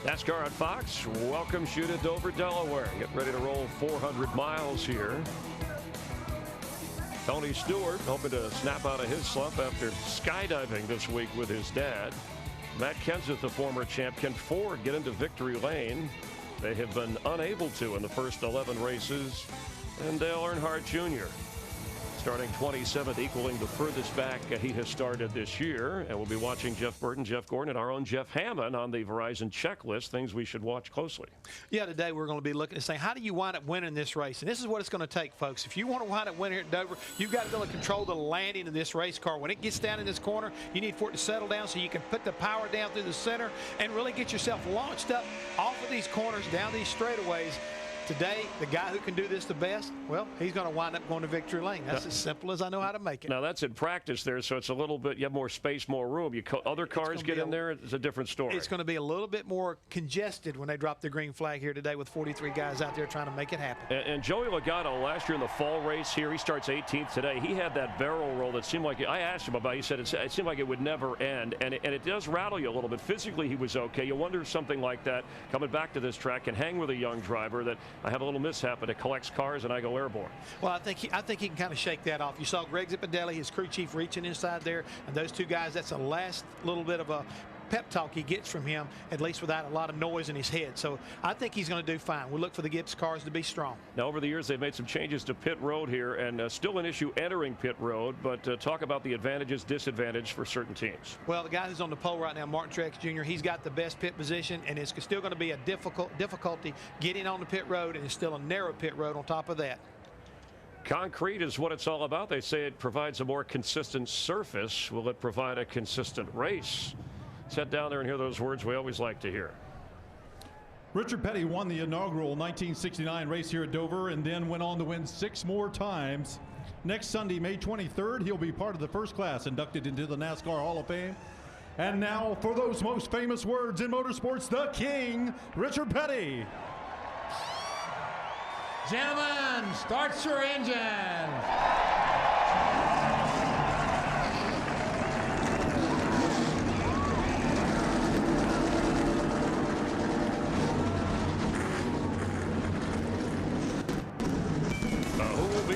NASCAR on Fox welcomes you to Dover, Delaware. Get ready to roll 400 miles here. Tony Stewart hoping to snap out of his slump after skydiving this week with his dad. Matt Kenseth, the former champ, can Ford get into victory lane? They have been unable to in the first 11 races. And Dale Earnhardt Jr. starting 27th, equaling the furthest back he has started this year. And we'll be watching Jeff Burton, Jeff Gordon, and our own Jeff Hammond on the Verizon checklist, things we should watch closely. Yeah, today we're going to be looking and saying, how do you wind up winning this race? And this is what it's going to take, folks. If you want to wind up winning here at Dover, you've got to be able to control the landing of this race car. When it gets down in this corner, you need for it to settle down so you can put the power down through the center and really get yourself launched up off of these corners, down these straightaways. Today, the guy who can do this the best, well, he's going to wind up going to victory lane. That's as simple as I know how to make it. Now, that's in practice there, so it's a little bit, you have more space, more room. Other cars get in there, it's a different story. It's going to be a little bit more congested when they drop the green flag here today with 43 guys out there trying to make it happen. And Joey Logano, last year in the fall race here, he starts 18th today. He had that barrel roll that seemed like, I asked him about it, he said it seemed like it would never end, and it does rattle you a little bit. Physically, he was okay. You wonder if something like that, coming back to this track, can hang with a young driver that I have a little mishap, but it collects cars and I go airborne. Well, I think he can kind of shake that off. You saw Greg Zipadelli, his crew chief, reaching inside there, and those two guys, that's the last little bit of a pep talk he gets from him, at least without a lot of noise in his head. So I think he's going to do fine. We'll look for the Gibbs cars to be strong. Now, over the years, they've made some changes to pit road here, and still an issue entering pit road, but talk about the advantages, disadvantage for certain teams. Well, the guy who's on the pole right now, Martin Truex Jr., he's got the best pit position, and it's still going to be a difficulty getting on the pit road, and it's still a narrow pit road on top of that. Concrete is what it's all about. They say it provides a more consistent surface. Will it provide a consistent race? Let's head down there and hear those words we always like to hear. Richard Petty won the inaugural 1969 race here at Dover and then went on to win 6 more times. Next Sunday, May 23rd, he'll be part of the first class inducted into the NASCAR Hall of Fame. And now for those most famous words in motorsports, the King, Richard Petty. Gentlemen, start your engine.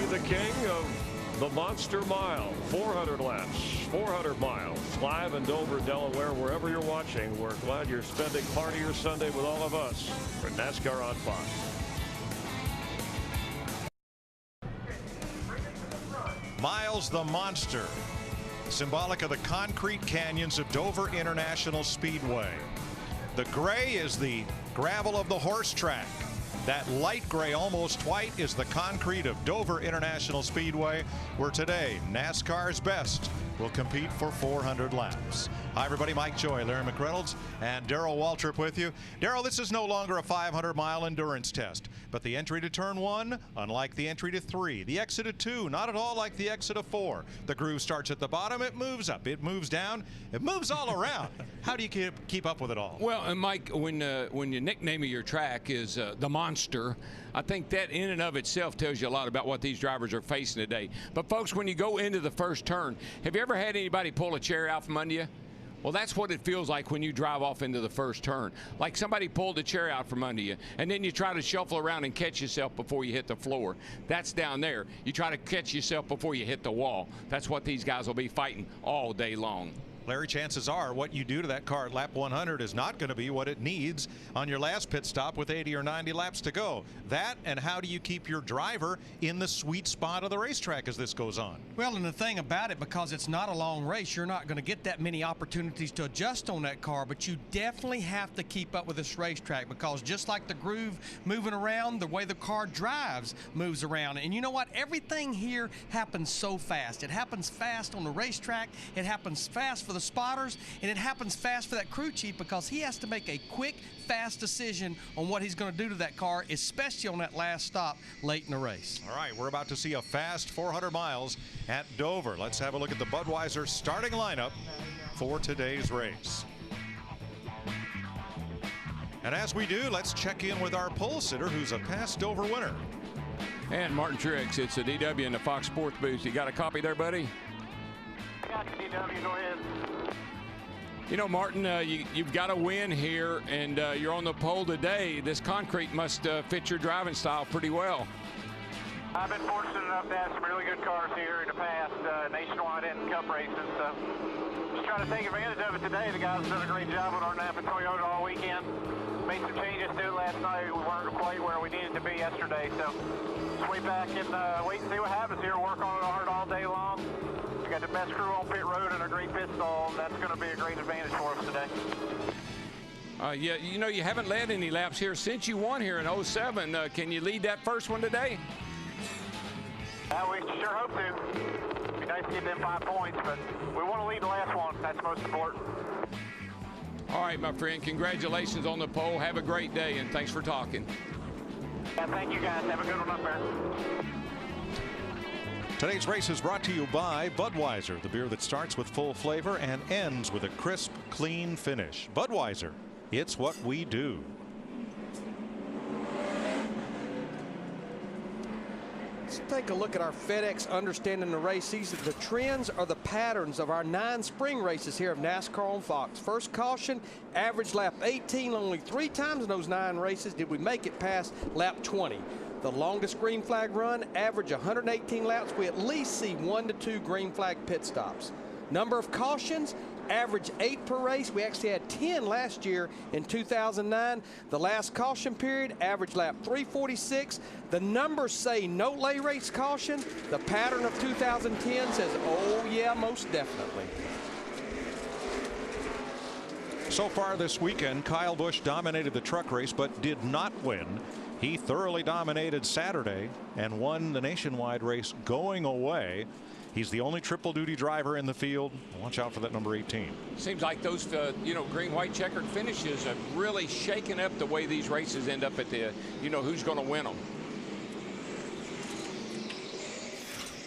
The king of the Monster Mile, 400 laps, 400 miles, live in Dover, Delaware. Wherever you're watching, we're glad you're spending part of your Sunday with all of us for NASCAR on Fox. Miles the Monster, symbolic of the concrete canyons of Dover International Speedway. The gray is the gravel of the horse track. That light gray, almost white, is the concrete of Dover International Speedway, where today NASCAR's best will compete for 400 laps. Hi, everybody. Mike Joy, Larry McReynolds, and Darrell Waltrip with you. Darrell, this is no longer a 500-mile endurance test, but the entry to turn 1, unlike the entry to 3, the exit to 2, not at all like the exit to 4. The groove starts at the bottom, it moves up, it moves down, it moves all around. How do you keep up with it all? Well, and Mike, when your nickname of your track is the Monster, I think that in and of itself tells you a lot about what these drivers are facing today. But folks, when you go into the first turn, have you ever had anybody pull a chair out from under you? Well, that's what it feels like when you drive off into the first turn. Like somebody pulled the chair out from under you, and then you try to shuffle around and catch yourself before you hit the floor. That's down there. You try to catch yourself before you hit the wall. That's what these guys will be fighting all day long. Larry, chances are what you do to that car at lap 100 is not going to be what it needs on your last pit stop with 80 or 90 laps to go. That, and how do you keep your driver in the sweet spot of the racetrack as this goes on? Well, and the thing about it, because it's not a long race, you're not going to get that many opportunities to adjust on that car, but you definitely have to keep up with this racetrack, because just like the groove moving around, the way the car drives moves around. And you know what? Everything here happens so fast. It happens fast on the racetrack. It happens fast for the spotters, and it happens fast for that crew chief, because he has to make a quick, fast decision on what he's going to do to that car, especially on that last stop late in the race. All right, we're about to see a fast 400 miles at Dover. Let's have a look at the Budweiser starting lineup for today's race. And as we do, let's check in with our pole sitter, who's a past Dover winner. And Martin Truex, it's a DW in the Fox Sports booth. You got a copy there, buddy? Got the DW, go ahead. You know, Martin, you've got to win here, and you're on the pole today. This concrete must fit your driving style pretty well. I've been fortunate enough to have some really good cars here in the past, nationwide and cup races. So just trying to take advantage of it today. The guys done a great job with our Napa Toyota all weekend. Made some changes to it last night. We weren't quite where we needed to be yesterday. So just wait back and wait and see what happens here. Work on it hard all day long. We got the best crew on pit road and a great pit stall. And that's going to be a great advantage for us today. Yeah, you know, you haven't led any laps here since you won here in 07. Can you lead that first one today? We sure hope to. It'd be nice to get them 5 points, but we want to lead the last one. That's most important. All right, my friend, congratulations on the pole. Have a great day, and thanks for talking. Yeah, thank you, guys. Have a good one up there. Today's race is brought to you by Budweiser, the beer that starts with full flavor and ends with a crisp, clean finish. Budweiser, it's what we do. Let's take a look at our FedEx Understanding the Race. These are the trends or the patterns of our 9 spring races here of NASCAR on Fox. First caution, average lap 18. Only 3 times in those 9 races did we make it past lap 20. The longest green flag run, average 118 laps. We at least see 1 to 2 green flag pit stops. Number of cautions, average 8 per race. We actually had 10 last year in 2009. The last caution period, average lap 346. The numbers say no lay race caution. The pattern of 2010 says, oh yeah, most definitely. So far this weekend, Kyle Busch dominated the truck race but did not win. He thoroughly dominated Saturday and won the nationwide race going away. He's the only triple duty driver in the field. Watch out for that number 18. Seems like those, green, white checkered finishes have really shaken up the way these races end up at the, who's going to win them.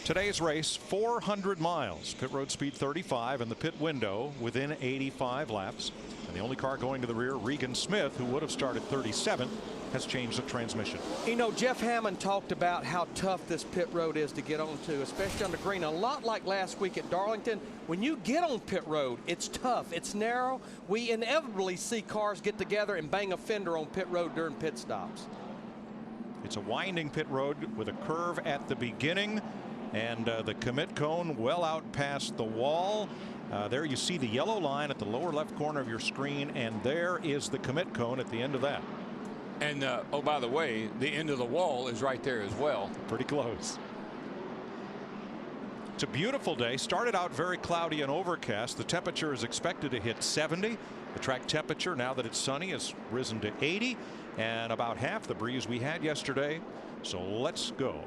Today's race, 400 miles, pit road speed 35, and the pit window within 85 laps. And the only car going to the rear, Regan Smith, who would have started 37th, has changed the transmission. You know, Jeff Hammond talked about how tough this pit road is to get onto, especially on the green. A lot like last week at Darlington. When you get on pit road, it's tough, it's narrow. We inevitably see cars get together and bang a fender on pit road during pit stops. It's a winding pit road with a curve at the beginning, and the commit cone well out past the wall. There you see the yellow line at the lower left corner of your screen, and there is the commit cone at the end of that. And oh, by the way, the end of the wall is right there as well. Pretty close. It's a beautiful day. Started out very cloudy and overcast. The temperature is expected to hit 70. The track temperature, now that it's sunny, has risen to 80, and about half the breeze we had yesterday. So let's go.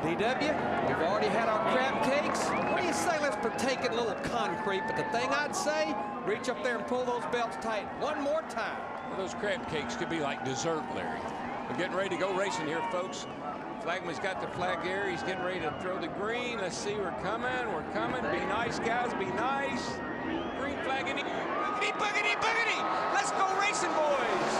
DW, we've already had our crab cakes. What do you say let's partake in a little concrete? But the thing I'd say, reach up there and pull those belts tight one more time. Well, those crab cakes could be like dessert, Larry. We're getting ready to go racing here, folks. Flagman's got the flag here. He's getting ready to throw the green. Let's see, we're coming. We're coming. Be nice, guys. Be nice. Green flag in the boogity, boogity, boogity. Let's go racing, boys.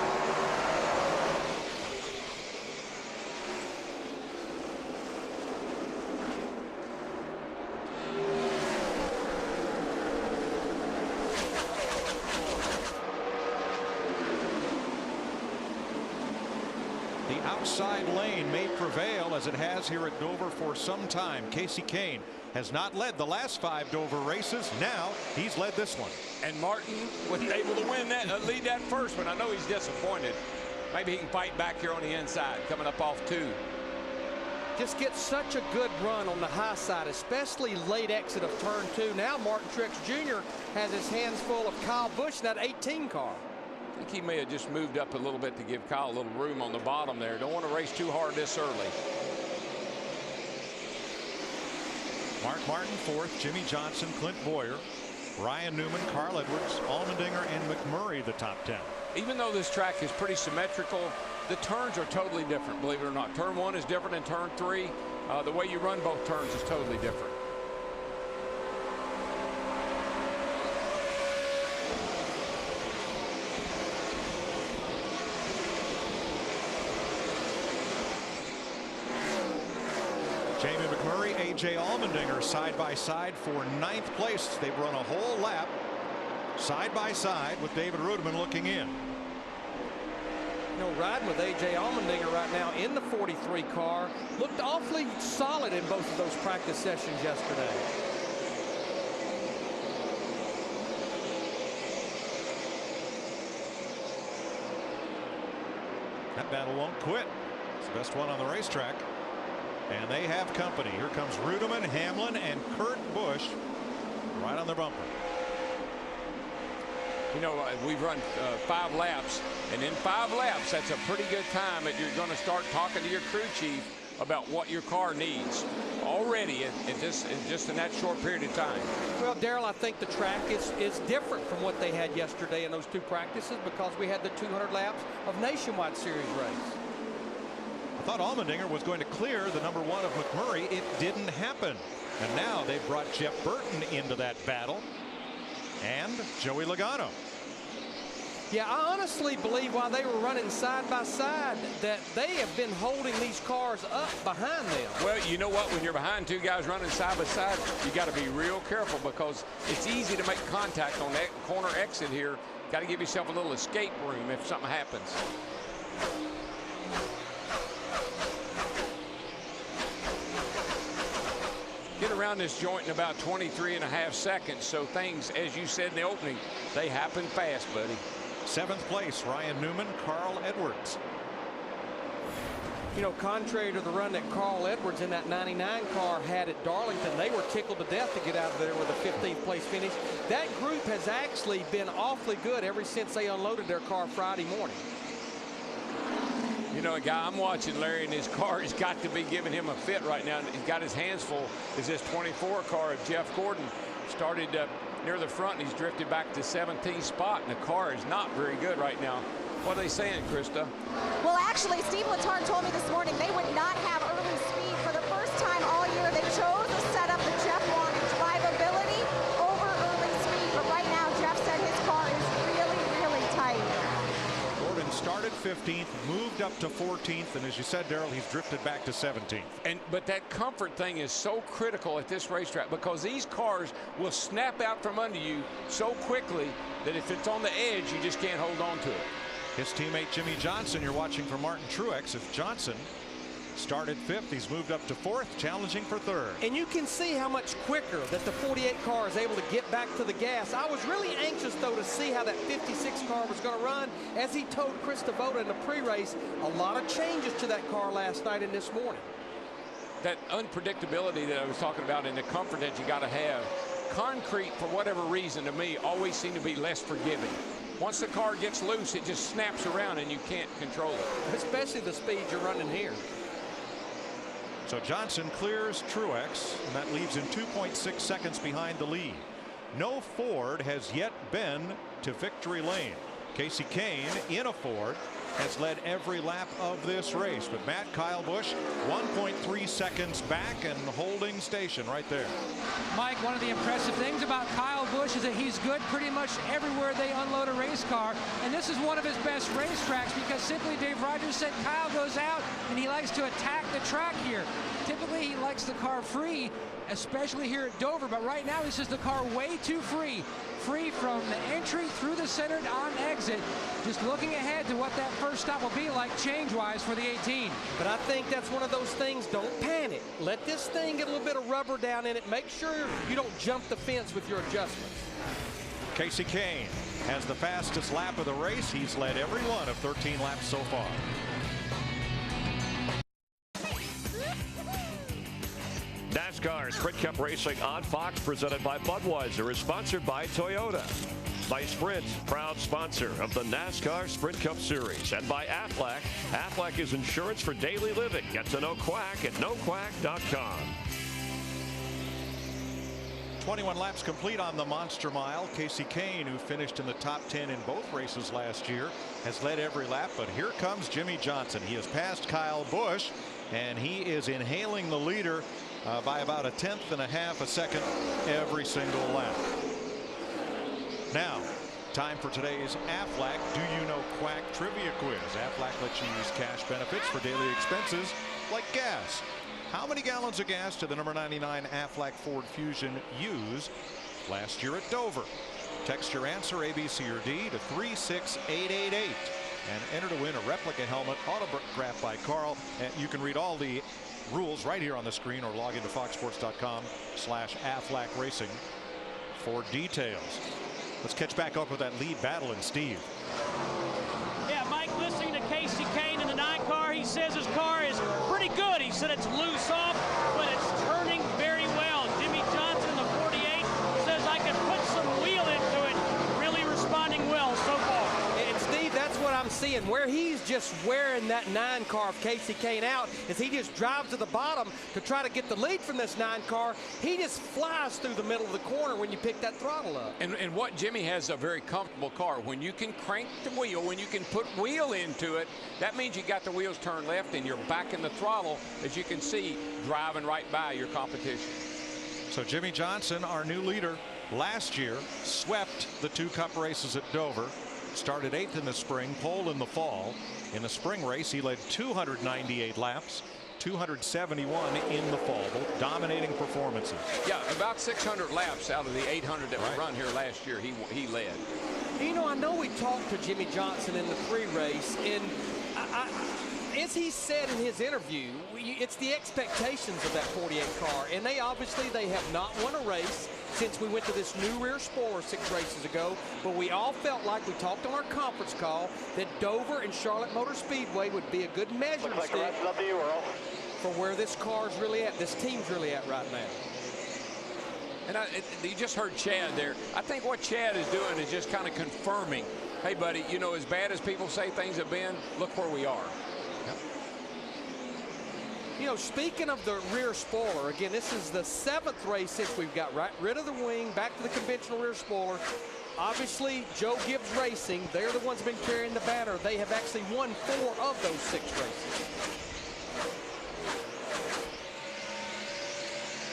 Outside lane may prevail as it has here at Dover for some time. Casey Kane has not led the last 5 Dover races. Now he's led this one. And Martin wasn't able to win that, lead that first one. I know he's disappointed. Maybe he can fight back here on the inside, coming up off 2. Just get such a good run on the high side, especially late exit of turn 2. Now Martin Truex Jr. has his hands full of Kyle Busch, that 18 car. I think he may have just moved up a little bit to give Kyle a little room on the bottom there. Don't want to race too hard this early. Mark Martin 4th, Jimmy Johnson, Clint Boyer, Ryan Newman, Carl Edwards, Allmendinger, and McMurray the top 10. Even though this track is pretty symmetrical, the turns are totally different, believe it or not. Turn 1 is different than turn 3. The way you run both turns is totally different. Jamie McMurray, A.J. Allmendinger side by side for 9th place. They've run a whole lap side by side with David Rudiman looking in. You know, riding with A.J. Allmendinger right now in the 43 car looked awfully solid in both of those practice sessions yesterday. That battle won't quit. It's the best one on the racetrack. And they have company. Here comes Rudiman, Hamlin, and Kurt Busch right on the bumper. You know, we've run 5 laps, and in 5 laps, that's a pretty good time that you're going to start talking to your crew chief about what your car needs already in just in that short period of time. Well, Darrell, I think the track is different from what they had yesterday in those 2 practices because we had the 200 laps of Nationwide Series race. I thought Allmendinger was going to clear the number 1 of McMurray. It didn't happen. And now they've brought Jeff Burton into that battle. And Joey Logano. Yeah, I honestly believe while they were running side by side that they have been holding these cars up behind them. Well, you know what? When you're behind 2 guys running side by side, you got to be real careful because it's easy to make contact on that corner exit here. Got to give yourself a little escape room if something happens. Get around this joint in about 23.5 seconds. So things, as you said in the opening, they happen fast, buddy. 7th place, Ryan Newman, Carl Edwards. You know, contrary to the run that Carl Edwards in that 99 car had at Darlington, they were tickled to death to get out of there with a 15th place finish. That group has actually been awfully good ever since they unloaded their car Friday morning. You know, a guy I'm watching, Larry, in his car, he's got to be giving him a fit right now. He's got his hands full. Is this 24 car of Jeff Gordon. Started near the front, and he's drifted back to 17th spot, and the car is not very good right now. What are they saying, Krista? Well, actually, Steve Letarte told me this morning they would not have early speed for the first time all year. They chose a setup that Jeff wanted, drivability over early speed. But right now, Jeff said his car is really, really tight. Gordon started 15th, moved up to 14th, and as you said, Darrell, he's drifted back to 17th. But that comfort thing is so critical at this racetrack because these cars will snap out from under you so quickly that if it's on the edge, you just can't hold on to it. His teammate Jimmy Johnson, you're watching for Martin Truex. If Johnson started 5th, he's moved up to 4th, challenging for 3rd. And you can see how much quicker that the 48 car is able to get back to the gas. I was really anxious, though, to see how that 56 car was going to run. As he told Chris Devoda in the pre-race, a lot of changes to that car last night and this morning. That unpredictability that I was talking about and the comfort that you got to have. Concrete, for whatever reason, to me, always seem to be less forgiving. Once the car gets loose, it just snaps around and you can't control it. Especially the speed you're running here. So Johnson clears Truex, and that leaves him 2.6 seconds behind the lead. No Ford has yet been to victory lane. Casey Kane in a Ford has led every lap of this race, but Kyle Busch 1.3 seconds back and holding station right there. Mike, one of the impressive things about Kyle Busch is that he's good pretty much everywhere they unload a race car, and this is one of his best racetracks because simply Dave Rogers said Kyle goes out and he likes to attack the track here. Typically he likes the car free, especially here at Dover, but right now he says the car way too free from the entry through the center on exit. Just looking ahead to what that first stop will be like change-wise for the 18. But I think that's one of those things, don't panic. Let this thing get a little bit of rubber down in it. Make sure you don't jump the fence with your adjustments. Casey Kane has the fastest lap of the race. He's led every one of 13 laps so far. NASCAR Sprint Cup Racing on Fox, presented by Budweiser, is sponsored by Toyota. By Sprint, proud sponsor of the NASCAR Sprint Cup Series. And by Aflac. Aflac is insurance for daily living. Get to know Quack at noquack.com. 21 laps complete on the Monster Mile. Casey Kane, who finished in the top 10 in both races last year, has led every lap. But here comes Jimmy Johnson. He has passed Kyle Busch, and he is inhaling the leader by about 1/10 a second every single lap. Now, time for today's Aflac Do You Know Quack Trivia Quiz. Aflac lets you use cash benefits for daily expenses like gas. How many gallons of gas did the number 99 Aflac Ford Fusion use last year at Dover? Text your answer, A, B, C, or D, to 36888 and enter to win a replica helmet autographed by Carl. And you can read all the rules right here on the screen or log into foxsports.com/Aflac Racing for details. Let's catch back up with that lead battle and Steve. Yeah, Mike, listening to Casey Kane in the 9 car, he says his car is pretty good. He said it's loose off, but it's turning very well. Jimmy Johnson in the 48 says I can put some wheel into it. Really responding well so far. And Steve, that's what I'm seeing. Where he's just wearing that 9 car of Casey Kane out is he just drives to the bottom to try to get the lead from this 9 car. He just flies through the middle of the corner when you pick that throttle up. And what Jimmy has a very comfortable car. When you can crank the wheel, when you can put wheel into it, that means you got the wheels turned left and you're back in the throttle, as you can see, driving right by your competition. So Jimmy Johnson, our new leader, last year swept the 2 Cup races at Dover. Started 8th in the spring, pole in the fall. In the spring race, he led 298 laps, 271 in the fall. Both dominating performances. Yeah, about 600 laps out of the 800 that were run here last year, he led. You know, I know we talked to Jimmy Johnson in the pre-race, and as he said in his interview, it's the expectations of that 48 car, and they have not won a race since we went to this new rear spoiler 6 races ago. But we all felt like, we talked on our conference call, that Dover and Charlotte Motor Speedway would be a good measuring stick for where this car's really at, this team's really at right now. And you just heard Chad there. I think what Chad is doing is just kind of confirming, hey, buddy, you know, as bad as people say things have been, look where we are. You know, speaking of the rear spoiler, again, this is the 7th race since we've got rid of the wing, back to the conventional rear spoiler. Obviously, Joe Gibbs Racing, they're the ones been carrying the banner. They have actually won 4 of those 6 races.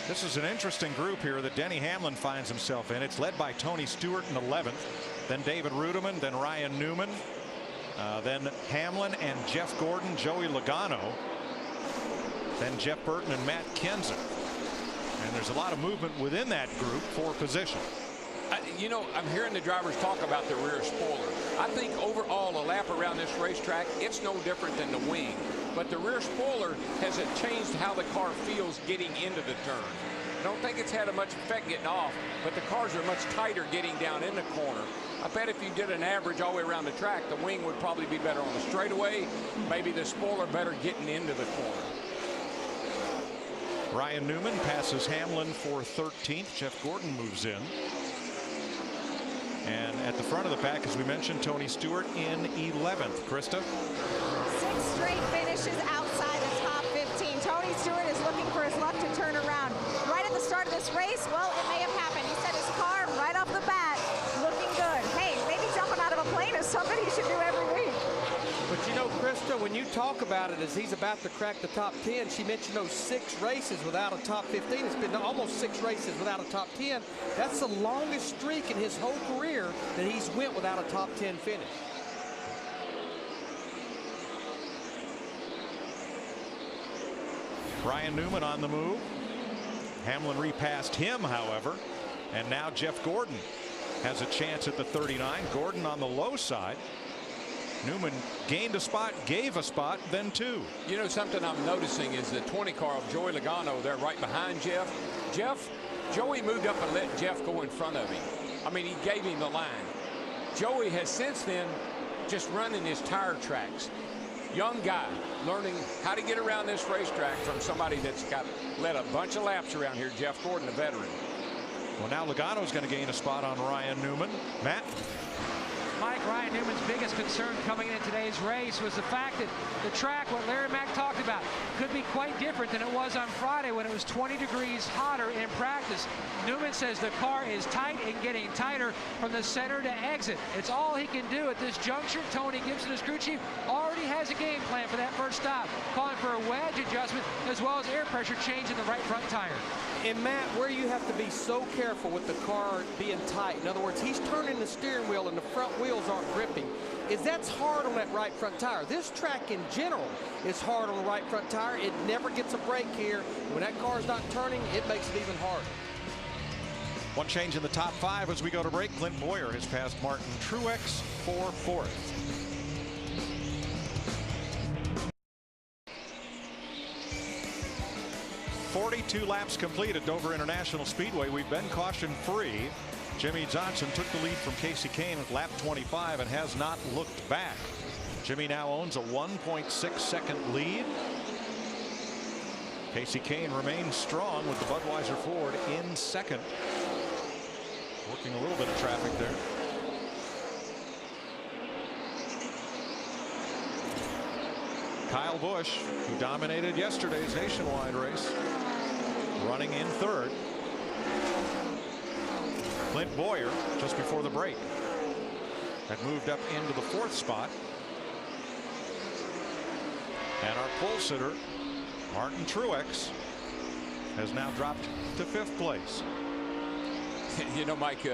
This is an interesting group here that Denny Hamlin finds himself in. It's led by Tony Stewart in 11th, then David Rudiman, then Ryan Newman, then Hamlin and Jeff Gordon, Joey Logano, then Jeff Burton and Matt Kenseth. And there's a lot of movement within that group for position. You know, I'm hearing the drivers talk about the rear spoiler. I think overall a lap around this racetrack, it's no different than the wing. But the rear spoiler has changed how the car feels getting into the turn. I don't think it's had a much effect getting off, but the cars are much tighter getting down in the corner. I bet if you did an average all the way around the track, the wing would probably be better on the straightaway, maybe the spoiler better getting into the corner. Ryan Newman passes Hamlin for 13th. Jeff Gordon moves in. And at the front of the pack, as we mentioned, Tony Stewart in 11th. Krista? 6 straight finishes outside the top 15. Tony Stewart is looking for his luck to turn around. Right at the start of this race, well, it may have happened. He said his car right off the bat looking good. Hey, maybe jumping out of a plane is something he should do every week. But you know, Krista, when you talk about it as he's about to crack the top 10, she mentioned those 6 races without a top 15. It's been almost 6 races without a top 10. That's the longest streak in his whole career that he's went without a top 10 finish. Ryan Newman on the move. Hamlin repassed him, however. And now Jeff Gordon has a chance at the 39. Gordon on the low side. Newman gained a spot, gave a spot, then 2. You know, something I'm noticing is the 20 car of Joey Logano there right behind Jeff. Joey moved up and let Jeff go in front of him. I mean, he gave him the line. Joey has since then just running his tire tracks. Young guy learning how to get around this racetrack from somebody that's led a bunch of laps around here, Jeff Gordon, a veteran. Well, now Logano's going to gain a spot on Ryan Newman. Matt? Mike, Ryan Newman's biggest concern coming in today's race was the fact that the track, what Larry Mack talked about, could be quite different than it was on Friday when it was 20 degrees hotter in practice. Newman says the car is tight and getting tighter from the center to exit. It's all he can do at this juncture. Tony Gibson, his crew chief, already already has a game plan for that first stop, calling for a wedge adjustment as well as air pressure change in the right front tire. And Matt, where you have to be so careful with the car being tight, in other words, he's turning the steering wheel and the front wheels aren't gripping, is that's hard on that right front tire. This track in general is hard on the right front tire. It never gets a break here. When that car's not turning, it makes it even harder. One change in the top 5 as we go to break. Clint Boyer has passed Martin Truex for 4th. "42 laps complete at Dover International Speedway. We've been caution-free. Jimmy Johnson took the lead from Casey Kane at lap 25 and has not looked back. Jimmy now owns a 1.6-second lead. Casey Kane remains strong with the Budweiser Ford in second. Working a little bit of traffic there. Kyle Busch, who dominated yesterday's nationwide race, running in third. Clint Boyer, just before the break, had moved up into the 4th spot. And our pole sitter, Martin Truex, has now dropped to 5th place. You know, Mike,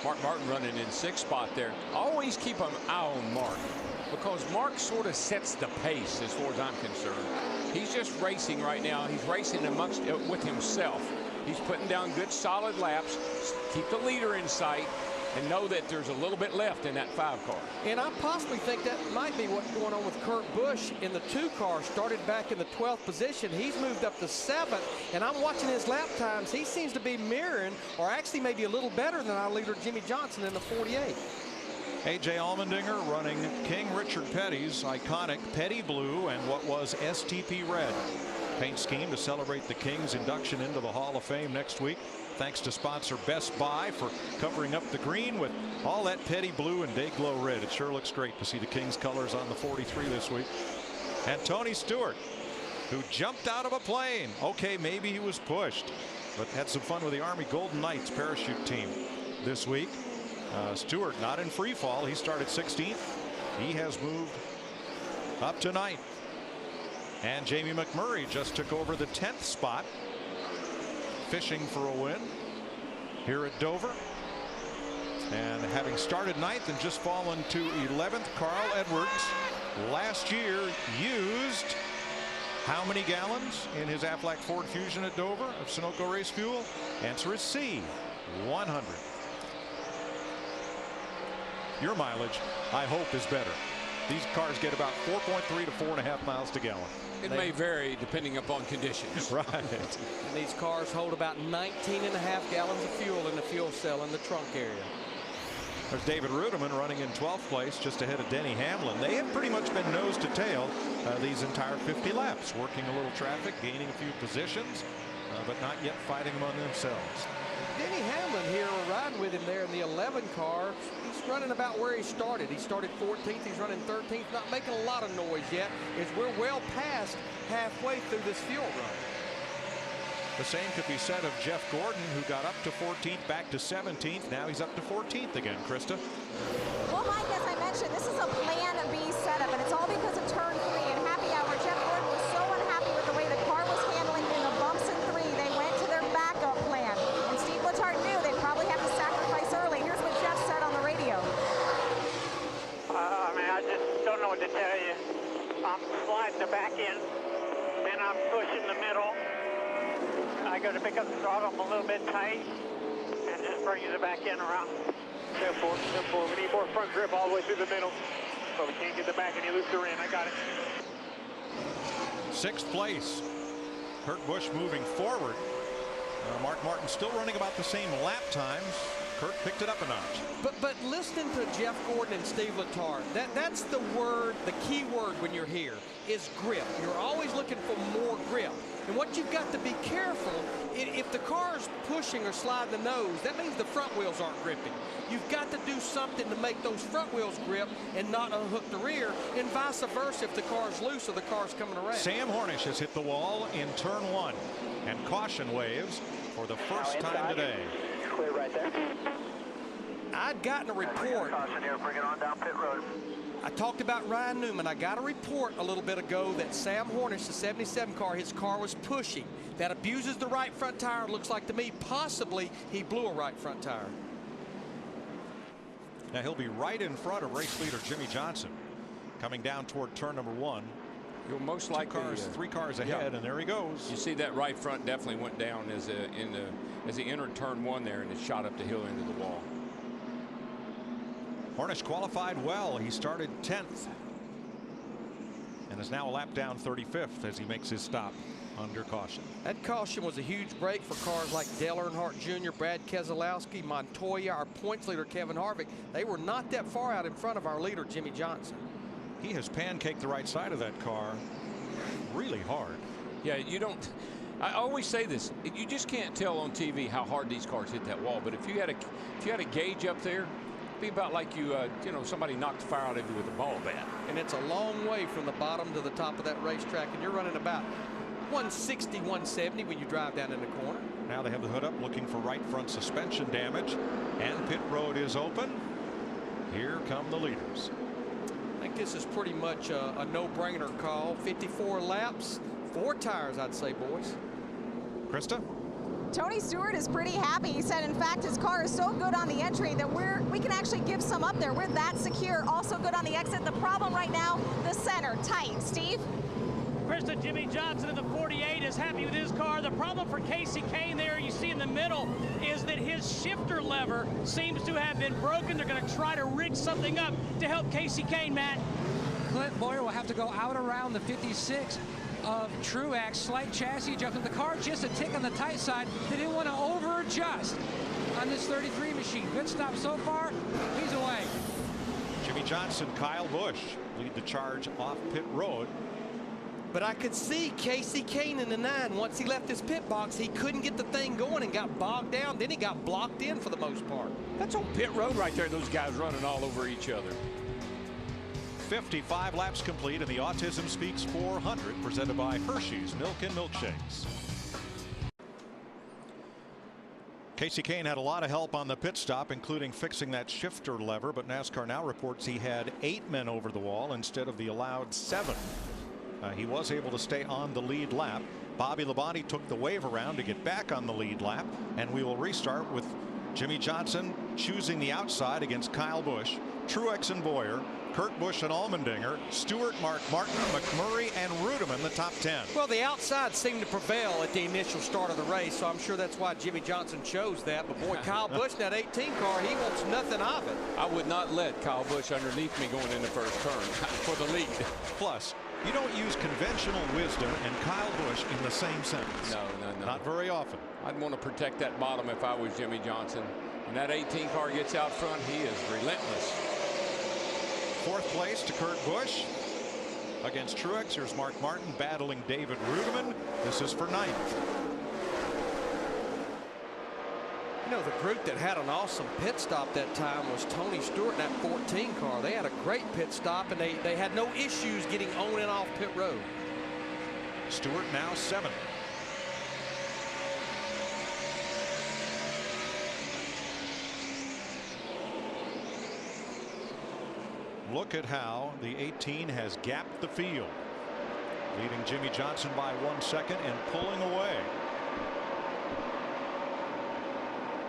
Mark Martin running in 6th spot there. Always keep an eye on Mark, because Mark sort of sets the pace as far as I'm concerned. He's just racing right now. He's racing amongst with himself. He's putting down good solid laps. Keep the leader in sight and know that there's a little bit left in that 5 car. And I possibly think that might be what's going on with Kurt Busch in the 2 car. Started back in the 12th position. He's moved up to 7th, and I'm watching his lap times. He seems to be mirroring, or actually maybe a little better than our leader Jimmy Johnson in the 48. A.J. Allmendinger running King Richard Petty's iconic Petty Blue and what was STP Red paint scheme to celebrate the King's induction into the Hall of Fame next week. Thanks to sponsor Best Buy for covering up the green with all that Petty Blue and Day Glow Red. It sure looks great to see the King's colors on the 43 this week. And Tony Stewart, who jumped out of a plane. Okay, maybe he was pushed, but had some fun with the Army Golden Knights parachute team this week. Stewart not in free fall. He started 16th. He has moved up to 9th. And Jamie McMurray just took over the 10th spot, fishing for a win here at Dover. And having started 9th and just fallen to 11th, Carl Edwards last year used how many gallons in his Aflac Ford Fusion at Dover of Sunoco race fuel? Answer is C, 100. Your mileage, I hope, is better. These cars get about 4.3 to 4.5 miles to gallon. It may vary depending upon conditions. Right. And these cars hold about 19.5 gallons of fuel in the fuel cell in the trunk area. There's David Rudiman running in 12th place, just ahead of Denny Hamlin. They have pretty much been nose to tail these entire 50 laps, working a little traffic, gaining a few positions, but not yet fighting among themselves. Denny Hamlin here, we're riding with him there in the 11 car. He's running about where he started. He started 14th. He's running 13th. Not making a lot of noise yet, as we're well past halfway through this fuel run. The same could be said of Jeff Gordon, who got up to 14th, back to 17th. Now he's up to 14th again. Krista? Well, Mike, as I mentioned, this is a Plan B setup, and it's all because of turn 3 and happy hour. Jeff Gordon was so unhappy with the way the car was handling in the bumps in 3. They went to their backup plan, and Steve Letarte knew they'd probably have to sacrifice early. Here's what Jeff said on the radio. I mean, I just don't know what to tell you. I'm sliding the back end, then I'm pushing the middle. I go to pick up the throttle, I'm a little bit tight, and just bringing the back end around. Step forward, step forward. We need more front grip all the way through the middle, but we can't get the back any looser in. I got it. 6th place. Kurt Busch moving forward. Mark Martin still running about the same lap times. Kurt picked it up a notch. But listening to Jeff Gordon and Steve Letarte, that's the word, the key word when you're here is grip. You're always looking for more grip. And what you've got to be careful, if the car's pushing or sliding the nose, that means the front wheels aren't gripping. You've got to do something to make those front wheels grip and not unhook the rear, and vice versa if the car's loose or the car's coming around. Sam Hornish has hit the wall in turn 1, and caution waves for the first time today. Clear right there. I'd gotten a report. Caution here, bring it on down pit road. I talked about Ryan Newman. I got a report a little bit ago that Sam Hornish, the 77 car, his car was pushing. That abuses the right front tire. Looks like to me possibly he blew a right front tire. Now he'll be right in front of race leader Jimmy Johnson coming down toward turn number 1. You'll most likely 3 cars ahead, and there he goes. You see that right front definitely went down as he entered turn 1 there, and it shot up the hill into the wall. Hornish qualified well. He started 10th and is now a lap down 35th as he makes his stop under caution. That caution was a huge break for cars like Dale Earnhardt Jr., Brad Keselowski, Montoya, our points leader Kevin Harvick. They were not that far out in front of our leader Jimmy Johnson. He has pancaked the right side of that car really hard. Yeah, you don't. I always say this. You just can't tell on TV how hard these cars hit that wall. But if you had a gauge up there, it'd be about like you know, somebody knocked the fire out of you with a ball bat. And it's a long way from the bottom to the top of that racetrack, and you're running about 160, 170 when you drive down in the corner. Now they have the hood up looking for right front suspension damage, and pit road is open. Here come the leaders. I think this is pretty much a no-brainer call. 54 laps, 4 tires, I'd say, boys. Krista? Tony Stewart is pretty happy. He said, in fact, his car is so good on the entry that we can actually give some up there. We're that secure. Also good on the exit. The problem right now, the center, tight. Steve? Krista, Jimmy Johnson in the 48 is happy with his car. The problem for Casey Kane there, you see in the middle, is that his shifter lever seems to have been broken. They're going to try to rig something up to help Casey Kane, Matt. Clint Boyer will have to go out around the 56 of Truex. Slight chassis adjustment. The car just a tick on the tight side. They didn't want to over adjust on this 33 machine. Good stop so far. He's away. Jimmy Johnson, Kyle Busch lead the charge off pit road. But I could see Casey Kane in the 9. Once he left his pit box, he couldn't get the thing going and got bogged down. Then he got blocked in for the most part. That's on pit road right there. Those guys running all over each other. 55 laps complete in the Autism Speaks 400 presented by Hershey's Milk and Milkshakes. Casey Kane had a lot of help on the pit stop, including fixing that shifter lever, but NASCAR now reports he had 8 men over the wall instead of the allowed 7. He was able to stay on the lead lap. Bobby Labonte took the wave around to get back on the lead lap, and we will restart with Jimmy Johnson choosing the outside against Kyle Busch, Truex and Boyer, Kurt Busch and Allmendinger, Stewart, Mark Martin, McMurray, and Rudeman, the top 10. Well, the outside seemed to prevail at the initial start of the race, so I'm sure that's why Jimmy Johnson chose that. But boy, Kyle Busch, that 18 car, he wants nothing of it. I would not let Kyle Busch underneath me going in the first turn for the lead. Plus, you don't use conventional wisdom and Kyle Busch in the same sentence. No. Not very often. I'd want to protect that bottom if I was Jimmy Johnson. When that 18 car gets out front, he is relentless. 4th place to Kurt Busch against Truex. Here's Mark Martin battling David Rudeman. This is for 9th. You know, the group that had an awesome pit stop that time was Tony Stewart in that 14 car. They had a great pit stop, and they had no issues getting on and off pit road. Stewart now 7th. Look at how the 18 has gapped the field, leading Jimmy Johnson by 1 second and pulling away.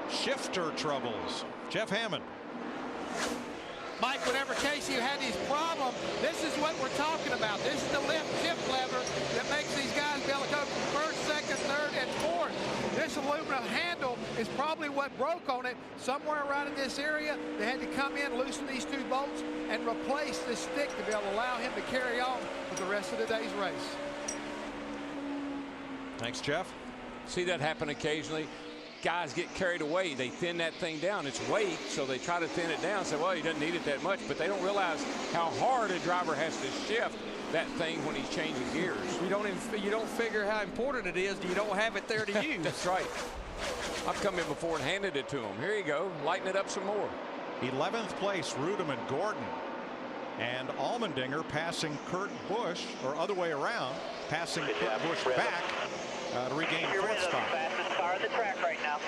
Shifter troubles. Jeff Hammond. Mike, whenever Casey had these problems, this is what we're talking about. This is the lift shift lever that makes these guys be able to go from 1st, 2nd, 3rd, and 4th. This aluminum handle is probably what broke on it. Somewhere around in this area, they had to come in, loosen these 2 bolts, and replace this stick to be able to allow him to carry on for the rest of the day's race. Thanks, Jeff. See that happen occasionally. Guys get carried away. They thin that thing down. It's weight, so they try to thin it down. Say, well, he doesn't need it that much, but they don't realize how hard a driver has to shift that thing when he's changing gears. You don't figure how important it is. You don't have it there to use. That's right. I've come in before and handed it to him. Here you go. Lighten it up some more. 11th place, Rudeman, Gordon, and Allmendinger passing Kurt Busch, or other way around, passing Kurt Busch back to regain 4th spot. Fastest car on the track right now.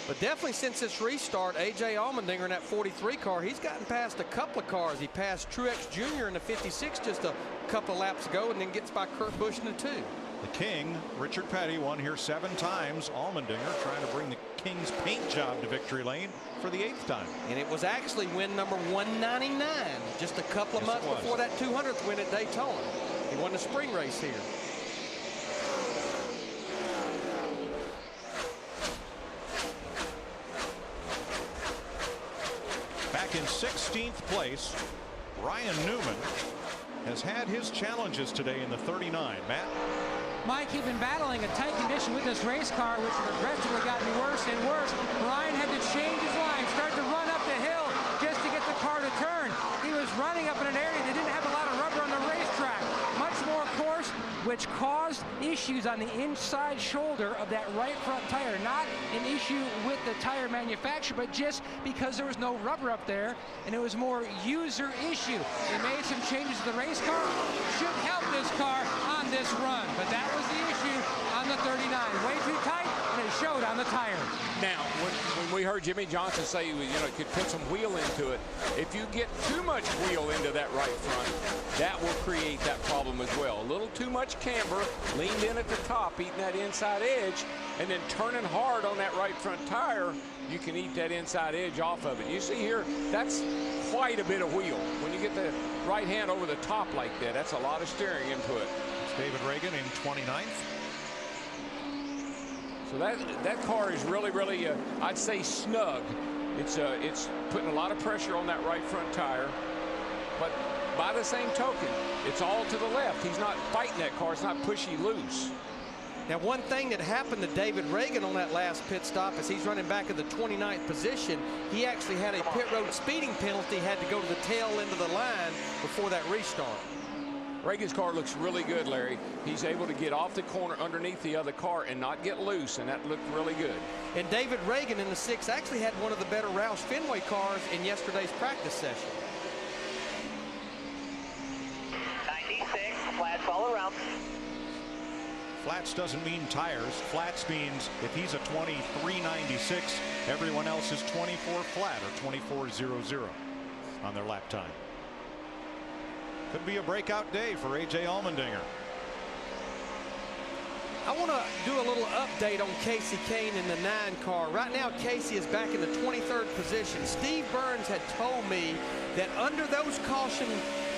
But definitely since this restart, A.J. Allmendinger in that 43 car, he's gotten past a couple of cars. He passed Truex Jr. in the 56 just a couple of laps ago, and then gets by Kurt Busch in the 2. The King, Richard Petty, won here 7 times. Allmendinger trying to bring the King's paint job to victory lane for the 8th time. And it was actually win number 199, just a couple of months before that 200th win at Daytona. He won the spring race here. Back in 16th place, Ryan Newman has had his challenges today in the 39. Matt? Mike, he'd been battling a tight condition with this race car, which progressively gotten worse and worse. Ryan had to change his line, start to run up the hill just to get the car to turn. He was running up in an area that didn't have a lot of rubber on the racetrack. Much more coarse, which caused issues on the inside shoulder of that right front tire. Not an issue with the tire manufacturer, but just because there was no rubber up there, and it was more user issue. They made some changes to the race car. Should help this car on this run, but that was the issue on the 39. Way too tight, and it showed on the tire. Now, when we heard Jimmy Johnson say, could put some wheel into it, if you get too much wheel into that right front, that will create that problem as well. A little too much camber, leaned in at the top, eating that inside edge, and then turning hard on that right front tire, you can eat that inside edge off of it. You see here, that's quite a bit of wheel. When you get the right hand over the top like that, that's a lot of steering input. It's David Reagan in 29th. So that car is really, I'd say snug. It's putting a lot of pressure on that right front tire, but by the same token, it's all to the left. He's not fighting that car. It's not pushy loose. Now, one thing that happened to David Reagan on that last pit stop is he's running back in the 29th position. He actually had a pit road speeding penalty, had to go to the tail end of the line before that restart. Reagan's car looks really good, Larry. He's able to get off the corner underneath the other car and not get loose, and that looked really good. And David Reagan in the 6 actually had one of the better Roush Fenway cars in yesterday's practice session. 96, flats all around. Flats doesn't mean tires. Flats means if he's a 23.96, everyone else is 24 flat or 24.00 on their lap time. Could be a breakout day for A.J. Allmendinger. I want to do a little update on Casey Kane in the 9 car. Right now, Casey is back in the 23rd position. Steve Burns had told me that under those caution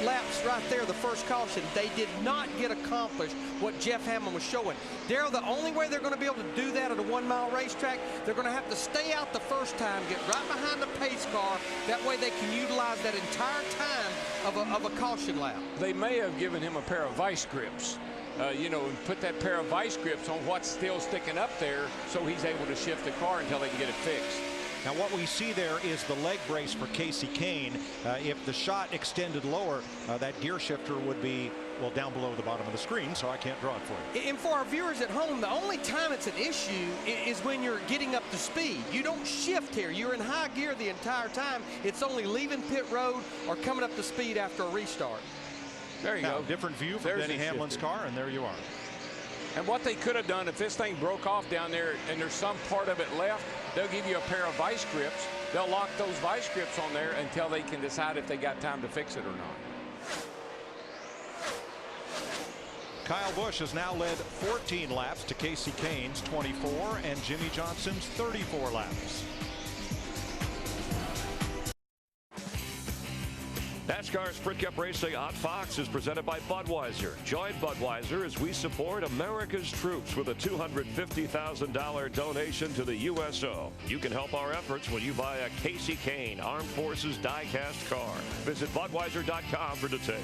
laps right there, the first caution, they did not get accomplished what Jeff Hammond was showing. Darrell, the only way they're going to be able to do that at a 1-mile racetrack, they're going to have to stay out the first time, get right behind the pace car. That way they can utilize that entire time of a caution lap. They may have given him a pair of vice grips. And put that pair of vice grips on what's still sticking up there so he's able to shift the car until they can get it fixed. Now what we see there is the leg brace for Casey Kane. If the shot extended lower, that gear shifter would be, well, down below the bottom of the screen, so I can't draw it for you. And for our viewers at home, the only time it's an issue is when you're getting up to speed. You don't shift here. You're in high gear the entire time. It's only leaving pit road or coming up to speed after a restart. There you go. Different view from Denny Hamlin's car, and there you are. And what they could have done, if this thing broke off down there and there's some part of it left, they'll give you a pair of vice grips. They'll lock those vice grips on there until they can decide if they got time to fix it or not. Kyle Busch has now led 14 laps to Casey Kane's 24 and Jimmy Johnson's 34 laps. NASCAR Sprint Cup Racing on Fox is presented by Budweiser. Join Budweiser as we support America's troops with a $250,000 donation to the USO. You can help our efforts when you buy a Casey Kane Armed Forces die-cast car. Visit Budweiser.com for details.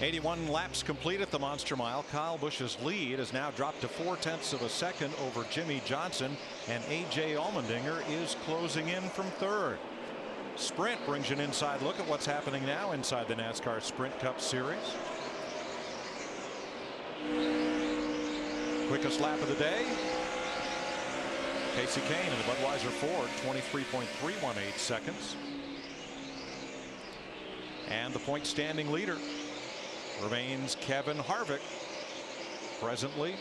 81 laps complete at the Monster Mile. Kyle Busch's lead has now dropped to 0.4 of a second over Jimmy Johnson, and A.J. Allmendinger is closing in from third. Sprint brings you an inside look at what's happening now inside the NASCAR Sprint Cup Series. Quickest lap of the day. Casey Kane in the Budweiser Ford, 23.318 seconds. And the point standing leader remains Kevin Harvick, presently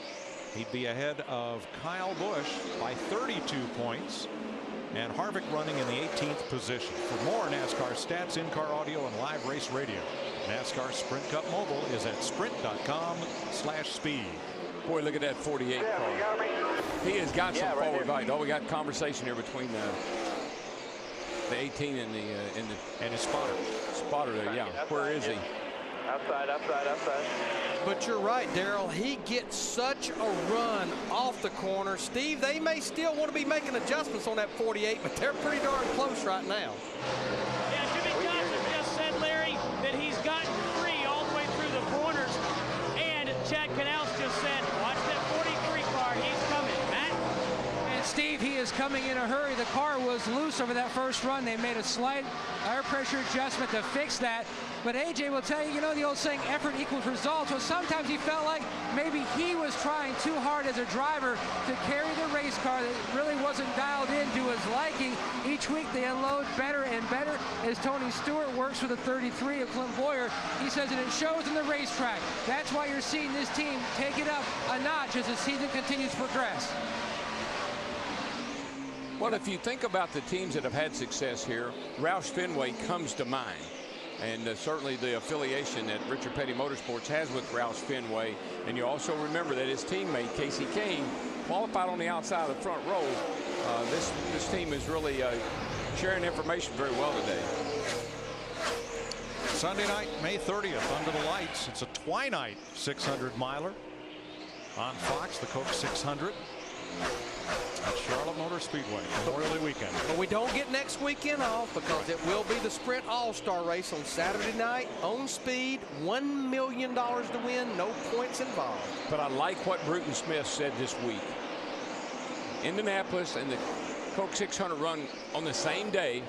He'd be ahead of Kyle Busch by 32 points. And Harvick running in the 18th position. For more NASCAR stats, in-car audio, and live race radio, NASCAR Sprint Cup Mobile is at sprint.com/speed. Boy, look at that 48 car. He has got some forward bite. Oh, we got conversation here between the 18 and his spotter. Spotter there, yeah. Where is he? Outside. But you're right, Daryl. He gets such a run off the corner. Steve, they may still want to be making adjustments on that 48, but they're pretty darn close right now. Yeah, Jimmy Johnson just said, Larry, that he's gotten free all the way through the corners. And Chad Canals just said, watch that 43 car. He's coming. Matt? And Steve, he is coming in a hurry. The car was loose over that first run. They made a slight air pressure adjustment to fix that. But AJ will tell you, you know the old saying, effort equals results. So sometimes he felt like maybe he was trying too hard as a driver to carry the race car that really wasn't dialed in to his liking. Each week they unload better and better as Tony Stewart works with the 33 of Clint Boyer. He says that it shows in the racetrack. That's why you're seeing this team take it up a notch as the season continues to progress. Well, if you think about the teams that have had success here, Roush Fenway comes to mind. And certainly the affiliation that Richard Petty Motorsports has with Roush Fenway. And you also remember that his teammate, Casey Kane, qualified on the outside of the front row. This team is really sharing information very well today. Sunday night, May 30th, under the lights. It's a twilight 600-miler on Fox, the Coke 600. At Charlotte Motor Speedway, Memorial Day weekend. But we don't get next weekend off because it will be the Sprint All-Star Race on Saturday night on speed. $1 million to win, no points involved. But I like what Bruton Smith said this week. Indianapolis and the Coke 600 run on the same day.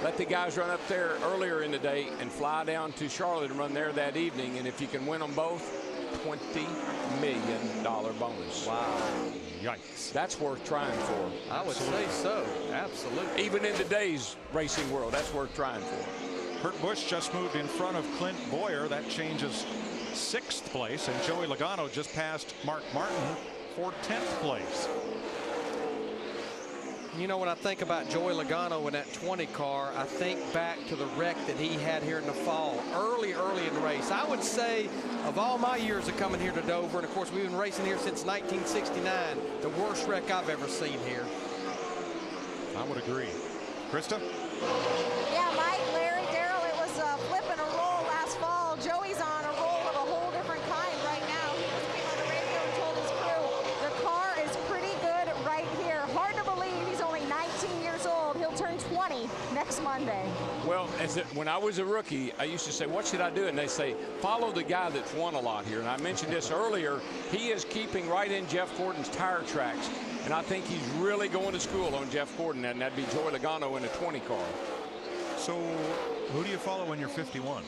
Let the guys run up there earlier in the day and fly down to Charlotte and run there that evening. And if you can win them both, $20 million bonus. Wow. Yikes. That's worth trying for. I would say so. Absolutely. Even in today's racing world, that's worth trying for. Kurt Busch just moved in front of Clint Boyer. That changes 6th place. And Joey Logano just passed Mark Martin for 10th place. You know, when I think about Joey Logano in that 20 car, I think back to the wreck that he had here in the fall, early in the race. I would say of all my years of coming here to Dover, and of course we've been racing here since 1969, the worst wreck I've ever seen here. I would agree. Krista? Yeah, Mike, Larry, Daryl, it was a flip and a roll last fall. Joey's on a roll of a whole different kind right now. He just came on the radio and told his crew the car is pretty good right here. Hard to believe he's only 19 years old. He'll turn 20 next Monday. Well, when I was a rookie, I used to say, what should I do? And they say, follow the guy that's won a lot here. And I mentioned this earlier. He is keeping right in Jeff Gordon's tire tracks. And I think he's really going to school on Jeff Gordon, and that'd be Joey Logano in a 20 car. So who do you follow when you're 51?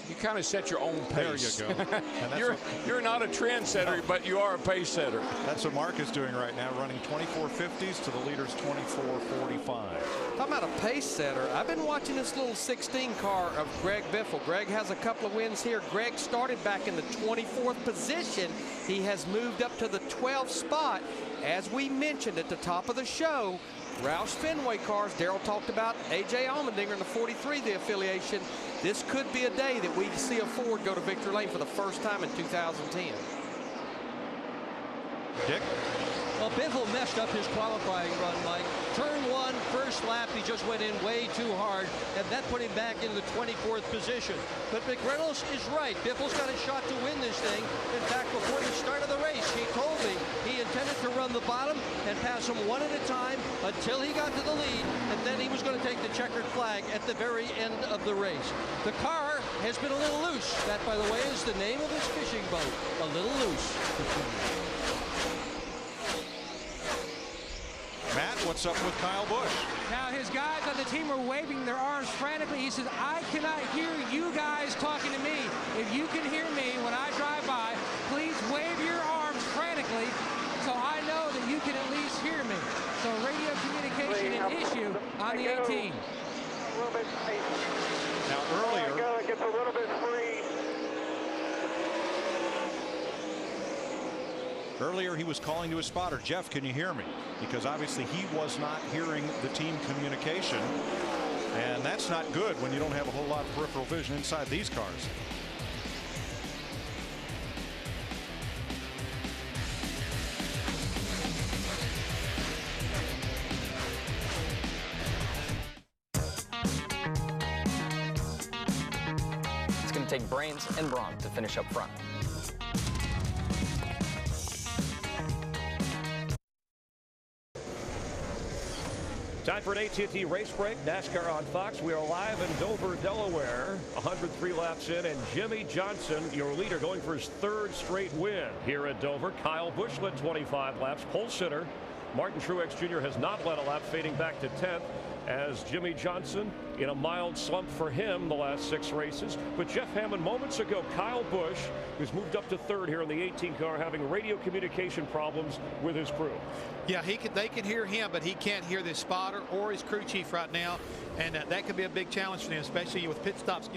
You kind of set your own pace. There you go. And you're not a trendsetter, but you are a pace setter. That's what Mark is doing right now, running 24.50s to the leader's 24.45. Talking about a pace setter, I've been watching this little 16 car of Greg Biffle. Greg has a couple of wins here. Greg started back in the 24th position. He has moved up to the 12th spot. As we mentioned at the top of the show, Roush Fenway cars, Daryl talked about A.J. Allmendinger in the 43, the affiliation. This could be a day that we see a Ford go to victory lane for the first time in 2010. Dick? Well, Biffle messed up his qualifying run, Mike. Turn 1, first lap, he just went in way too hard, and that put him back in the 24th position. But McReynolds is right. Biffle's got a shot to win this thing. In fact, before the start of the race, he told me he intended to run the bottom and pass them one at a time until he got to the lead, and then he was going to take the checkered flag at the very end of the race. The car has been a little loose. That, by the way, is the name of his fishing boat, a little loose. Matt, what's up with Kyle Busch? Now his guys on the team are waving their arms frantically. He says, I cannot hear you guys talking to me. If you can hear me when I drive by, please wave your arms frantically so I know that you can at least hear me. So radio communication an issue on the 18. Now earlier, Gets a little bit free. Earlier, he was calling to his spotter, Jeff, can you hear me? Because obviously he was not hearing the team communication. And that's not good when you don't have a whole lot of peripheral vision inside these cars. It's going to take brains and brawn to finish up front. Time for an AT&T race break. NASCAR on Fox. We are live in Dover, Delaware. 103 laps in, and Jimmy Johnson, your leader, going for his third straight win here at Dover. Kyle Busch led 25 laps. Pole sitter Martin Truex Jr. has not led a lap, fading back to 10th. As Jimmy Johnson in a mild slump for him the last 6 races. But Jeff Hammond, moments ago, Kyle Busch, who's moved up to 3rd here in the 18 car, having radio communication problems with his crew. Yeah, they can hear him, but he can't hear the spotter or his crew chief right now, and that could be a big challenge for him, especially with pit stops,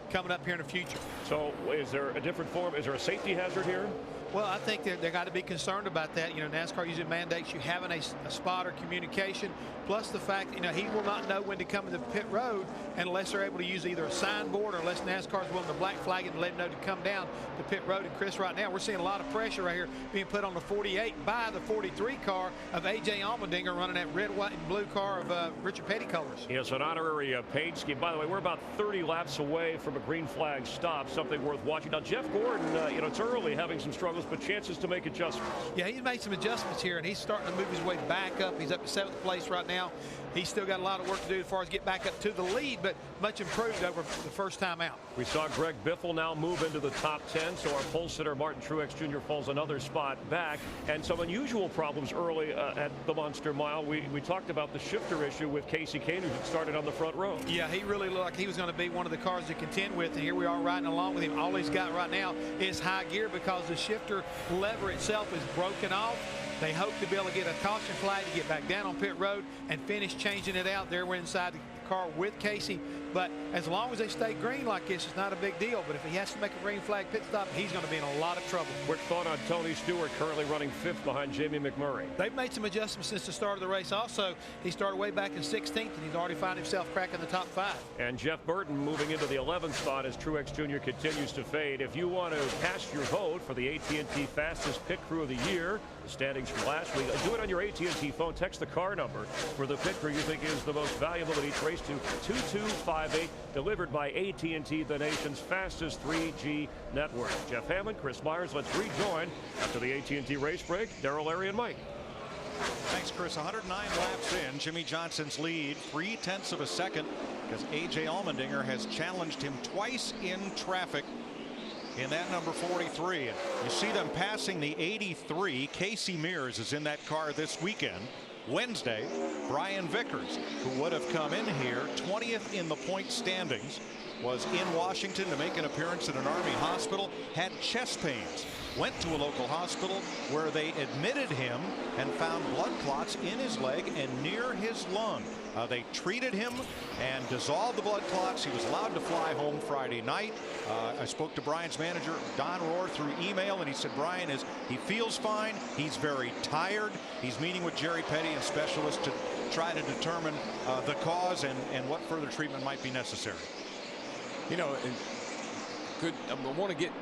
coming up here in the future. So is there a different form? Is there a safety hazard here? Well, I think they got to be concerned about that. NASCAR usually mandates you having a spotter communication, plus the fact, he will not know when to come to the pit road unless they're able to use either a signboard or unless NASCAR is willing to black flag it and let him know to come down the pit road. And Chris, right now we're seeing a lot of pressure right here being put on the 48 by the 43 car of A.J. Allmendinger running that red, white, and blue car of Richard Petty colors. Yes, an honorary paint scheme. By the way, we're about 30 laps away from a green flag stop, something worth watching. Now, Jeff Gordon, it's early, having some struggles, but chances to make adjustments. Yeah, he's made some adjustments here, and he's starting to move his way back up. He's up to 7th place right now. He's still got a lot of work to do as far as get back up to the lead, but much improved over the first time out. We saw Greg Biffle now move into the top 10, so our pole sitter Martin Truex Jr. falls another spot back. And some unusual problems early at the Monster Mile. We talked about the shifter issue with Casey Kane, who started on the front row. Yeah, he really looked like he was going to be one of the cars to contend with, and here we are riding along with him. All he's got right now is high gear because the shifter lever itself is broken off. They hope to be able to get a caution flag to get back down on pit road and finish changing it out. There we're inside the car with Casey, but as long as they stay green like this, it's not a big deal. But if he has to make a green flag pit stop, he's going to be in a lot of trouble. Quick thought on Tony Stewart, currently running 5th behind Jamie McMurray. They've made some adjustments since the start of the race. Also, he started way back in 16th, and he's already found himself cracking the top 5. And Jeff Burton moving into the 11th spot as Truex Jr. continues to fade. If you want to cast your vote for the AT&T fastest pit crew of the year, the standings from last week, do it on your AT&T phone. Text the car number for the pit crew you think is the most valuable at each race to 2258, delivered by AT&T, the nation's fastest 3G network. Jeff Hammond, Chris Myers, let's rejoin after the AT&T race break. Darrell, Larry, and Mike. Thanks, Chris. 109 laps in. Jimmy Johnson's lead 0.3 of a second because A.J. Allmendinger has challenged him twice in traffic in that number 43. And you see them passing the 83. Casey Mears is in that car this weekend. Wednesday, Brian Vickers, who would have come in here 20th in the point standings, was in Washington to make an appearance at an Army hospital, had chest pains, went to a local hospital where they admitted him and found blood clots in his leg and near his lung. They treated him and dissolved the blood clots. He was allowed to fly home Friday night. I spoke to Brian's manager, Don Rohr, through email, and he said he feels fine. He's very tired. He's meeting with Jerry Petty and specialists to try to determine the cause and what further treatment might be necessary. I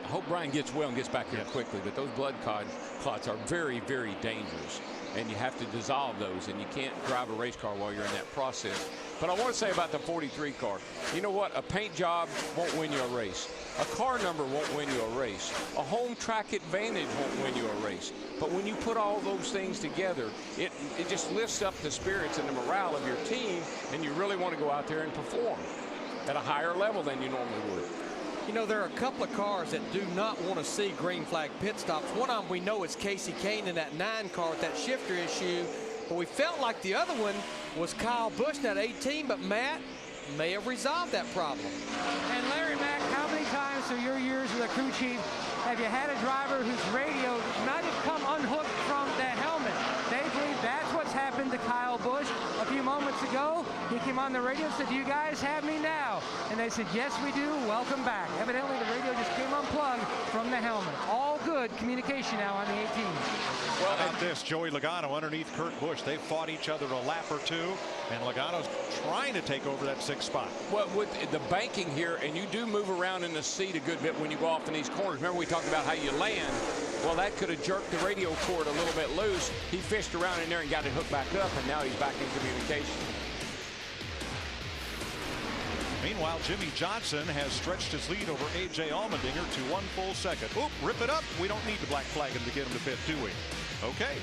hope Brian gets well and gets back here quickly, but those blood clots are very, very dangerous, and you have to dissolve those, and you can't drive a race car while you're in that process. But I want to say about the 43 car, you know what? A paint job won't win you a race. A car number won't win you a race. A home track advantage won't win you a race. But when you put all those things together, it just lifts up the spirits and the morale of your team, and you really want to go out there and perform at a higher level than you normally would. There are a couple of cars that do not want to see green flag pit stops. One of them we know is Casey Kane in that 9 car with that shifter issue, but we felt like the other one was Kyle Busch in that 18, but Matt may have resolved that problem. And Larry, Mack, how many times through your years as a crew chief have you had a driver whose radio might have come unhooked from the helmet? They believe that's what's happened to Kyle Busch. A few moments ago, he came on the radio and said, "You guys have me now." And they said, yes, we do. Welcome back. Evidently, the radio just came unplugged from the helmet. All good communication now on the 18. Well, how about this? Joey Logano underneath Kurt Busch. They fought each other a lap or two, and Logano's trying to take over that 6th spot. Well, with the banking here, and you do move around in the seat a good bit when you go off in these corners. Remember, we talked about how you land. Well, that could have jerked the radio cord a little bit loose. He fished around in there and got it hooked back up, and now he's back in communication. Meanwhile, Jimmy Johnson has stretched his lead over A.J. Allmendinger to 1 full second. Oop, rip it up. We don't need the black flag to get him to pit, do we? Okay.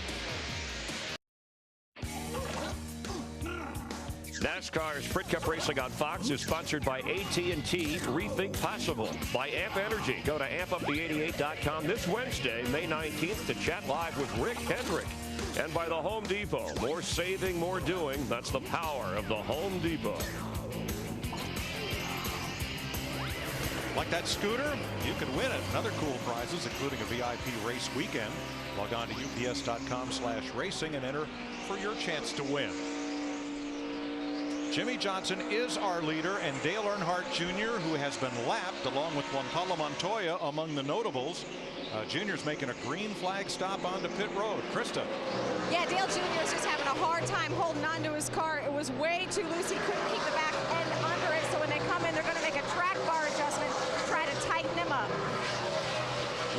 NASCAR Sprint Cup Racing on Fox is sponsored by AT&T Rethink Possible, by Amp Energy. Go to ampup88.com this Wednesday, May 19th, to chat live with Rick Hendrick. And by the Home Depot. More saving, more doing. That's the power of the Home Depot. Like that scooter? You can win it. Other cool prizes, including a VIP race weekend. Log on to ups.com/racing and enter for your chance to win. Jimmy Johnson is our leader, and Dale Earnhardt Jr., who has been lapped along with Juan Pablo Montoya among the notables. Junior's making a green flag stop onto pit road. Krista. Yeah, Dale Jr. is just having a hard time holding on to his car. It was way too loose. He couldn't keep the back end under it. So when they come in, they're going to make a track bar adjustment to try to tighten him up.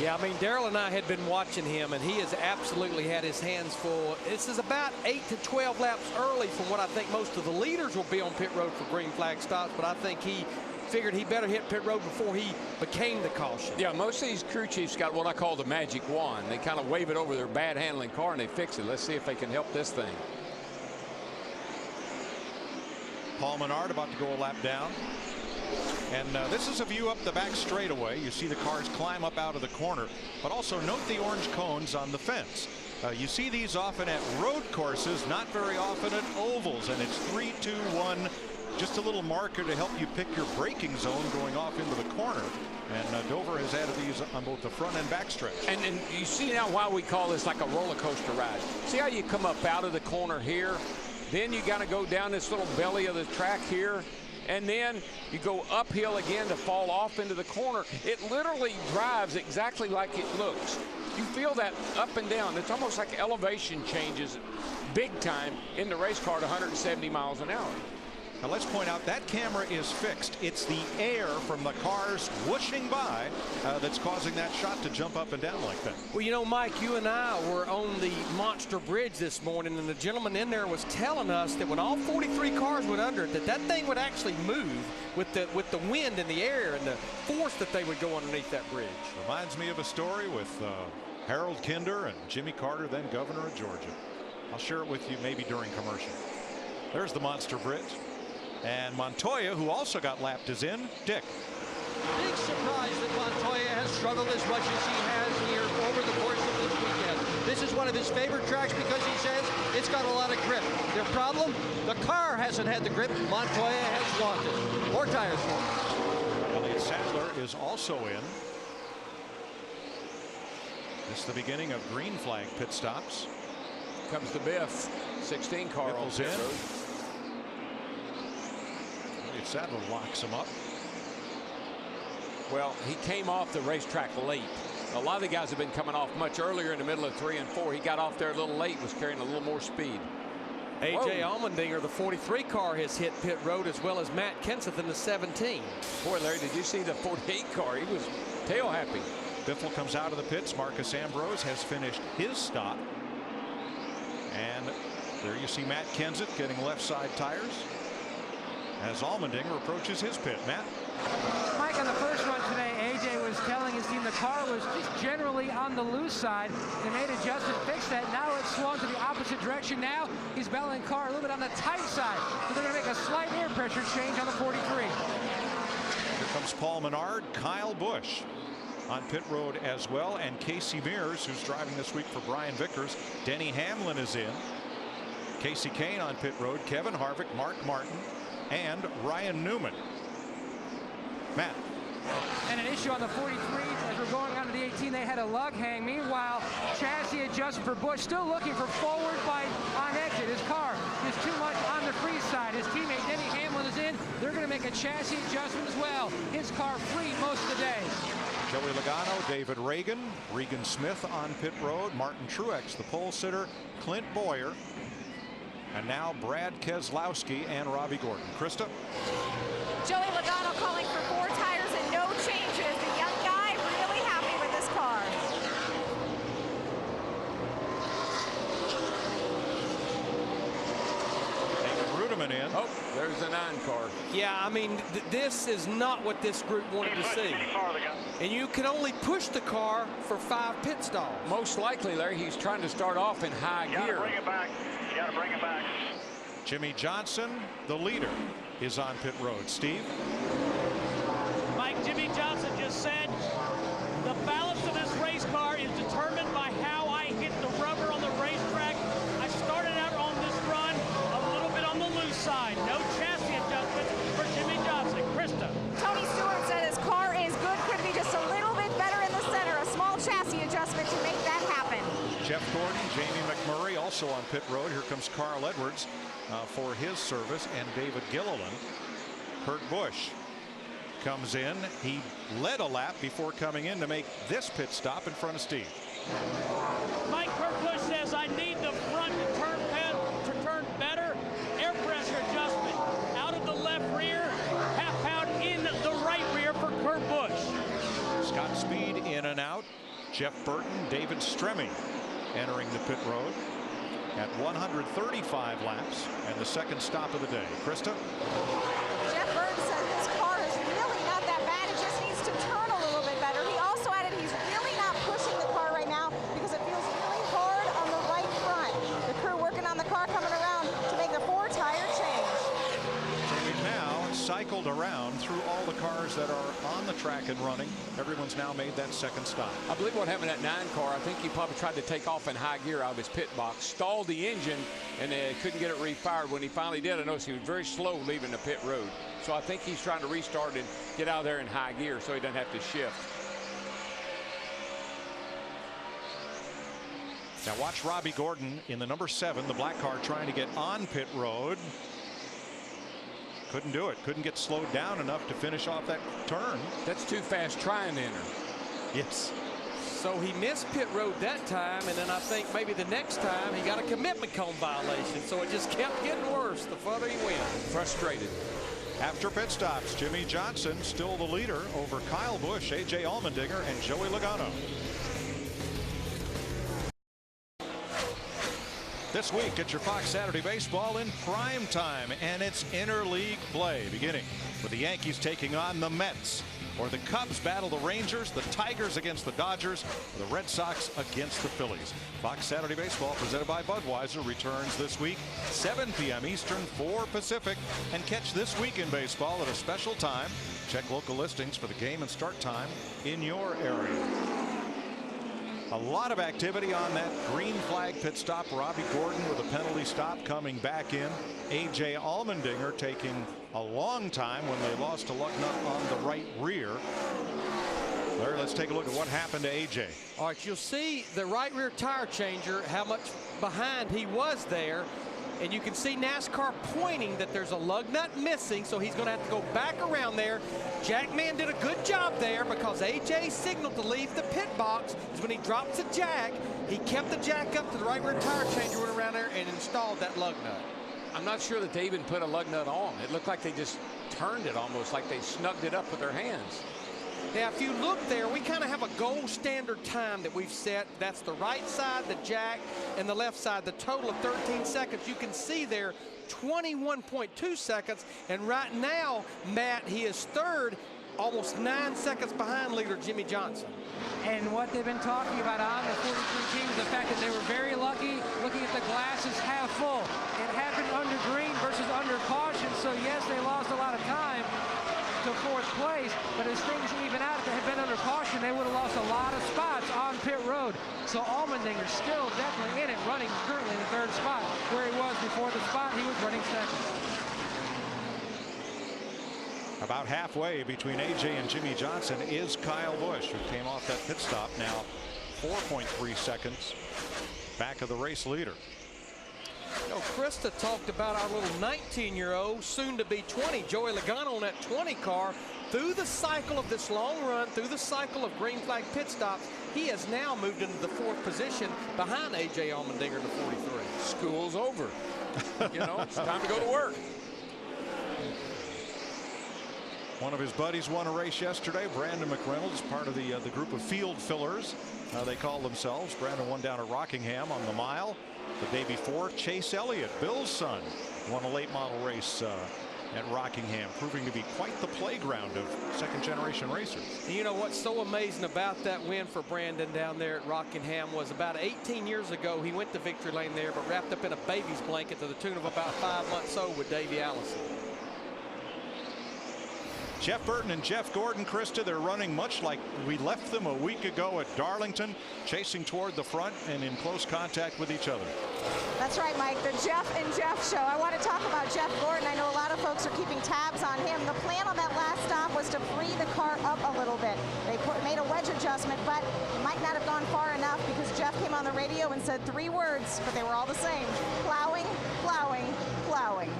Yeah, I mean, Darrell and I had been watching him, and he has absolutely had his hands full. This is about 8 to 12 laps early from what I think most of the leaders will be on pit road for green flag stops, but I think he figured he better hit pit road before he became the caution. Yeah, most of these crew chiefs got what I call the magic wand. They kind of wave it over their bad handling car and they fix it. Let's see if they can help this thing. Paul Menard about to go a lap down. And this is a view up the back straightaway. You see the cars climb up out of the corner, but also note the orange cones on the fence. You see these often at road courses, not very often at ovals, and it's 3, 2, 1. Just a little marker to help you pick your braking zone going off into the corner. And Dover has added these on both the front and back stretch. And you see now why we call this like a roller coaster ride. See how you come up out of the corner here, then you got to go down this little belly of the track here, and then you go uphill again to fall off into the corner. It literally drives exactly like it looks. You feel that up and down. It's almost like elevation changes big time in the race car at 170 miles an hour. Now let's point out that camera is fixed. It's the air from the cars whooshing by that's causing that shot to jump up and down like that. Well, you know, Mike, you and I were on the Monster Bridge this morning, and the gentleman in there was telling us that when all 43 cars went under it, that thing would actually move with the wind in the air and the force that they would go underneath that bridge. Reminds me of a story with Harold Kinder and Jimmy Carter, then governor of Georgia. I'll share it with you maybe during commercial. There's the Monster Bridge. And Montoya, who also got lapped, is in. Dick. Big surprise that Montoya has struggled as much as he has here over the course of this weekend. This is one of his favorite tracks because he says it's got a lot of grip. Their problem, the car hasn't had the grip Montoya has wanted. More tires for him. Elliott Sadler is also in. This is the beginning of green flag pit stops. Comes the Biff, 16 car on pit road. Sadler locks him up. Well, he came off the racetrack late. A lot of the guys have been coming off much earlier in the middle of 3 and 4. He got off there a little late, was carrying a little more speed. A.J. Allmendinger, the 43 car, has hit pit road, as well as Matt Kenseth in the 17. Boy, Larry, did you see the 48 car? He was tail happy. Biffle comes out of the pits. Marcus Ambrose has finished his stop. And there you see Matt Kenseth getting left side tires as Allmendinger approaches his pit. Matt? Mike, on the first run today, A.J. was telling his team the car was just generally on the loose side. They made adjustments, fixed that. Now it's swung to the opposite direction. Now he's battling car a little bit on the tight side. So they're going to make a slight air pressure change on the 43. Here comes Paul Menard, Kyle Busch on pit road as well, and Casey Mears, who's driving this week for Brian Vickers. Denny Hamlin is in. Casey Kane on pit road, Kevin Harvick, Mark Martin, and Ryan Newman. Matt. And an issue on the 43 as we're going on to the 18. They had a lug hang. Meanwhile, chassis adjusted for Busch, still looking for forward bite on exit. His car is too much on the free side. His teammate Denny Hamlin someone is in, they're going to make a chassis adjustment as well. His car free most of the day. Joey Logano, David Reagan, Regan Smith on pit road, Martin Truex, the pole sitter, Clint Boyer, and now Brad Keselowski and Robbie Gordon. Krista? Joey Logano calling for 4 tires and no changes. The young guy really happy with this car. In. Oh, there's the 9 car. Yeah, I mean, this is not what this group wanted to see. And you can only push the car for 5 pit stalls. Most likely, Larry, he's trying to start off in high gear. Bring it back. You got to bring it back. Jimmy Johnson, the leader, is on pit road. Steve? Mike, Jimmy Johnson just said the balance of this race car is determined by how I hit the rubber on the racetrack. I started out on this run on the loose side. No chassis adjustments for Jimmy Johnson. Krista. Tony Stewart said his car is good, could be just a little bit better in the center. A small chassis adjustment to make that happen. Jeff Gordon, Jamie McMurray also on pit road. Here comes Carl Edwards for his service, and David Gilliland. Kurt Busch comes in. He led a lap before coming in to make this pit stop in front of Steve. Mike, Kurt Busch says I need the front to turn better. Air pressure adjustment out of the left rear, half pound in the right rear for Kurt Busch. Scott Speed in and out. Jeff Burton, David Stremme entering the pit road at 135 laps and the second stop of the day. Krista? Jeff Burton said his car is really not that bad. It just needs to turn a little bit better. He also added he's really not pushing the car right now because it feels really hard on the right front. The crew working on the car coming around to make the 4-tire change. So we've now cycled around through all the cars that are on the track and running. Everyone's now made that second stop. I believe what happened at 9 car, I think he probably tried to take off in high gear out of his pit box, stalled the engine, and couldn't get it refired. When he finally did, I noticed he was very slow leaving the pit road. So I think he's trying to restart and get out there in high gear so he doesn't have to shift. Now watch Robbie Gordon in the number 7, the black car, trying to get on pit road. Couldn't do it. Couldn't get slowed down enough to finish off that turn. That's too fast trying to enter. Yes. So he missed pit road that time, and then I think maybe the next time he got a commitment cone violation. So it just kept getting worse the further he went. Frustrated. After pit stops, Jimmy Johnson still the leader over Kyle Busch, A.J. Allmendinger, and Joey Logano. This week, get your Fox Saturday Baseball in prime time, and it's interleague play, beginning with the Yankees taking on the Mets, or the Cubs battle the Rangers, the Tigers against the Dodgers, or the Red Sox against the Phillies. Fox Saturday Baseball, presented by Budweiser, returns this week, 7 p.m. Eastern, 4 Pacific, and catch This Week in Baseball at a special time. Check local listings for the game and start time in your area. A lot of activity on that green flag pit stop. Robbie Gordon with a penalty stop coming back in. A.J. Allmendinger taking a long time when they lost to Lucknut on the right rear. Larry, let's take a look at what happened to A.J. All right, you'll see the right rear tire changer, how much behind he was there. And you can see NASCAR pointing that there's a lug nut missing, so he's going to have to go back around there. Jackman did a good job there because A.J. signaled to leave the pit box. Is when he drops the jack, he kept the jack up to the right rear tire changer, went around there and installed that lug nut. I'm not sure that they even put a lug nut on. It looked like they just turned it almost like they snugged it up with their hands. Now, if you look there, we kind of have a gold standard time that we've set. That's the right side, the jack, and the left side, the total of 13 seconds. You can see there 21.2 seconds. And right now, Matt, he is third, almost 9 seconds behind leader Jimmy Johnson. And what they've been talking about on the 43 team is the fact that they were very lucky looking at the glasses half full. It happened under green versus under caution. So, yes, they lost a lot of time to 4th place, but as things even out, if they had been under caution, they would have lost a lot of spots on pit road. So Allmendinger still definitely in it, running currently in the 3rd spot, where he was before the spot he was running 2nd. About halfway between A.J. and Jimmy Johnson is Kyle Busch, who came off that pit stop, now 4.3 seconds back of the race leader. You know, Krista talked about our little 19-year-old, soon to be 20, Joey Logano on that 20 car. Through the cycle of this long run, through the cycle of green flag pit stops, he has now moved into the 4th position behind A.J. Allmendinger to 43. School's over. You know, it's time to go to work. One of his buddies won a race yesterday. Brandon McReynolds, part of the group of field fillers, they call themselves. Brandon won down at Rockingham on the mile. The day before, Chase Elliott, Bill's son, won a late model race at Rockingham, proving to be quite the playground of second-generation racers. You know what's so amazing about that win for Brandon down there at Rockingham was about 18 years ago he went to victory lane there, but wrapped up in a baby's blanket to the tune of about 5 months old with Davey Allison. Jeff Burton and Jeff Gordon, Krista, they're running much like we left them a week ago at Darlington, chasing toward the front and in close contact with each other. That's right, Mike, the Jeff and Jeff show. I want to talk about Jeff Gordon. I know a lot of folks are keeping tabs on him. The plan on that last stop was to free the car up a little bit. They made a wedge adjustment, but it might not have gone far enough because Jeff came on the radio and said 3 words, but they were all the same: plowing, plowing, plowing.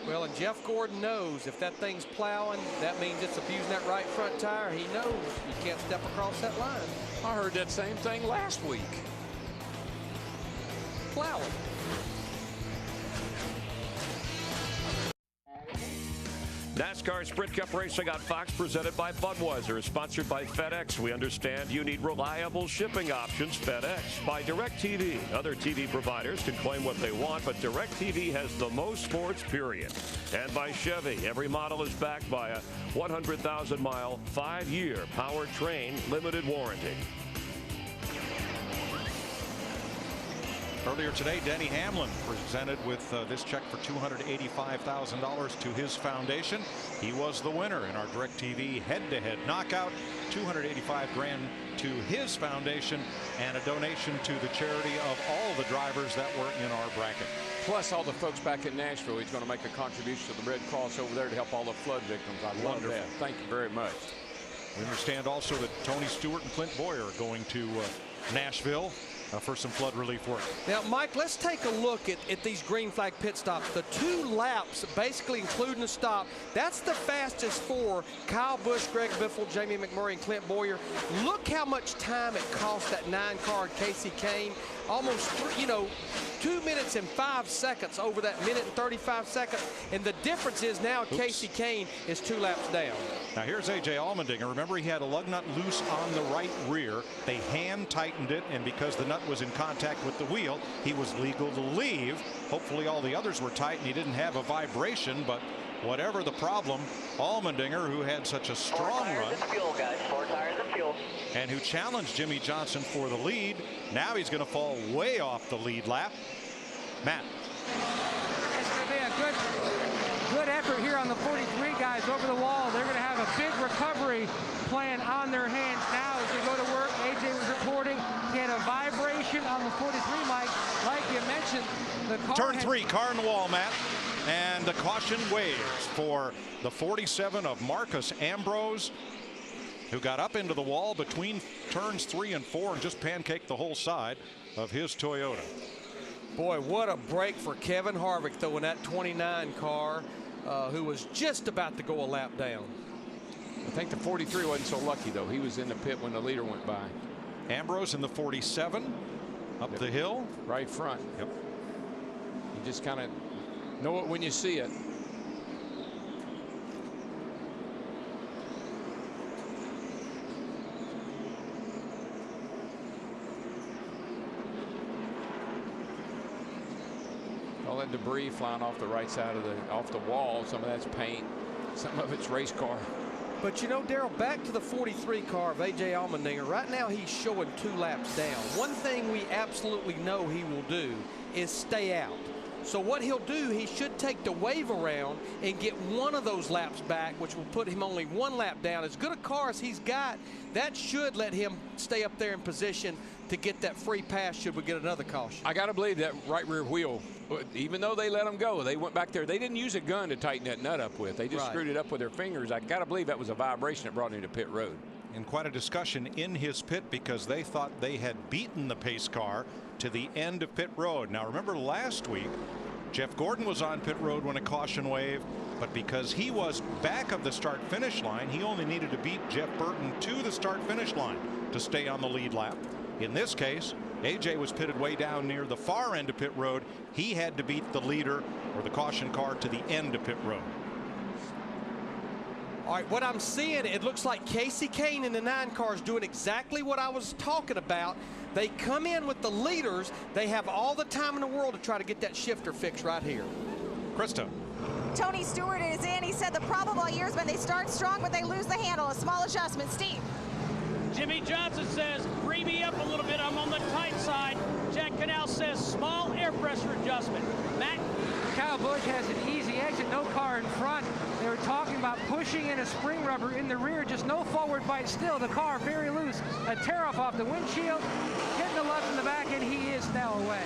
Well, and Jeff Gordon knows if that thing's plowing, that means it's abusing that right front tire. He knows you can't step across that line. I heard that same thing last week. Plowing. NASCAR Sprint Cup Racing on Fox, presented by Budweiser, sponsored by FedEx. We understand you need reliable shipping options. FedEx. By DirecTV. Other TV providers can claim what they want, but DirecTV has the most sports, period. And by Chevy. Every model is backed by a 100,000-mile, 5-year powertrain limited warranty. Earlier today, Denny Hamlin presented with this check for $285,000 to his foundation. He was the winner in our DirecTV head-to-head knockout. $285,000 to his foundation and a donation to the charity of all the drivers that were in our bracket. Plus all the folks back in Nashville. He's going to make a contribution to the Red Cross over there to help all the flood victims. I love that. Thank you very much. We understand also that Tony Stewart and Clint Boyer are going to Nashville for some flood relief work. Now, Mike, let's take a look at these green flag pit stops. The 2 laps, basically including the stop, that's the fastest for Kyle Busch, Greg Biffle, Jamie McMurray, and Clint Boyer. Look how much time it cost that 9-car Casey Kane. Almost, 2 minutes and 5 seconds over that minute and 35 seconds. And the difference is now Casey Kane is 2 laps down. Now here's A.J. Allmendinger. Remember, he had a lug nut loose on the right rear. They hand tightened it, and because the nut was in contact with the wheel, he was legal to leave. Hopefully all the others were tight and he didn't have a vibration, but whatever the problem, Allmendinger, who had such a strong run, 4 tires and fuel, guys. 4 tires and fuel. And who challenged Jimmy Johnson for the lead, now he's going to fall way off the lead lap. Matt. It's going to be a good effort here on the 43 guys over the wall. They're going to have a big recovery plan on their hands now as they go to work. AJ was reporting he had a vibration on the 43, Mike. Like you mentioned, the car Turn 3, car in the wall, Matt. And the caution waves for the 47 of Marcus Ambrose, who got up into the wall between turns 3 and 4 and just pancaked the whole side of his Toyota. Boy, what a break for Kevin Harvick, though, in that 29 car, who was just about to go a lap down. I think the 43 wasn't so lucky, though. He was in the pit when the leader went by. Ambrose in the 47 up the hill. Right front. Yep. You just kind of know it when you see it. All that debris flying off the right side of off the wall. Some of that's paint. Some of it's race car. But Darrell, back to the 43 car of A.J. Allmendinger. Right now he's showing 2 laps down. One thing we absolutely know he will do is stay out. So what he'll do, he should take the wave around and get one of those laps back, which will put him only 1 lap down. As good a car as he's got, that should let him stay up there in position to get that free pass should we get another caution. I got to believe that right rear wheel, even though they let him go, they went back there. They didn't use a gun to tighten that nut up with. They just screwed it up with their fingers. I got to believe that was a vibration that brought him to pit road. And quite a discussion in his pit because they thought they had beaten the pace car to the end of pit road. Now remember last week Jeff Gordon was on pit road when a caution waved, but because he was back of the start finish line, he only needed to beat Jeff Burton to the start finish line to stay on the lead lap. In this case, AJ was pitted way down near the far end of pit road. He had to beat the leader or the caution car to the end of pit road. All right, what I'm seeing, it looks like Casey Kane in the 9 car is doing exactly what I was talking about. They come in with the leaders. They have all the time in the world to try to get that shifter fixed right here. Krista. Tony Stewart is in. He said the problem all year has been they start strong, but they lose the handle. A small adjustment. Steve. Jimmy Johnson says, free me up a little bit. I'm on the tight side. Jack Canal says, small air pressure adjustment. Matt? Kyle Busch has an easy exit, no car in front. They were talking about pushing in a spring rubber in the rear, just no forward bite still. The car very loose. A tear off the windshield, hitting the left in the back, and he is now away.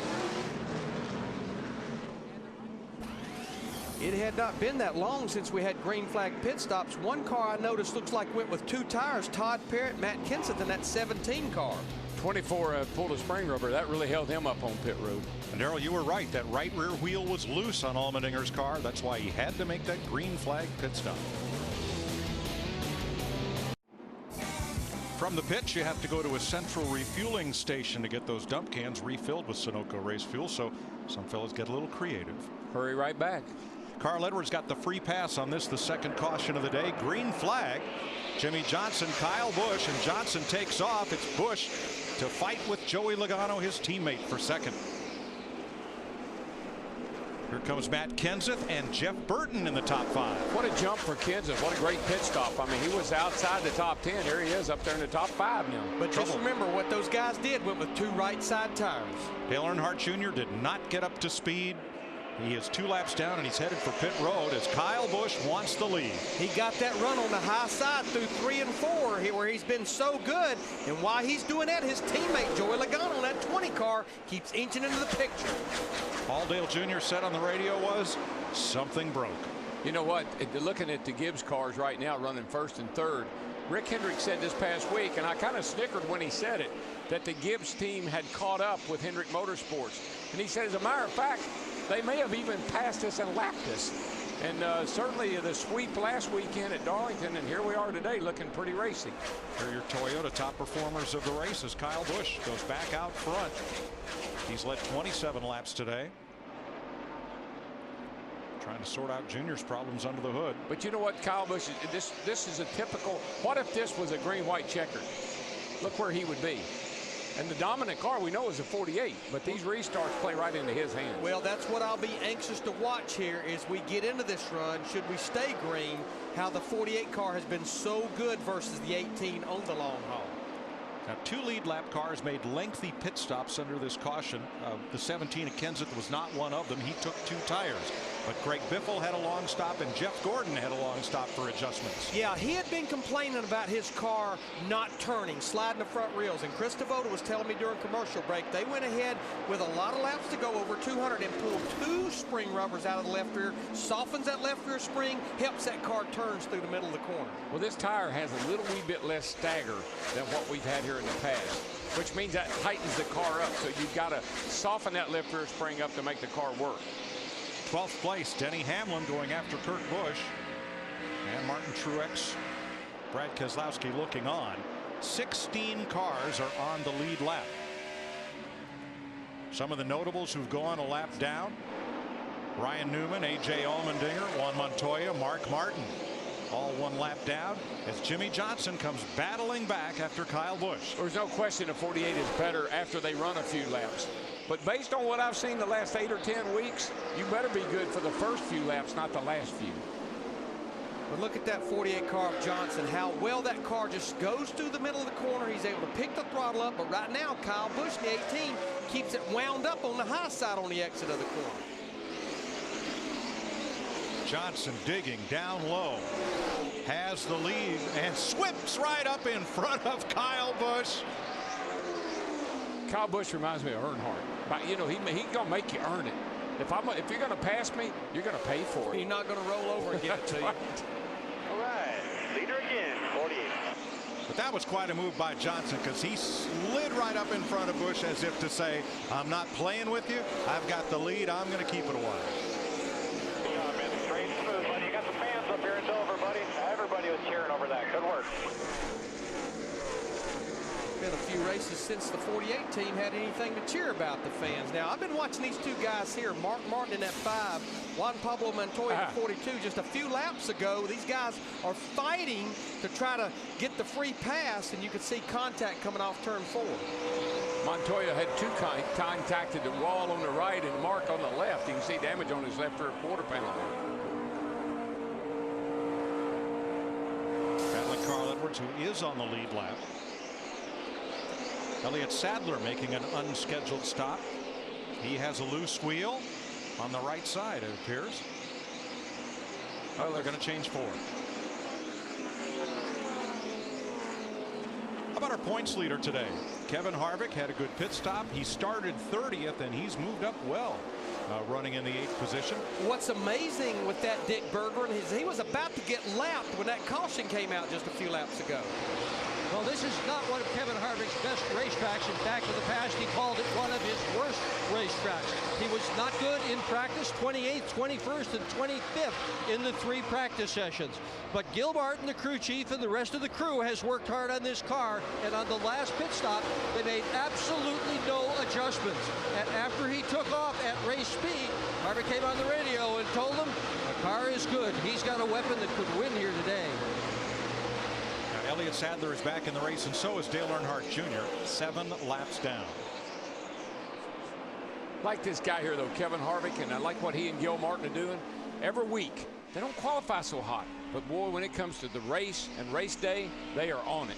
It had not been that long since we had green flag pit stops. One car I noticed looks like went with 2 tires. Todd Parrott, Matt Kenseth in that 17 car. 24 pulled a spring rubber. That really held him up on pit road. And Darrell, you were right. That right rear wheel was loose on Allmendinger's car. That's why he had to make that green flag pit stop. From the pits, you have to go to a central refueling station to get those dump cans refilled with Sunoco race fuel. So some fellas get a little creative. Hurry right back. Carl Edwards got the free pass on this, the second caution of the day. Green flag. Jimmy Johnson, Kyle Busch, and Johnson takes off. It's Busch to fight with Joey Logano, his teammate, for second. Here comes Matt Kenseth and Jeff Burton in the top 5. What a jump for Kenseth. What a great pit stop. I mean, he was outside the top 10. Here he is up there in the top 5 now. But just remember what those guys did, went with 2 right side tires. Dale Earnhardt Jr. did not get up to speed. He is 2 laps down and he's headed for pit road as Kyle Busch wants the lead. He got that run on the high side through 3 and 4 where he's been so good. And while he's doing that, his teammate Joey Logano in that 20 car keeps inching into the picture. All Dale Jr. said on the radio was something broke. You know what? Looking at the Gibbs cars right now running first and third, Rick Hendrick said this past week, and I kind of snickered when he said it, that the Gibbs team had caught up with Hendrick Motorsports. And he said, as a matter of fact, they may have even passed us and lapped us. And certainly the sweep last weekend at Darlington, and here we are today looking pretty racy. Here are your Toyota top performers of the race as Kyle Busch goes back out front. He's led 27 laps today. Trying to sort out Junior's problems under the hood. But you know what, Kyle Busch, this is a typical, what if this was a green-white checker? Look where he would be. And the dominant car we know is a 48, but these restarts play right into his hands. Well, that's what I'll be anxious to watch here as we get into this run. Should we stay green, how the 48 car has been so good versus the 18 on the long haul. Now 2 lead lap cars made lengthy pit stops under this caution. The 17 of Kenseth was not one of them. He took 2 tires. But Greg Biffle had a long stop and Jeff Gordon had a long stop for adjustments. Yeah, he had been complaining about his car not turning, sliding the front rails. And Chris Devoto was telling me during commercial break, they went ahead with a lot of laps to go, over 200, and pulled 2 spring rubbers out of the left rear, softens that left rear spring, helps that car turns through the middle of the corner. Well, this tire has a little wee bit less stagger than what we've had here in the past, which means that tightens the car up. So you've got to soften that left rear spring up to make the car work. 12th place, Denny Hamlin going after Kurt Busch. And Martin Truex, Brad Keselowski looking on. 16 cars are on the lead lap. Some of the notables who've gone a lap down: Ryan Newman, AJ Allmendinger, Juan Montoya, Mark Martin. All 1 lap down as Jimmy Johnson comes battling back after Kyle Busch. There's no question the 48 is better after they run a few laps. But based on what I've seen the last 8 or 10 weeks, you better be good for the first few laps, not the last few. But look at that 48 car of Johnson, how well that car just goes through the middle of the corner. He's able to pick the throttle up, but right now Kyle Busch, the 18, keeps it wound up on the high side on the exit of the corner. Johnson digging down low, has the lead and sweeps right up in front of Kyle Busch. Kyle Busch reminds me of Earnhardt. But you know, he's gonna make you earn it. If you're gonna pass me, you're gonna pay for it. You're not gonna roll over and get it to you. All right, leader again, 48. The But that was quite a move by Johnson, because he slid right up in front of Busch as if to say, I'm not playing with you. I've got the lead. I'm going to keep it a while. Yeah, man, straight smooth, buddy. You got the fans up here in Dover, buddy. Everybody was cheering over that. Good work. Been a few races since the 48 team had anything to cheer about, the fans. Now, I've been watching these two guys here, Mark Martin in that 5, Juan Pablo Montoya in 42. Just a few laps ago, these guys are fighting to try to get the free pass, and you can see contact coming off turn 4. Montoya had two contacted the wall on the right and Mark on the left. You can see damage on his left rear quarter panel. Battling Carl Edwards, who is on the lead lap. Elliott Sadler making an unscheduled stop. He has a loose wheel on the right side, it appears. Oh, they're going to change forward. How about our points leader today? Kevin Harvick had a good pit stop. He started 30th, and he's moved up well, running in the 8th position. What's amazing with that Dick Berger is he was about to get lapped when that caution came out just a few laps ago. Well, this is not one of Kevin Harvick's best racetracks. In fact, in the past, he called it one of his worst racetracks. He was not good in practice, 28th, 21st, and 25th in the 3 practice sessions. But Gil Martin, the crew chief, and the rest of the crew has worked hard on this car, and on the last pit stop, they made absolutely no adjustments. And after he took off at race speed, Harvick came on the radio and told them, the car is good. He's got a weapon that could win here today. Elliott Sadler is back in the race, and so is Dale Earnhardt Jr. 7 laps down. Like this guy here, though, Kevin Harvick, and I like what he and Gil Martin are doing. Every week, they don't qualify so hot, but boy, when it comes to the race and race day, they are on it.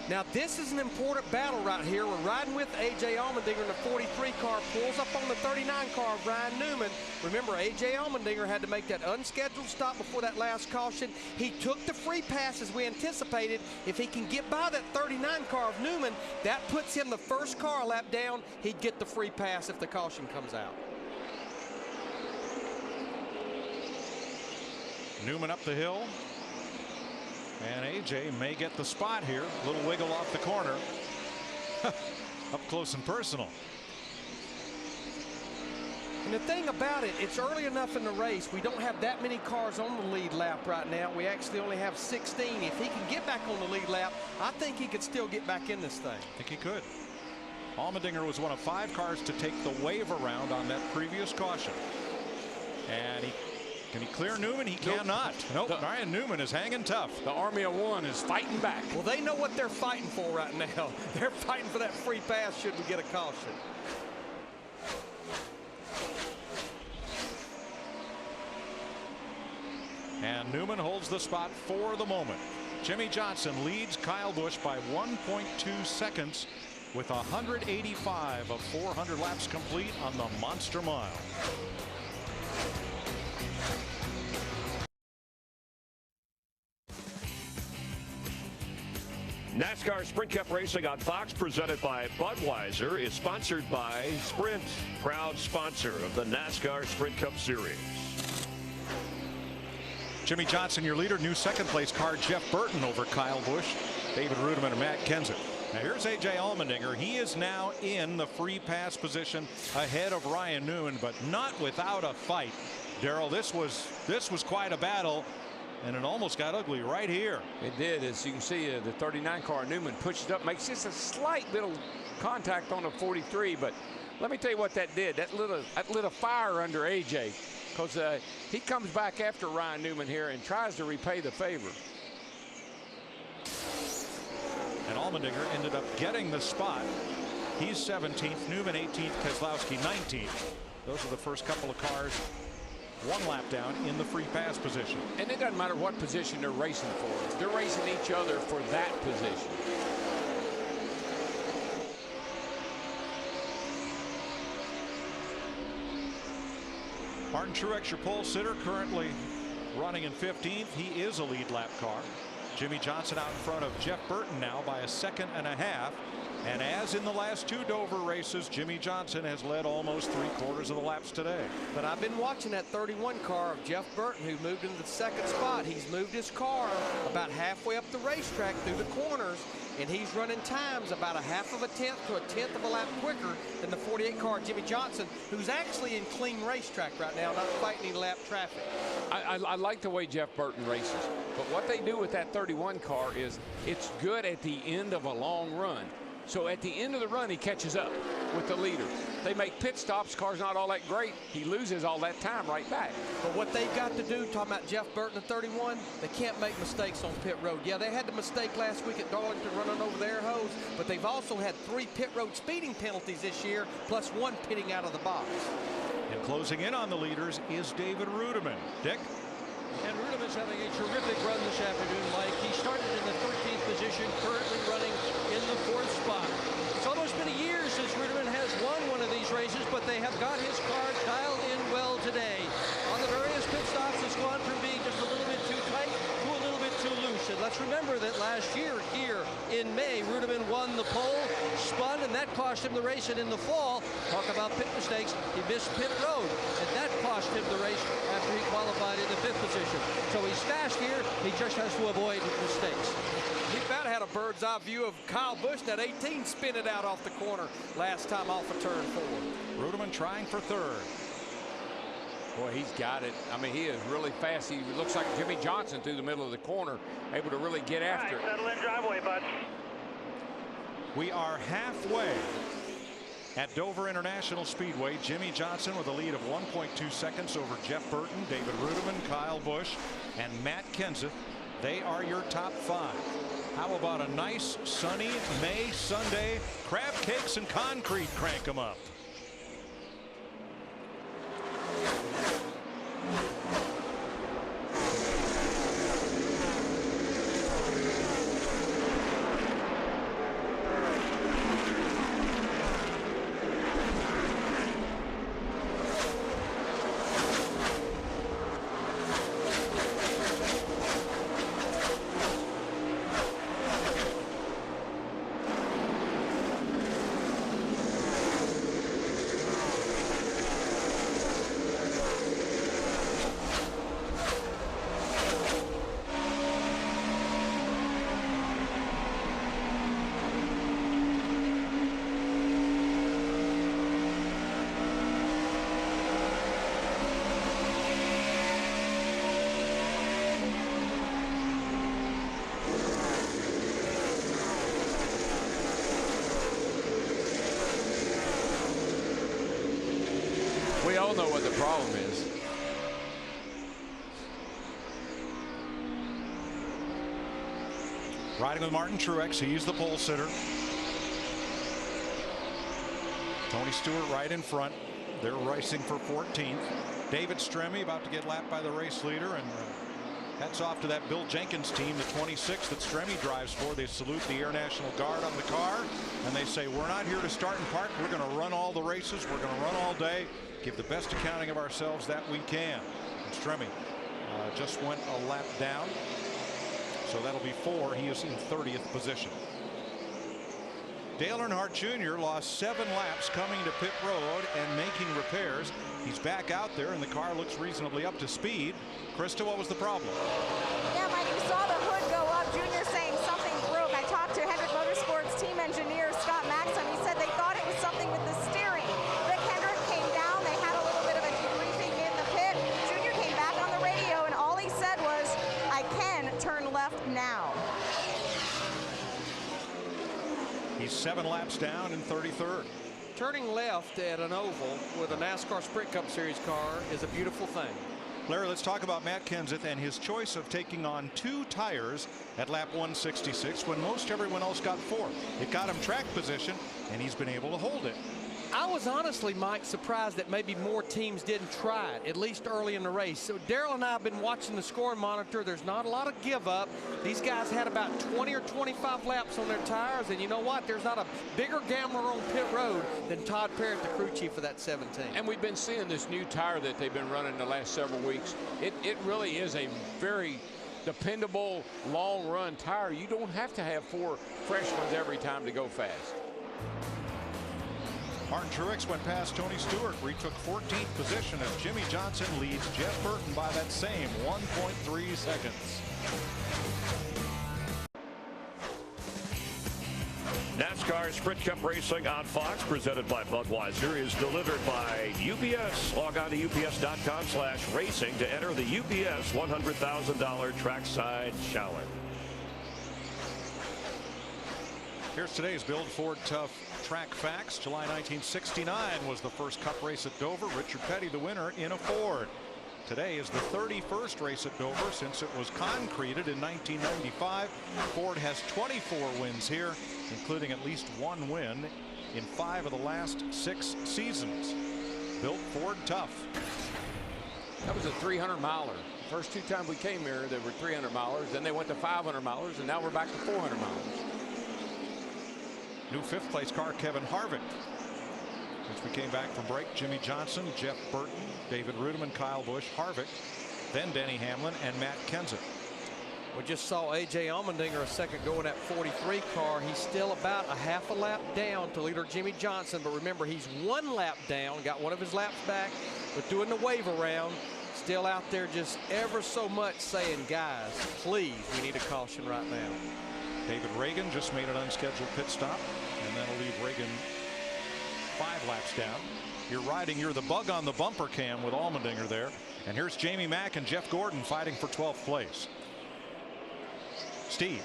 Now, this is an important battle right here. We're riding with A.J. Allmendinger in the 43 car, pulls up on the 39 car of Ryan Newman. Remember, A.J. Allmendinger had to make that unscheduled stop before that last caution. He took the free pass as we anticipated. If he can get by that 39 car of Newman, that puts him the first car lap down. He'd get the free pass if the caution comes out. Newman up the hill. And AJ may get the spot here. A little wiggle off the corner. Up close and personal. And the thing about it, it's early enough in the race. We don't have that many cars on the lead lap right now. We actually only have 16. If he can get back on the lead lap, I think he could still get back in this thing. I think he could. Allmendinger was one of 5 cars to take the wave around on that previous caution. And can he clear Newman? He cannot. Nope. Ryan Newman is hanging tough. The Army of One is fighting back. Well, they know what they're fighting for right now. They're fighting for that free pass should we get a caution. And Newman holds the spot for the moment. Jimmy Johnson leads Kyle Busch by 1.2 seconds with 185 of 400 laps complete on the Monster Mile. NASCAR Sprint Cup Racing on Fox, presented by Budweiser, is sponsored by Sprint, proud sponsor of the NASCAR Sprint Cup Series. Jimmy Johnson, your leader. New second place car, Jeff Burton over Kyle Busch, David Rudiman, and Matt Kenseth. Now here's A.J. Allmendinger. He is now in the free pass position ahead of Ryan Newman, but not without a fight. Darrell, this was quite a battle, and it almost got ugly right here. It did. As you can see, the 39 car Newman pushes up, makes just a slight little contact on the 43, but let me tell you what that did. That lit a fire under AJ, because he comes back after Ryan Newman here and tries to repay the favor. And Allmendinger ended up getting the spot. He's 17th, Newman 18th, Keselowski 19th. Those are the first couple of cars 1 lap down in the free pass position. And it doesn't matter what position they're racing for. They're racing each other for that position. Martin Truex, your pole sitter, currently running in 15th. He is a lead lap car. Jimmy Johnson out in front of Jeff Burton now by 1.5 seconds. And as in the last 2 Dover races, Jimmy Johnson has led almost 3/4 of the laps today. But I've been watching that 31 car of Jeff Burton, who moved into the 2nd spot. He's moved his car about halfway up the racetrack through the corners, and he's running times about 1/2 of a tenth to 1/10 of a lap quicker than the 48 car Jimmy Johnson, who's actually in clean racetrack right now, not fighting any lap traffic. I like the way Jeff Burton races, but what they do with that 31 car is it's good at the end of a long run. So at the end of the run, he catches up with the leaders. They make pit stops, car's not all that great. He loses all that time right back. But what they've got to do, talking about Jeff Burton at 31, they can't make mistakes on pit road. Yeah, they had the mistake last week at Darlington running over the air hose, but they've also had 3 pit road speeding penalties this year, plus 1 pitting out of the box. And closing in on the leaders is David Rudiman. Dick? And Rudiman's having a terrific run this afternoon, Mike. He started in the 13th position, currently running in the 4th spot. It's almost been a year since Rudiman has won one of these races, but they have got his car dialed in well today. On the various pit stops, it's gone from being just a little bit too tight to a little bit too loose. And let's remember that last year here in May, Rudiman won the pole, spun, and that cost him the race. And in the fall, talk about pit mistakes, he missed pit road, and that cost him the race after he qualified in the 5th position. So he's fast here, he just has to avoid mistakes. He about had a bird's eye view of Kyle Busch, that 18 spin it out off the corner last time off of turn 4. Rudiman trying for 3rd. Boy, he's got it. I mean, he is really fast. He looks like Jimmy Johnson through the middle of the corner, able to really get after it. Settle in driveway, bud. We are halfway at Dover International Speedway. Jimmy Johnson with a lead of 1.2 seconds over Jeff Burton, David Rudiman, Kyle Busch, and Matt Kenseth. They are your top 5. How about a nice sunny May Sunday? Crab cakes and concrete crank them up. We all know what the problem is. Riding with Martin Truex, he's the pole sitter. Tony Stewart right in front. They're racing for 14th. David Stremme about to get lapped by the race leader, and hats off to that Bill Jenkins team, the 26 that Stremme drives for. They salute the Air National Guard on the car, and they say, we're not here to start and park. We're going to run all the races. We're going to run all day, give the best accounting of ourselves that we can. And Stremme just went a lap down, so that'll be 4. He is in 30th position. Dale Earnhardt Jr. lost 7 laps coming to pit road and making repairs. He's back out there, and the car looks reasonably up to speed. Krista, what was the problem? Yeah, Mike, you saw the hood go up. Junior saying something broke. I talked to Hendrick Motorsports team engineer Scott Maxim. He said they thought it was something with the steering. Rick Hendrick came down. They had a little bit of a debriefing in the pit. Junior came back on the radio, and all he said was, I can turn left now. He's 7 laps down in 33rd. Turning left at an oval with a NASCAR Sprint Cup Series car is a beautiful thing. Larry, let's talk about Matt Kenseth and his choice of taking on 2 tires at lap 166 when most everyone else got 4. It got him track position, and he's been able to hold it. I was honestly, Mike, surprised that maybe more teams didn't try it, at least early in the race. So Darrell and I have been watching the scoring monitor. There's not a lot of give up. These guys had about 20 or 25 laps on their tires, and you know what? There's not a bigger gambler on pit road than Todd Parrott, the crew chief of that 17. And we've been seeing this new tire that they've been running the last several weeks. It really is a very dependable long run tire. You don't have to have 4 fresh ones every time to go fast. Martin Truex went past Tony Stewart, retook 14th position as Jimmy Johnson leads Jeff Burton by that same 1.3 seconds. NASCAR Sprint Cup Racing on Fox, presented by Budweiser, is delivered by UPS. Log on to ups.com/racing to enter the UPS $100,000 trackside challenge. Here's today's Build Ford Tough track facts. July 1969 was the first Cup race at Dover. Richard Petty the winner in a Ford. Today is the 31st race at Dover since it was concreted in 1995. Ford has 24 wins here, including at least one win in 5 of the last 6 seasons. Built Ford Tough. That was a 300-miler. First 2 times we came here, they were 300-milers. Then they went to 500-milers, and now we're back to 400-milers. New 5th place car, Kevin Harvick. Since we came back from break, Jimmy Johnson, Jeff Burton, David Rudiman, Kyle Busch, Harvick, then Denny Hamlin and Matt Kenseth. We just saw A.J. Allmendinger a second ago in that 43 car. He's still about a half a lap down to leader Jimmy Johnson. But remember, he's 1 lap down, got one of his laps back, but doing the wave around. Still out there just ever so much saying, guys, please, we need a caution right now. David Reagan just made an unscheduled pit stop, and that'll leave Reagan 5 laps down. You're the bug on the bumper cam with Allmendinger there. And here's Jamie Mack and Jeff Gordon fighting for 12th place. Steve.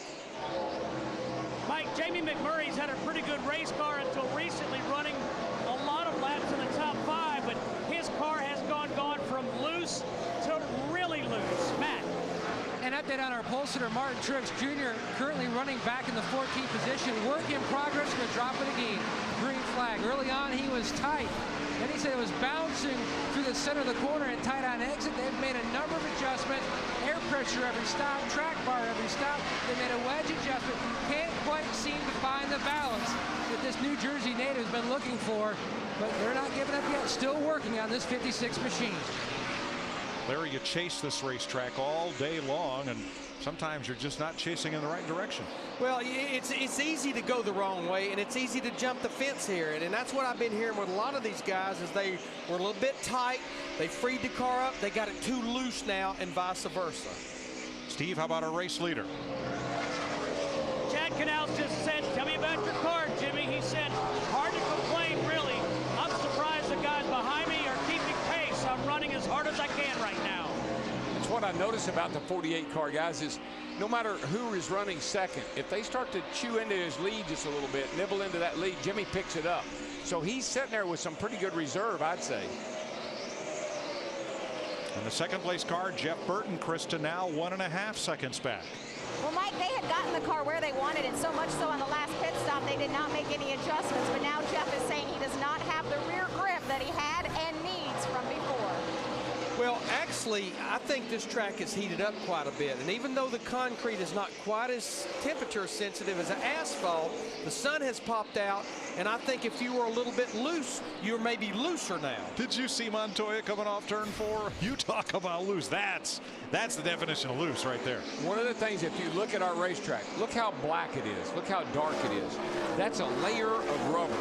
Mike, Jamie McMurray's had a pretty good race car until recently, running a lot of laps in the top 5, but his car has gone from loose to really loose. Matt. An update on our pole sitter, Martin Truex Jr., currently running back in the 14th position. Work in progress, going to drop it again. Green flag. Early on, he was tight. Then he said it was bouncing through the center of the corner and tight on exit. They've made a number of adjustments. Air pressure every stop, track bar every stop. They made a wedge adjustment. Can't quite seem to find the balance that this New Jersey native has been looking for, but they're not giving up yet. Still working on this 56 machine. Larry, you chase this racetrack all day long, and sometimes you're just not chasing in the right direction. Well, it's easy to go the wrong way, and it's easy to jump the fence here. And that's what I've been hearing with a lot of these guys is they were a little bit tight. They freed the car up. They got it too loose now, and vice versa. Steve, how about our race leader? Chad Canals just said, tell me about your car, Jimmy. He said, hard to complain, really. I'm surprised the guys behind me are keeping pace. I'm running as hard as I can right now. That's what I notice about the 48 car, guys, is no matter who is running second, if they start to chew into his lead just a little bit, nibble into that lead, Jimmy picks it up. So he's sitting there with some pretty good reserve, I'd say. And the 2nd place car, Jeff Burton, Krista now 1.5 seconds back. Well, Mike, they had gotten the car where they wanted it, so much so on the last pit stop they did not make any adjustments. But now Jeff is saying he does not have the rear grip that he had and needs from before. Well, actually, I think this track is heated up quite a bit. And even though the concrete is not quite as temperature sensitive as asphalt, the sun has popped out. And I think if you were a little bit loose, you're maybe looser now. Did you see Montoya coming off turn 4? You talk about loose. That's the definition of loose right there. One of the things, if you look at our racetrack, look how black it is. Look how dark it is. That's a layer of rubber.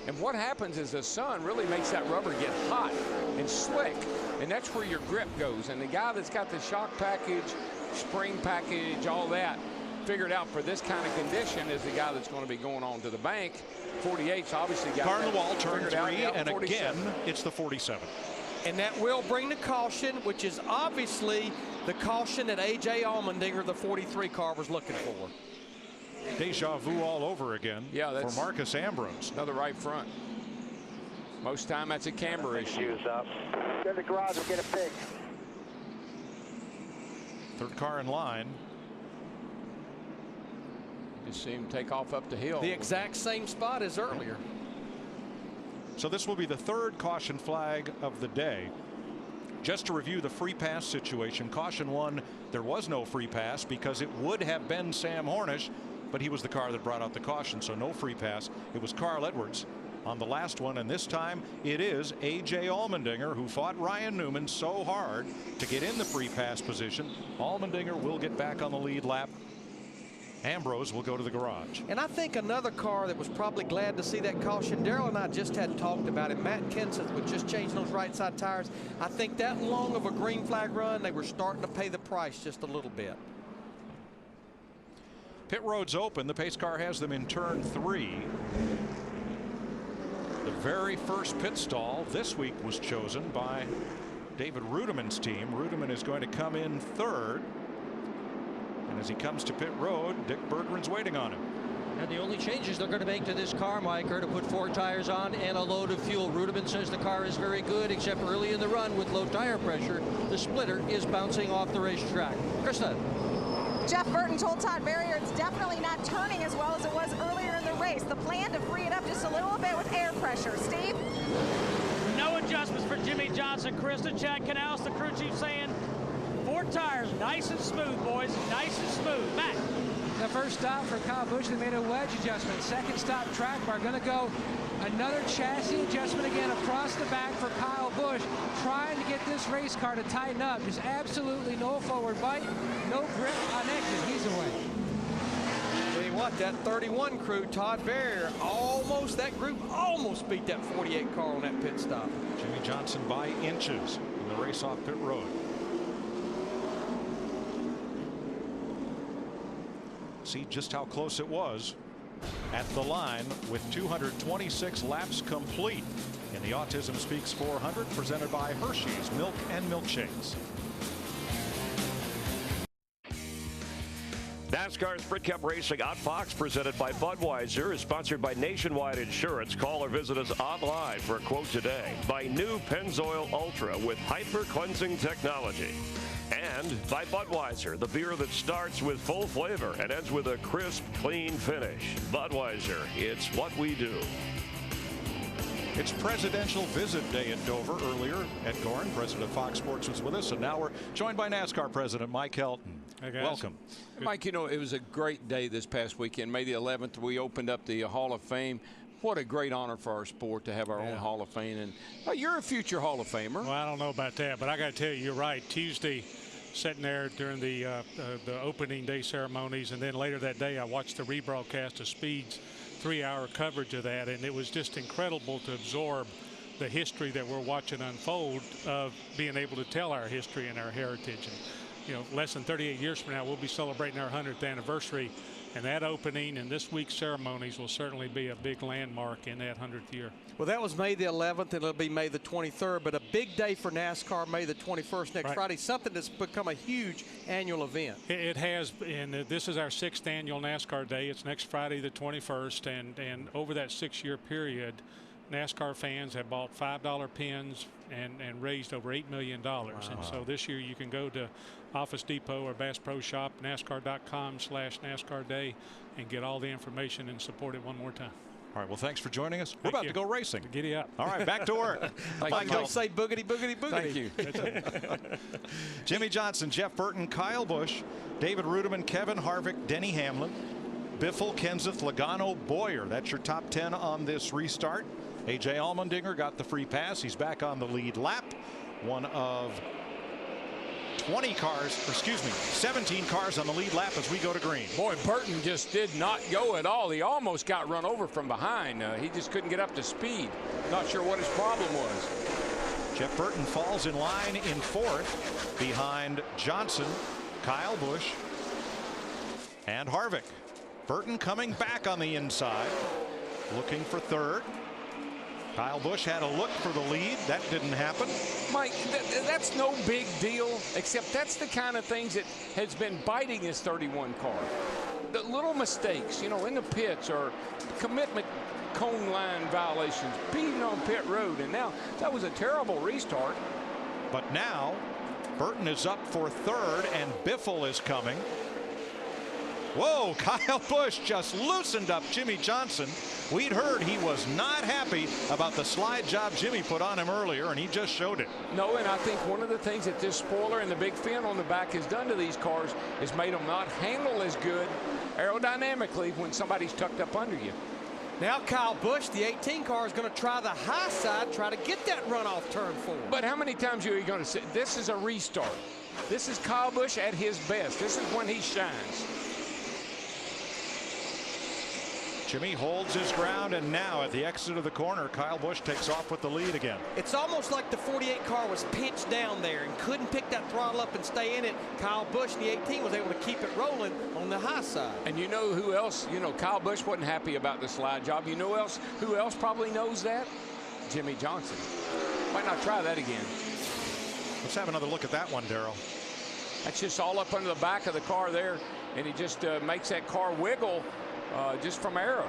And what happens is the sun really makes that rubber get hot and slick. And that's where your grip goes. And the guy that's got the shock package, spring package, all that, figured out for this kind of condition is the guy that's going to be going on to the bank. 48's obviously got car in the wall, turn 3, and 47. again, it's the 47. And that will bring the caution, which is obviously the caution that A.J. Allmendinger, the 43 car, was looking for. Deja vu all over again for Marcus Ambrose. Another right front. Most time that's a camber issue. Up. Go to the garage and get it fixed. 3rd car in line. Just see him take off up the hill. The exact same spot as earlier. So this will be the 3rd caution flag of the day. Just to review the free pass situation, caution 1, there was no free pass because it would have been Sam Hornish, but he was the car that brought out the caution, so no free pass. It was Carl Edwards on the last one, and this time it is A.J. Allmendinger who fought Ryan Newman so hard to get in the free pass position. Allmendinger will get back on the lead lap Ambrose will go to the garage. And I think another car that was probably glad to see that caution, Darrell and I just had talked about it. Matt Kenseth with just changing those right side tires. I think that long of a green flag run, they were starting to pay the price just a little bit. Pit road's open. The pace car has them in turn 3. The very first pit stall this week was chosen by David Rudiman's team. Rudiman is going to come in 3rd. And as he comes to pit road, Dick Berggren's waiting on him. And the only changes they're going to make to this car, Mike, are to put 4 tires on and a load of fuel. Rudiman says the car is very good, except early in the run with low tire pressure, the splitter is bouncing off the racetrack. Krista. Jeff Burton told Todd Berrier it's definitely not turning as well as it was earlier in the race. The plan to free it up just a little bit with air pressure. Steve? No adjustments for Jimmy Johnson. Krista, Chad Canals, the crew chief saying 4 tires, nice and smooth, boys, nice and smooth. Matt. The first stop for Kyle Busch, they made a wedge adjustment. Second stop, track bar, going to go another chassis adjustment again across the back for Kyle Busch, trying to get this race car to tighten up. Just absolutely no forward bite, no grip on exit. He's away. Tell you what, that 31 crew, Todd Berrier, that group almost beat that 48 car on that pit stop. Jimmy Johnson by inches in the race off pit road. See just how close it was at the line with 226 laps complete in the Autism Speaks 400 presented by Hershey's Milk and Milkshakes. NASCAR Sprint Cup Racing on Fox, presented by Budweiser, is sponsored by Nationwide Insurance. Call or visit us online for a quote today. By new Pennzoil Ultra with hyper-cleansing technology. And by Budweiser, the beer that starts with full flavor and ends with a crisp, clean finish. Budweiser, it's what we do. It's Presidential Visit Day at Dover. Earlier, Ed Gorin, president of Fox Sports, was with us, and now we're joined by NASCAR President Mike Helton. Hey guys. Welcome. Mike, you know, it was a great day this past weekend. May the 11th, we opened up the Hall of Fame. What a great honor for our sport to have our own Hall of Fame. And you're a future Hall of Famer. Well, I don't know about that, but I got to tell you, you're right. Tuesday, sitting there during the opening day ceremonies, and then later that day, I watched the rebroadcast of Speed's 3-hour coverage of that, and it was just incredible to absorb the history that we're watching unfold of being able to tell our history and our heritage. And, you know, less than 38 years from now, we'll be celebrating our 100th anniversary. And that opening and this week's ceremonies will certainly be a big landmark in that 100th year. Well, that was May the 11th, and it'll be May the 23rd, but a big day for NASCAR, May the 21st, next Friday, something that's become a huge annual event. It has, and this is our 6th annual NASCAR Day. It's next Friday the 21st, and over that 6-year period, NASCAR fans have bought $5 pins and raised over $8 million. Wow. And so this year you can go to Office Depot or Bass Pro Shop, NASCAR.com/NASCAR Day, and get all the information and support it one more time. All right, well, thanks for joining us. We're about to go racing. Giddy up. All right, back to work. Like don't say boogity, boogity, boogity. Thank you. Jimmy Johnson, Jeff Burton, Kyle Busch, David Rudiman, Kevin Harvick, Denny Hamlin, Biffle, Kenseth, Logano, Boyer. That's your top 10 on this restart. A.J. Allmendinger got the free pass. He's back on the lead lap. One of 20 cars, or excuse me, 17 cars on the lead lap as we go to green. Boy, Burton just did not go at all. He almost got run over from behind. He just couldn't get up to speed. Not sure what his problem was. Jeff Burton falls in line in 4th behind Johnson, Kyle Busch, and Harvick. Burton coming back on the inside, looking for 3rd. Kyle Busch had a look for the lead. That didn't happen. Mike, that's no big deal, except that's the kind of things that has been biting this 31 car. The little mistakes, you know, in the pits or commitment cone line violations, beating on pit road, and now that was a terrible restart. But now Burton is up for 3rd, and Biffle is coming. Whoa, Kyle Busch just loosened up Jimmy Johnson. We'd heard he was not happy about the slide job Jimmy put on him earlier, and he just showed it. No, and I think one of the things that this spoiler and the big fin on the back has done to these cars is made them not handle as good aerodynamically when somebody's tucked up under you. Now Kyle Busch, the 18 car, is going to try the high side, try to get that runoff turn 4. But how many times are you going to say, this is a restart? This is Kyle Busch at his best. This is when he shines. Jimmy holds his ground, and now at the exit of the corner, Kyle Busch takes off with the lead again. It's almost like the 48 car was pinched down there and couldn't pick that throttle up and stay in it. Kyle Busch, the 18, was able to keep it rolling on the high side. And you know who else? You know, Kyle Busch wasn't happy about the slide job. You know who else probably knows that? Jimmy Johnson. Might not try that again. Let's have another look at that one, Darrell. That's just all up under the back of the car there, and he just makes that car wiggle just from air.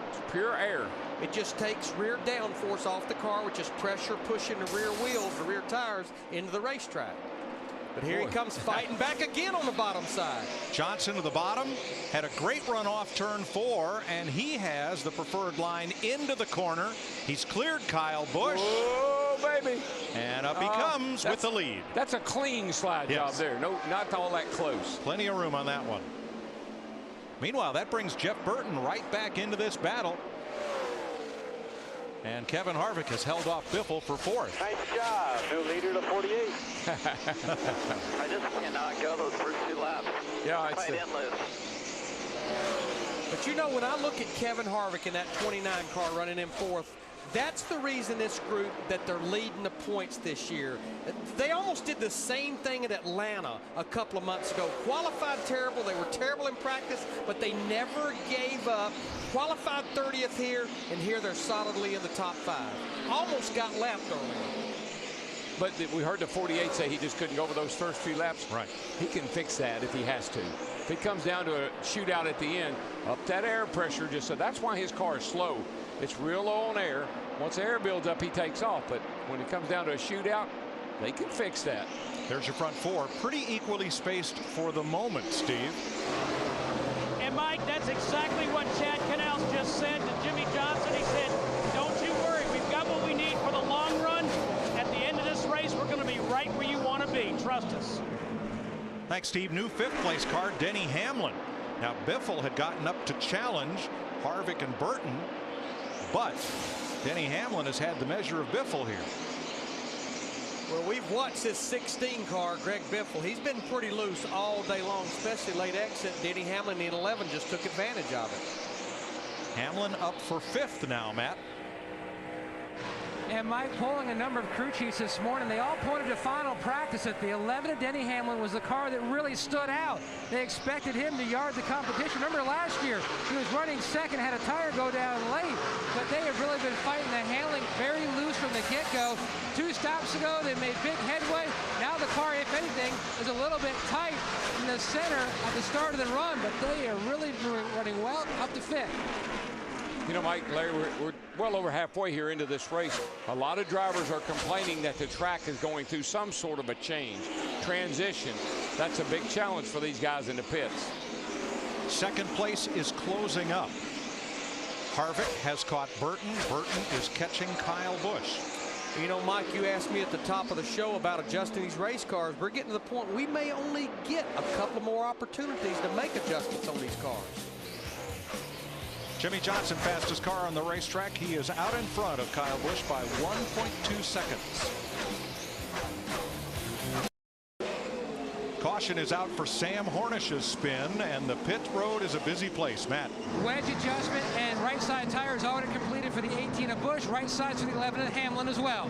It's pure air. It just takes rear downforce off the car, which is pressure pushing the rear wheels, the rear tires, into the racetrack. But here he comes fighting back again on the bottom side. Johnson to the bottom, had a great run off turn 4, and he has the preferred line into the corner. He's cleared Kyle Busch. Oh, baby. And up he comes with the lead. That's a clean slide job there. No, not all that close. Plenty of room on that one. Meanwhile, that brings Jeff Burton right back into this battle. And Kevin Harvick has held off Biffle for 4th. Nice job. New leader to 48. I just cannot go those first 2 laps. Yeah, it's endless. But you know, when I look at Kevin Harvick in that 29 car running in 4th, that's the reason this group that they're leading the points this year. They almost did the same thing at Atlanta a couple of months ago. Qualified terrible. They were terrible in practice, but they never gave up. Qualified 30th here, and here they're solidly in the top 5. Almost got lapped earlier. But we heard the 48 say he just couldn't go over those first few laps. Right. He can fix that if he has to. If it comes down to a shootout at the end, up that air pressure, just so that's why his car is slow. It's real low on air. Once the air builds up, he takes off. But when it comes down to a shootout, they can fix that. There's your front 4. Pretty equally spaced for the moment, Steve. And Mike, that's exactly what Chad Canals just said to Jimmy Johnson. He said, don't you worry, we've got what we need for the long run. At the end of this race, we're going to be right where you want to be. Trust us. Thanks, Steve. New 5th place car, Denny Hamlin. Now, Biffle had gotten up to challenge Harvick and Burton, but Denny Hamlin has had the measure of Biffle here. Well, we've watched this 16 car, Greg Biffle. He's been pretty loose all day long, especially late exit. Denny Hamlin in 11 just took advantage of it. Hamlin up for 5th now, Matt. And Mike, polling a number of crew chiefs this morning, they all pointed to final practice that the 11 of Denny Hamlin was the car that really stood out. They expected him to yard the competition. Remember last year, he was running second, had a tire go down late, but they have really been fighting the handling very loose from the get-go. 2 stops ago, they made big headway. Now the car, if anything, is a little bit tight in the center at the start of the run, but they are really running well up to 5th. You know, Mike, Larry, we're well over halfway here into this race. A lot of drivers are complaining that the track is going through some sort of a change, transition. That's a big challenge for these guys in the pits. 2nd place is closing up. Harvick has caught Burton. Burton is catching Kyle Busch. You know, Mike, you asked me at the top of the show about adjusting these race cars. We're getting to the point we may only get a couple more opportunities to make adjustments on these cars. Jimmy Johnson, fastest car on the racetrack. He is out in front of Kyle Busch by 1.2 seconds. Caution is out for Sam Hornish's spin, and the pit road is a busy place. Matt. Wedge adjustment and right side tires already completed for the 18 of Busch. Right side's for the 11 of Hamlin as well.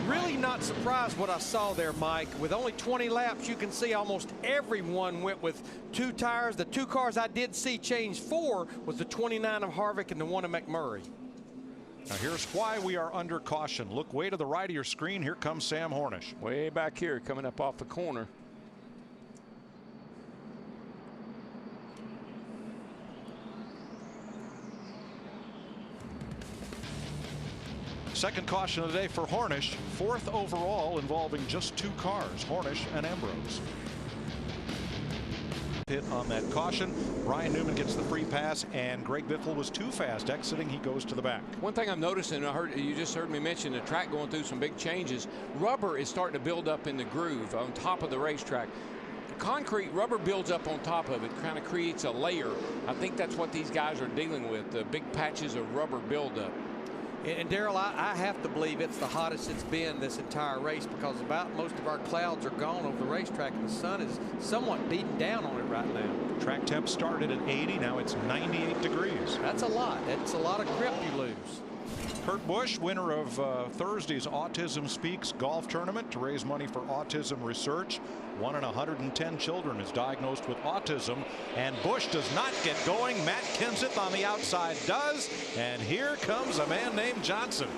Really not surprised what I saw there, Mike. With only 20 laps, you can see almost everyone went with 2 tires. The 2 cars I did see change 4 was the 29 of Harvick and the 1 of McMurray. Now here's why we are under caution. Look way to the right of your screen. Here comes Sam Hornish. Way back here, coming up off the corner. Second caution of the day for Hornish. 4th overall, involving just 2 cars, Hornish and Ambrose. Pit on that caution. Ryan Newman gets the free pass, and Greg Biffle was too fast exiting. He goes to the back. One thing I'm noticing, you just heard me mention the track going through some big changes. Rubber is starting to build up in the groove on top of the racetrack. Concrete, rubber builds up on top of it, kind of creates a layer. I think that's what these guys are dealing with, the big patches of rubber buildup. And Darrell, I have to believe it's the hottest it's been this entire race, because about most of our clouds are gone over the racetrack and the sun is somewhat beating down on it right now. Track temp started at 80. Now it's 98 degrees. That's a lot. That's a lot of grip you lose. Kurt Busch, winner of Thursday's Autism Speaks golf tournament to raise money for autism research. 1 in 110 children is diagnosed with autism, and Busch does not get going. Matt Kenseth on the outside does, and here comes a man named Johnson.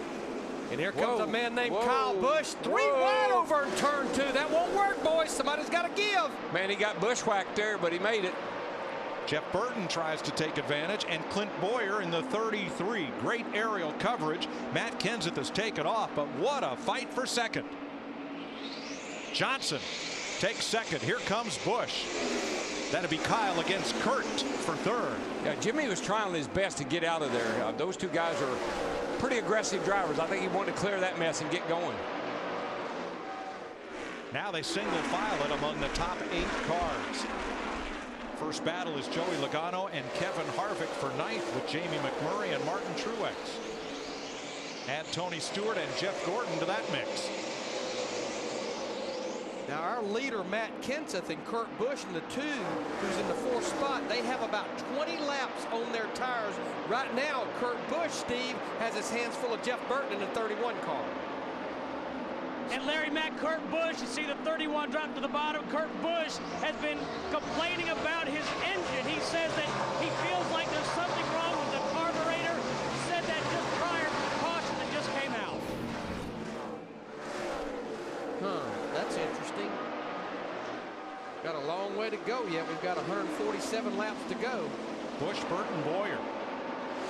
And here comes a man named Kyle Busch. 3 wide over in turn 2. That won't work, boys. Somebody's got to give. Man, he got bushwhacked there, but he made it. Jeff Burton tries to take advantage, and Clint Boyer in the 33. Great aerial coverage. Matt Kenseth has taken off, but what a fight for second. Johnson takes second. Here comes Busch. That'll be Kyle against Kurt for third. Yeah, Jimmy was trying his best to get out of there. Those two guys are pretty aggressive drivers. I think he wanted to clear that mess and get going. Now they single file it among the top 8 cars. First battle is Joey Logano and Kevin Harvick for 9th, with Jamie McMurray and Martin Truex. Add Tony Stewart and Jeff Gordon to that mix. Now our leader Matt Kenseth and Kurt Busch in the 2, who's in the 4th spot, they have about 20 laps on their tires. Right now Kurt Busch, Steve, has his hands full of Jeff Burton in the 31 car. And Larry, Kurt Busch, you see the 31 drop to the bottom. Kurt Busch has been complaining about his engine. He says that he feels like there's something wrong with the carburetor. He said that just prior to the caution that just came out. That's interesting. Got a long way to go yet. We've got 147 laps to go. Busch, Burton, Boyer.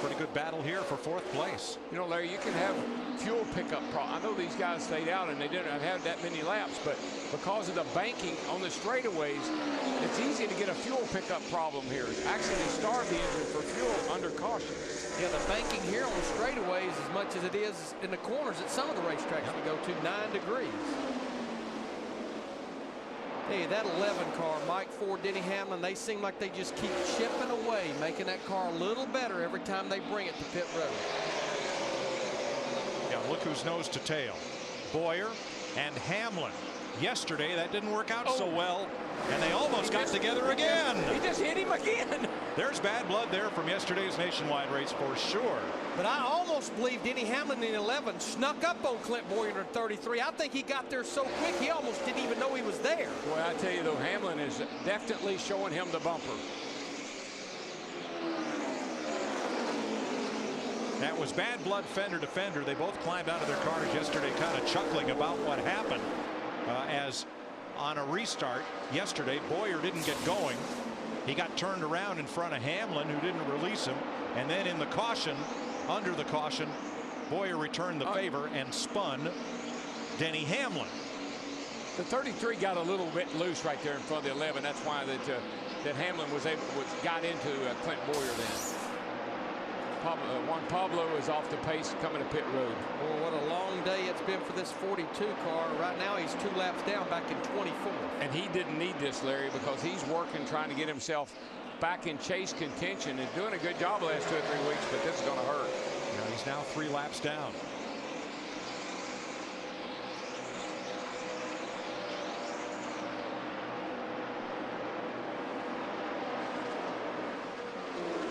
Pretty good battle here for 4th place. You know, Larry, you can have fuel pickup problem. I know these guys stayed out and they didn't have that many laps, but because of the banking on the straightaways, it's easy to get a fuel pickup problem here. Actually, they starve the engine for fuel under caution. Yeah, the banking here on the straightaways, as much as it is in the corners at some of the racetracks we go to, 9 degrees. Hey, that 11 car, Mike Ford, Denny Hamlin, they seem like they just keep chipping away, making that car a little better every time they bring it to pit road. Yeah, look who's nose to tail. Boyer and Hamlin. Yesterday, that didn't work out so well, and they almost got together again. He just hit him again. There's bad blood there from yesterday's nationwide race for sure. But I almost believe Denny Hamlin in 11 snuck up on Clint Boyer in 33. I think he got there so quick he almost didn't even know he was there. Boy, I tell you though, Hamlin is definitely showing him the bumper. That was bad blood fender to fender. They both climbed out of their cars yesterday kind of chuckling about what happened. As on a restart yesterday, Boyer didn't get going. He got turned around in front of Hamlin, who didn't release him. And then in the caution, under the caution, Boyer returned the favor and spun Denny Hamlin. The 33 got a little bit loose right there in front of the 11. That's why that Hamlin got into Clint Boyer then. Juan Pablo is off the pace coming to pit road. Well, what a long day it's been for this 42 car. Right now he's 2 laps down, back in 24. And he didn't need this, Larry, because he's working trying to get himself back in chase contention and doing a good job the last 2 or 3 weeks, but this is going to hurt. Yeah, he's now 3 laps down.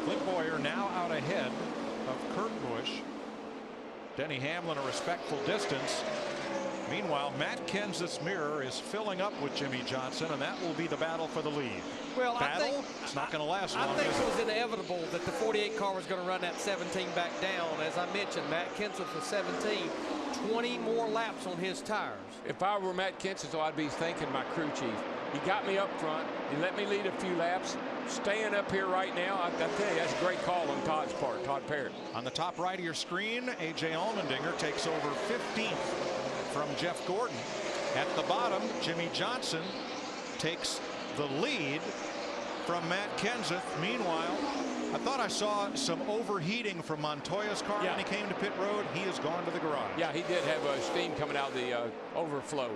Clint Boyer now out ahead of Kurt Busch. Denny Hamlin a respectful distance. Meanwhile, Matt Kenseth's mirror is filling up with Jimmy Johnson, and that will be the battle for the lead. Well, battle? It's not going to last long. I think it was inevitable that the 48 car was going to run that 17 back down. As I mentioned, Matt Kenseth was 17. 20 more laps on his tires. If I were Matt Kenseth, I'd be thanking my crew chief. He got me up front. He let me lead a few laps. Staying up here right now, I tell you, that's a great call on Todd's part, Todd Parrott. On the top right of your screen, A.J. Allmendinger takes over 15th from Jeff Gordon. At the bottom, Jimmy Johnson takes the lead from Matt Kenseth. Meanwhile, I thought I saw some overheating from Montoya's car when he came to pit road. He has gone to the garage. Yeah, he did have steam coming out of the overflow.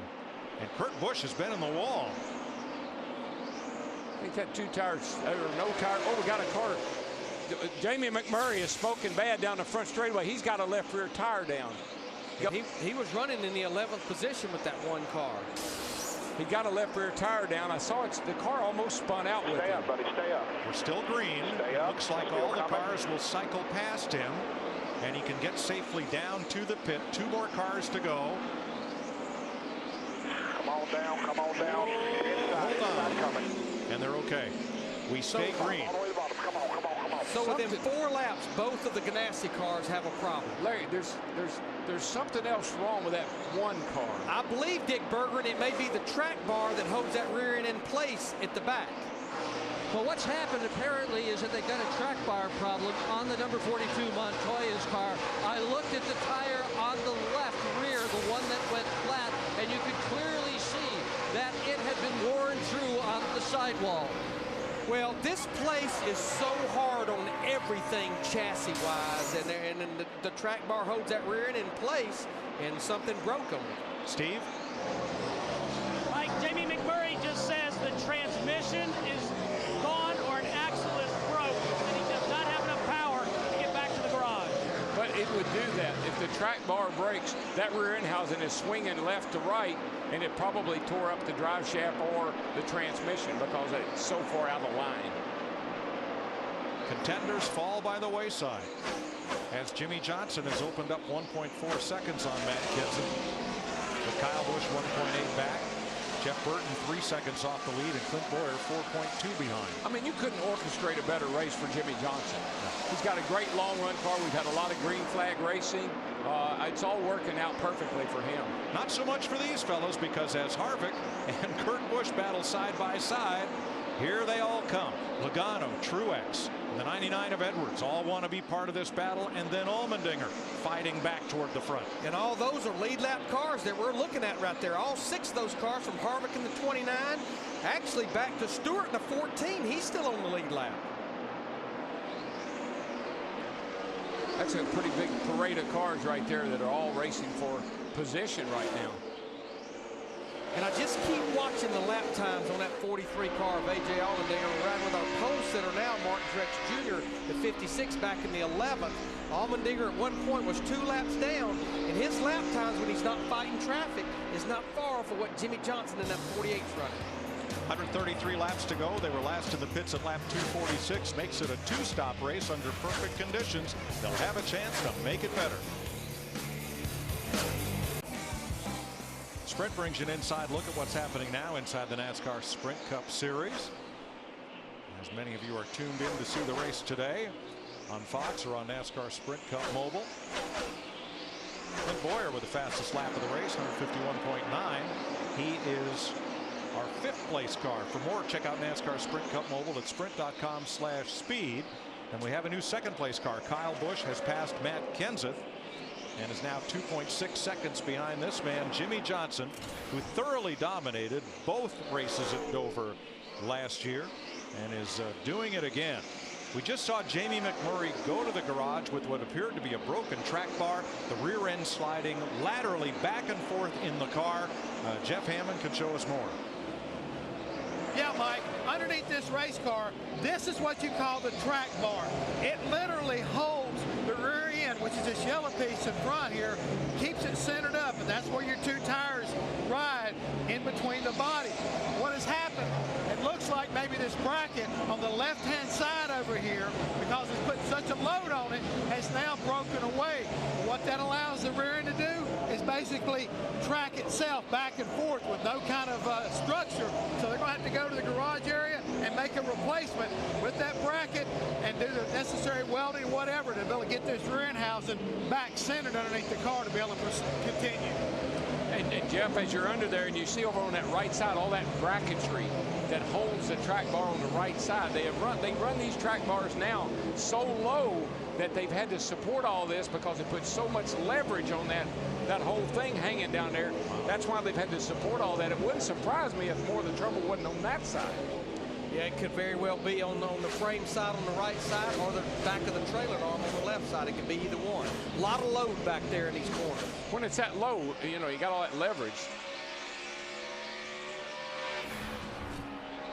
And Kurt Busch has been in the wall. He's had 2 tires, or no tire. Oh, we got a car Jamie McMurray is smoking bad down the front straightaway. He's got a left rear tire down. He was running in the 11th position with that one car. He got a left rear tire down. I saw the car almost spun out with him. Stay up, buddy, stay up. We're still green. It looks like all the cars will cycle past him, and he can get safely down to the pit. 2 more cars to go. Come on down, come on down. Hold on. Coming. And they're okay. We stay green. All the way to the bottom. Come on, come on, come on. So within 4 laps, both of the Ganassi cars have a problem. Larry, there's something else wrong with that one car. I believe, Dick Bergeron, it may be the track bar that holds that rear end in place at the back. Well, what's happened apparently is that they got a track bar problem on the number 42 Montoya's car. I looked at the tire on the left rear, the one that went flat, and you could clearly see that it had been worn through on the sidewall. Well, this place is so hard on everything chassis-wise, and the track bar holds that rear end in place, and something broke on it. Steve? Mike, Jamie McMurray just says the transmission is gone or an axle is broke, and he does not have enough power to get back to the garage. But it would do that. If the track bar breaks, that rear end housing is swinging left to right, and it probably tore up the drive shaft or the transmission because it's so far out of line. Contenders fall by the wayside as Jimmy Johnson has opened up 1.4 seconds on Matt Kenseth, with Kyle Busch 1.8 back. Jeff Burton 3 seconds off the lead, and Clint Boyer 4.2 behind. I mean, you couldn't orchestrate a better race for Jimmy Johnson. He's got a great long run car. We've had a lot of green flag racing. It's all working out perfectly for him. Not so much for these fellows, because as Harvick and Kurt Busch battle side by side, here they all come. Logano, Truex, and the 99 of Edwards all want to be part of this battle, and then Allmendinger fighting back toward the front. And all those are lead lap cars that we're looking at right there. All 6 of those cars from Harvick in the 29, actually back to Stewart in the 14. He's still on the lead lap. That's a pretty big parade of cars right there that are all racing for position right now. And I just keep watching the lap times on that 43 car of A.J. Allmendinger, right with our pole sitter now, Martin Truex Jr., the 56 back in the 11th. Allmendinger at one point was 2 laps down, and his lap times when he's not fighting traffic is not far off of what Jimmy Johnson in that 48's running. 133 laps to go. They were last in the pits at lap 246. Makes it a 2-stop race under perfect conditions. They'll have a chance to make it better. Sprint brings you an inside look at what's happening now inside the NASCAR Sprint Cup Series. As many of you are tuned in to see the race today on Fox or on NASCAR Sprint Cup Mobile. Clint Boyer with the fastest lap of the race, 151.9. He is our 5th place car. For more, check out NASCAR Sprint Cup Mobile at sprint.com/speed. And we have a new 2nd place car. Kyle Busch has passed Matt Kenseth and is now 2.6 seconds behind this man, Jimmy Johnson, who thoroughly dominated both races at Dover last year and is doing it again. We just saw Jamie McMurray go to the garage with what appeared to be a broken track bar, the rear end sliding laterally back and forth in the car. Jeff Hammond can show us more. Yeah, Mike, underneath this race car, this is what you call the track bar. It literally holds the rear end, which is this yellow piece in front here, keeps it centered up, and that's where your 2 tires ride in between the body. What has happened? It looks like maybe this bracket on the left-hand side over here, because it's put such a load on it, has now broken away. What that allows the rear end to do is basically track itself back and forth with no kind of structure. So they're going to have to go to the garage area and make a replacement with that bracket and do the necessary welding or whatever to be able to get this rear end housing back centered underneath the car to be able to continue. And Jeff, as you're under there and you see over on that right side all that bracketry that holds the track bar on the right side, they run these track bars now so low that they've had to support all this because it puts so much leverage on that whole thing hanging down there. That's why they've had to support all that. It wouldn't surprise me if more of the trouble wasn't on that side. Yeah, it could very well be on the frame side on the right side or the back of the trailer arm on the left side. It could be either one. A lot of load back there in these corners. When it's that low, you know, you got all that leverage.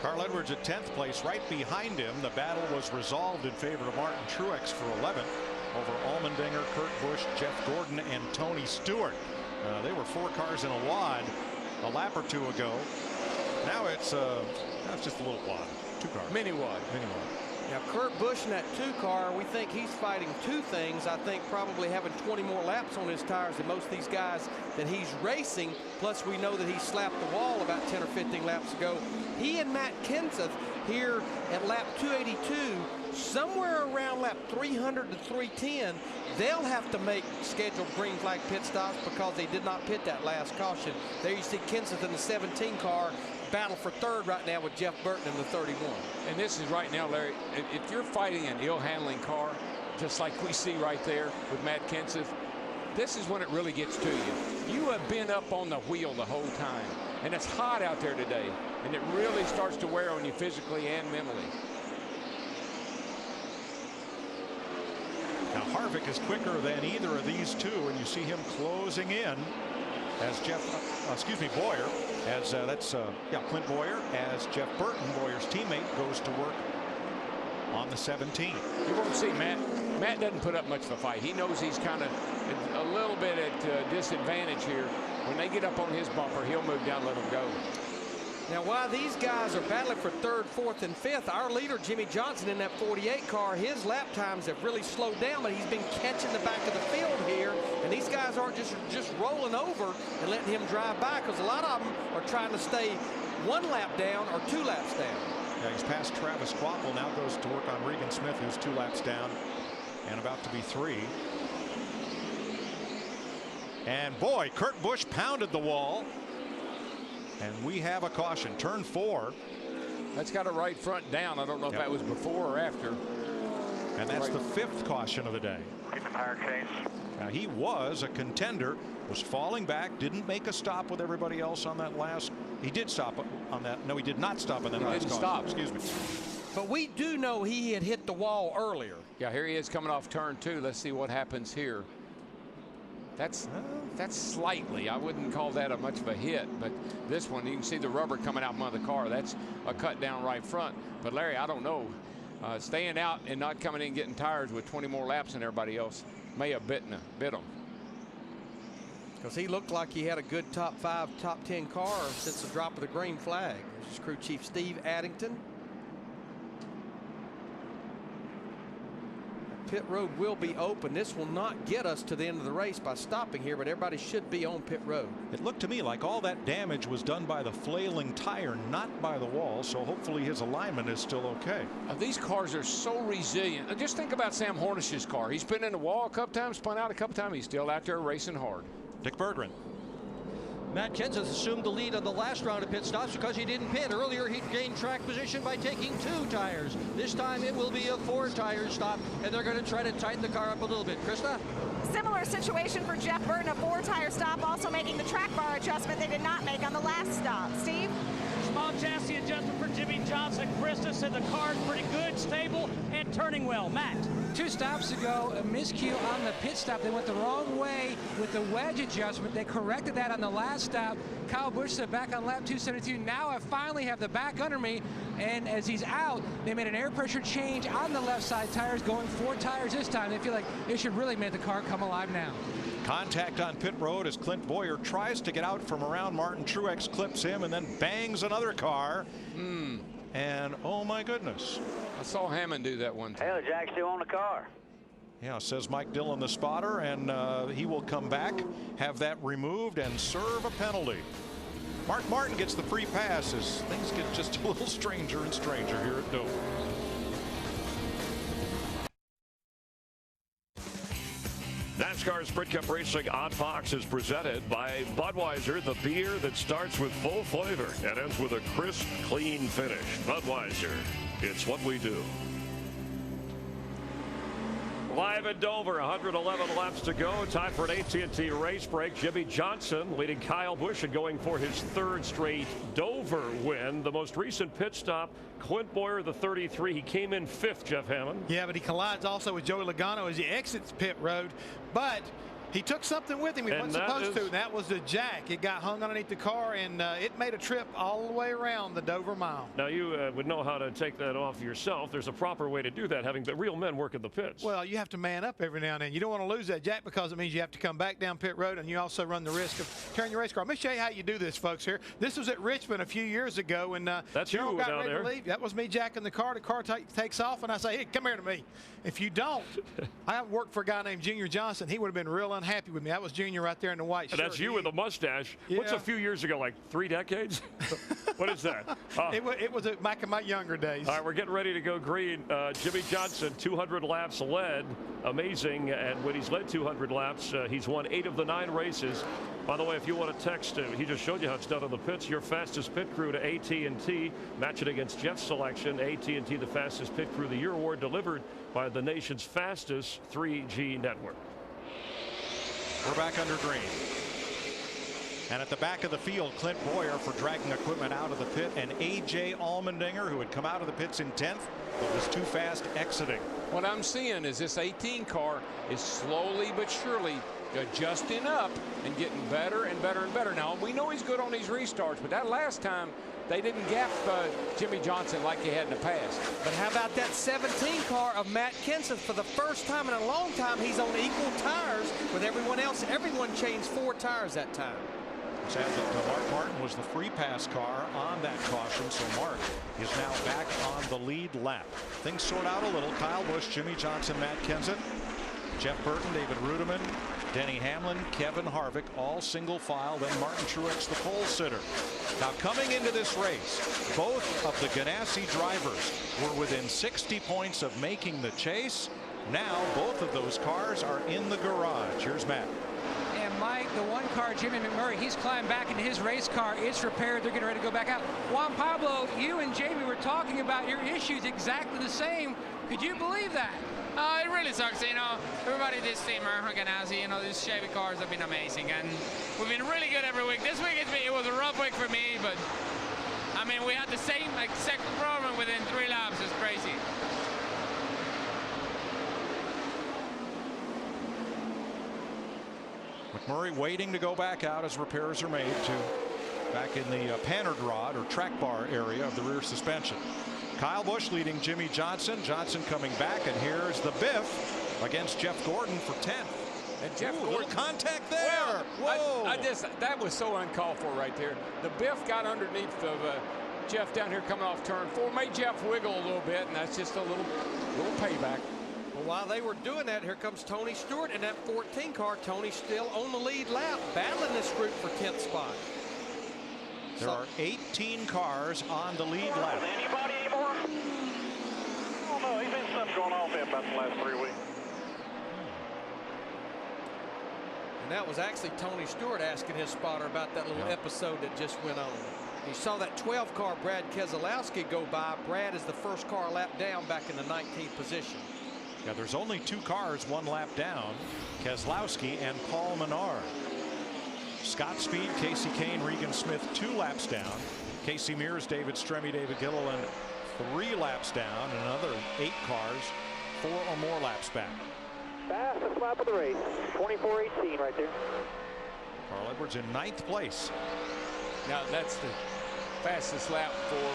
Carl Edwards at 10th place. Right behind him, the battle was resolved in favor of Martin Truex for 11th over Allmendinger, Kurt Busch, Jeff Gordon, and Tony Stewart. They were 4 cars in a wad a lap or 2 ago. Now it's just a little wad. 2 cars. Mini wad. Mini wad. Now, Kurt Busch in that 2 car, we think he's fighting 2 things. I think probably having 20 more laps on his tires than most of these guys that he's racing. Plus, we know that he slapped the wall about 10 or 15 laps ago. He and Matt Kenseth here at lap 282, somewhere around lap 300 to 310, they'll have to make scheduled green flag pit stops because they did not pit that last caution. There you see Kenseth in the 17 car battle for 3rd right now with Jeff Burton in the 31. And this is right now, Larry, if you're fighting an ill-handling car, just like we see right there with Matt Kenseth, this is when it really gets to you. You have been up on the wheel the whole time, and it's hot out there today, and it really starts to wear on you physically and mentally. Now Harvick is quicker than either of these 2, and you see him closing in as Boyer, as Clint Boyer, as Jeff Burton, Boyer's teammate, goes to work on the 17. You won't see Matt. Matt doesn't put up much of a fight. He knows he's kind of a little bit at disadvantage here. When they get up on his bumper, he'll move down, let them go. Now, while these guys are battling for 3rd, 4th, and 5th, our leader, Jimmy Johnson, in that 48 car, his lap times have really slowed down, but he's been catching the back of the field here, and these guys aren't just rolling over and letting him drive by, because a lot of them are trying to stay 1 lap down or 2 laps down. Yeah, he's past Travis Kvapil, now goes to work on Regan Smith, who's 2 laps down and about to be 3. And boy, Kurt Busch pounded the wall. And we have a caution. Turn 4. That's got a right front down. I don't know if that was before or after. And that's the 5th caution of the day. Now he was a contender, was falling back, didn't make a stop with everybody else on that last. He did stop on that. No, he did not stop on that last caution. Stop. Excuse me. But we do know he had hit the wall earlier. Yeah, here he is coming off turn 2. Let's see what happens here. That's slightly. I wouldn't call that a much of a hit, but this one, you can see the rubber coming out from the car. That's a cut down right front. But Larry, I don't know. Staying out and not coming in getting tires with 20 more laps than everybody else may have bit him. Because he looked like he had a good top 5, top 10 car since the drop of the green flag. This is crew chief Steve Addington. Pit road will be open. This will not get us to the end of the race by stopping here, but everybody should be on pit road. It looked to me like all that damage was done by the flailing tire, not by the wall, so hopefully his alignment is still okay. These cars are so resilient. Just think about Sam Hornish's car. He's been in the wall a couple times, spun out a couple times. He's still out there racing hard. Dick Berggren. Matt Kenseth assumed the lead on the last round of pit stops because he didn't pit. Earlier, he gained track position by taking 2 tires. This time, it will be a 4-tire stop, and they're going to try to tighten the car up a little bit. Krista? Similar situation for Jeff Burton, a 4-tire stop, also making the track bar adjustment they did not make on the last stop. Steve? Small chassis adjustment for Jimmy Johnson. Krista said the car's pretty good, stable, and turning well. Matt? 2 stops ago, a miscue on the pit stop. They went the wrong way with the wedge adjustment. They corrected that on the last stop. Kyle Busch said back on lap 272, now I finally have the back under me. And as he's out, they made an air pressure change on the left side tires, going 4 tires this time. They feel like they should really make the car come alive now. Contact on pit road as Clint Boyer tries to get out from around Martin Truex, clips him, and then bangs another car. And oh my goodness. I saw Hammond do that one time. Hey, Jack's still on the car. Yeah, says Mike Dillon, the spotter, and he will come back, have that removed, and serve a penalty. Mark Martin gets the free pass as things get just a little stranger and stranger here at Dover. NASCAR Sprint Cup Racing on Fox is presented by Budweiser, the beer that starts with full flavor and ends with a crisp, clean finish. Budweiser, it's what we do. Live at Dover, 111 laps to go. Time for an AT&T race break. Jimmy Johnson leading Kyle Busch and going for his 3rd straight Dover win. The most recent pit stop, Clint Boyer, the 33. He came in 5th, Jeff Hammond. Yeah, but he collides also with Joey Logano as he exits pit road. But He took something with him he wasn't supposed to, and that was the jack. It got hung underneath the car, and it made a trip all the way around the Dover Mile. Now, you would know how to take that off yourself. There's a proper way to do that, having the real men work in the pits. Well, you have to man up every now and then. You don't want to lose that jack because it means you have to come back down pit road, and you also run the risk of tearing your race car. Let me show you how you do this, folks, here. This was at Richmond a few years ago, and that's Gerald you got down ready there. to leave. That was me jacking the car. The car takes off, and I say, hey, come here to me. If you don't, I worked for a guy named Junior Johnson. He would have been real unhappy with me. That was Junior right there in the white shirt. That's you with a mustache. Yeah. What's a few years ago, like 3 decades? What is that? It was back in my younger days. All right, we're getting ready to go green. Jimmy Johnson, 200 laps led. Amazing. And when he's led 200 laps, he's won 8 of the 9 races. By the way, if you want to text, he just showed you how it's done on the pits. Your fastest pit crew to AT&T. Match it against Jeff's selection. AT&T, the fastest pit crew of the year award, delivered by the nation's fastest 3G network. We're back under green. And at the back of the field, Clint Boyer for dragging equipment out of the pit, and A.J. Allmendinger, who had come out of the pits in 10th, but was too fast exiting. What I'm seeing is this 18 car is slowly but surely adjusting up and getting better and better and better. Now, we know he's good on these restarts, but that last time, they didn't gap Jimmy Johnson like they had in the past. But how about that 17 car of Matt Kenseth? For the first time in a long time, he's on equal tires with everyone else. Everyone changed 4 tires that time. Sad that Mark Martin was the free pass car on that caution, so Mark is now back on the lead lap. Things sort out a little. Kyle Busch, Jimmy Johnson, Matt Kenseth, Jeff Burton, David Rudiman, Denny Hamlin, Kevin Harvick, all single file. Then Martin Truex, the pole sitter. Now, coming into this race, both of the Ganassi drivers were within 60 points of making the chase. Now, both of those cars are in the garage. Here's Matt. And Mike, the one car, Jimmy McMurray, he's climbed back into his race car. It's repaired. They're getting ready to go back out. Juan Pablo, you and Jamie were talking about your issues exactly the same. Could you believe that? It really sucks, you know. Everybody this team, Ganassi, you know, these Chevy cars have been amazing, and we've been really good every week. This week it was a rough week for me, but I mean, we had the same second problem within 3 laps. It's crazy. McMurray waiting to go back out as repairs are made to back in the panhard rod or track bar area of the rear suspension. Kyle Busch leading Jimmy Johnson. Johnson coming back, and here's the biff against Jeff Gordon for 10th. And Jeff Gordon, little contact there. Well, whoa! That was so uncalled for right there. The biff got underneath of Jeff down here coming off turn 4, made Jeff wiggle a little bit, and that's just a little payback. Well, while they were doing that, here comes Tony Stewart in that 14 car. Tony's still on the lead lap, battling this group for 10th spot. There are 18 cars on the lead lap. Anybody anymore? Oh no, he's been something going on with him about the last 3 weeks. And that was actually Tony Stewart asking his spotter about that little episode that just went on. You saw that 12 car Brad Keselowski go by. Brad is the first car lap down back in the 19th position. Yeah, there's only 2 cars 1 lap down, Keselowski and Paul Menard. Scott Speed, Casey Kane, Regan Smith 2 laps down. Casey Mears, David Stremme, David Gilliland 3 laps down. Another 8 cars 4 or more laps back. Fastest lap of the race, 24:18 right there. Carl Edwards in 9th place. Now that's the fastest lap for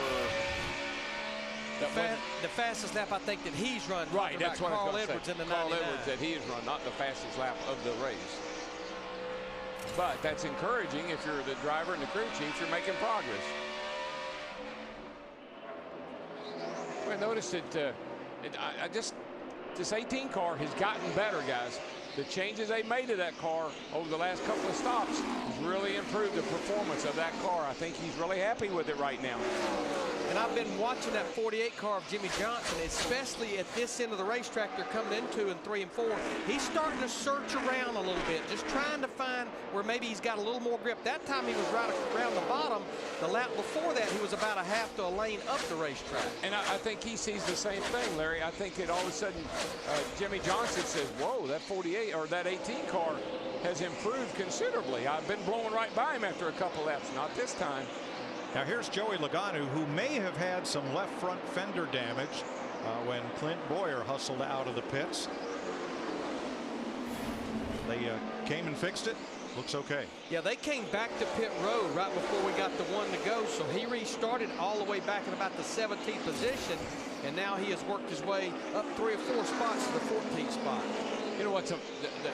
the fastest lap I think that he's run. Right, that's what Carl Edwards in the 99. Carl Edwards that he has run, not the fastest lap of the race. But that's encouraging if you're the driver and the crew chief. You're making progress. I noticed that this 18 car has gotten better, guys. The changes they made to that car over the last couple of stops has really improved the performance of that car. I think he's really happy with it right now. And I've been watching that 48 car of Jimmy Johnson, especially at this end of the racetrack they're coming into in 3 and 4. He's starting to search around a little bit, just trying to find where maybe he's got a little more grip. That time he was right around the bottom. The lap before that, he was about a half to a lane up the racetrack. And I think he sees the same thing, Larry. I think that all of a sudden Jimmy Johnson says, whoa, that 48 or that 18 car has improved considerably. I've been blowing right by him after a couple laps. Not this time. Now here's Joey Logano, who may have had some left front fender damage when Clint Boyer hustled out of the pits. They came and fixed it. Looks okay. Yeah, they came back to pit road right before we got the one to go, so he restarted all the way back in about the 17th position, and now he has worked his way up 3 or 4 spots to the 14th spot. You know what's the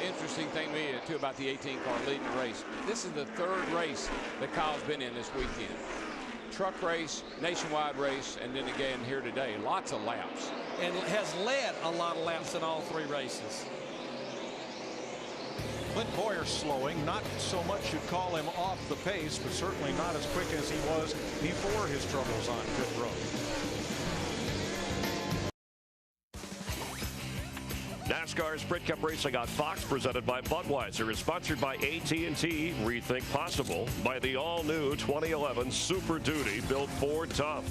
interesting thing to me, too, about the 18 car leading the race? This is the 3rd race that Kyle's been in this weekend. Truck race, nationwide race, and then again here today. Lots of laps. And has led a lot of laps in all 3 races. Clint Boyer slowing, not so much you'd call him off the pace, but certainly not as quick as he was before his troubles on pit road. NASCAR Sprint Cup Racing on Fox, presented by Budweiser, is sponsored by AT&T, Rethink Possible, by the all-new 2011 Super Duty, built Ford Tough,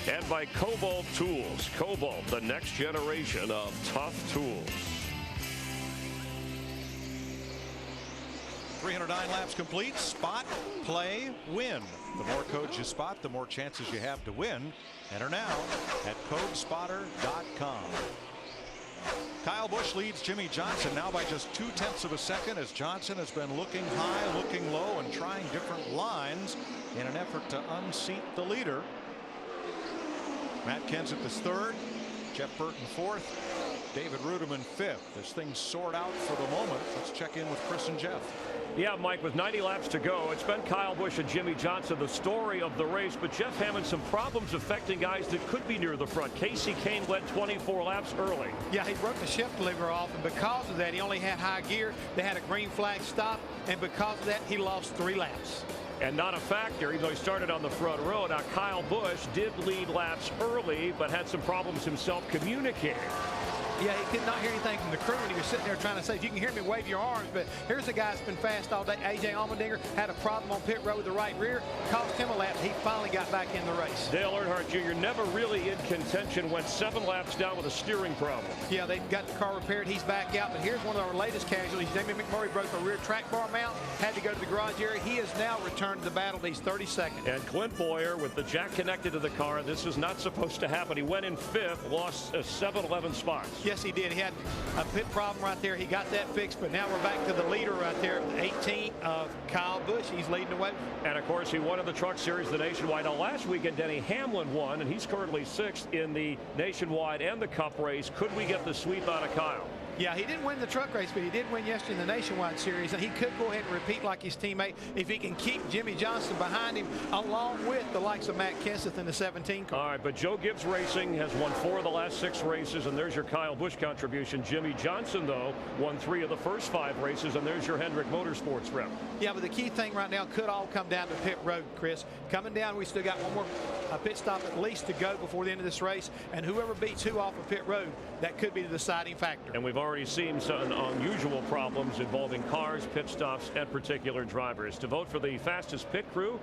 and by Cobalt Tools. Cobalt, the next generation of tough tools. 309 laps complete. Spot, play, win. The more codes you spot, the more chances you have to win. Enter now at codespotter.com. Kyle Busch leads Jimmy Johnson now by just 0.2 of a second, as Johnson has been looking high, looking low, and trying different lines in an effort to unseat the leader. Matt Kenseth is 3rd, Jeff Burton 4th, David Ruderman 5th. As things sort out for the moment, let's check in with Chris and Jeff. Yeah, Mike, with 90 laps to go, it's been Kyle Busch and Jimmy Johnson, the story of the race, but Jeff having some problems affecting guys that could be near the front. Casey Kane led 24 laps early. Yeah, he broke the shift lever off, and because of that, he only had high gear. They had a green flag stop, and because of that, he lost 3 laps. And not a factor, even though he started on the front row. Now, Kyle Busch did lead laps early, but had some problems himself communicating. Yeah, he could not hear anything from the crew, and he was sitting there trying to say, if you can hear me, wave your arms. But here's a guy that's been fast all day. A.J. Allmendinger had a problem on pit road with the right rear, cost him a lap. He finally got back in the race. Dale Earnhardt Jr. never really in contention, went 7 laps down with a steering problem. Yeah, they got the car repaired. He's back out. But here's one of our latest casualties. Jamie McMurray broke a rear track bar mount, had to go to the garage area. He has now returned to the battle. He's 32nd. And Clint Boyer with the jack connected to the car. This is not supposed to happen. He went in 5th, lost 7-11 spots. Yes, he did. He had a pit problem right there. He got that fixed, but now we're back to the leader right there, 18 of Kyle Busch. He's leading the way. And of course, he won in the Truck Series, the Nationwide. Now, last weekend, Denny Hamlin won, and he's currently 6th in the Nationwide and the Cup race. Could we get the sweep out of Kyle? Yeah, he didn't win the truck race, but he did win yesterday in the Nationwide Series, and he could go ahead and repeat like his teammate if he can keep Jimmy Johnson behind him, along with the likes of Matt Kenseth in the 17 car. All right, but Joe Gibbs Racing has won 4 of the last 6 races, and there's your Kyle Busch contribution. Jimmy Johnson, though, won 3 of the first 5 races, and there's your Hendrick Motorsports rep. Yeah, but the key thing right now could all come down to pit road, Chris. Coming down, we still got one more pit stop at least to go before the end of this race, and whoever beats who off of pit road, that could be the deciding factor. And we've already seen some unusual problems involving cars, pit stops, and particular drivers. To vote for the fastest pit crew,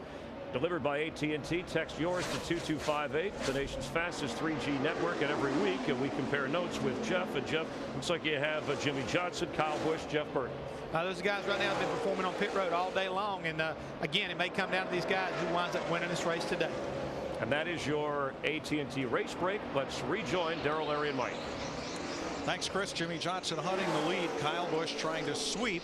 delivered by AT&T, text yours to 2258, the nation's fastest 3G network. And every week, we compare notes with Jeff. And Jeff, looks like you have Jimmy Johnson, Kyle Busch, Jeff Burton. Those guys right now have been performing on pit road all day long. And again, it may come down to these guys who winds up winning this race today. And that is your AT&T race break. Let's rejoin Darrell, Larry, and Mike. Thanks, Chris. Jimmy Johnson hunting the lead. Kyle Busch trying to sweep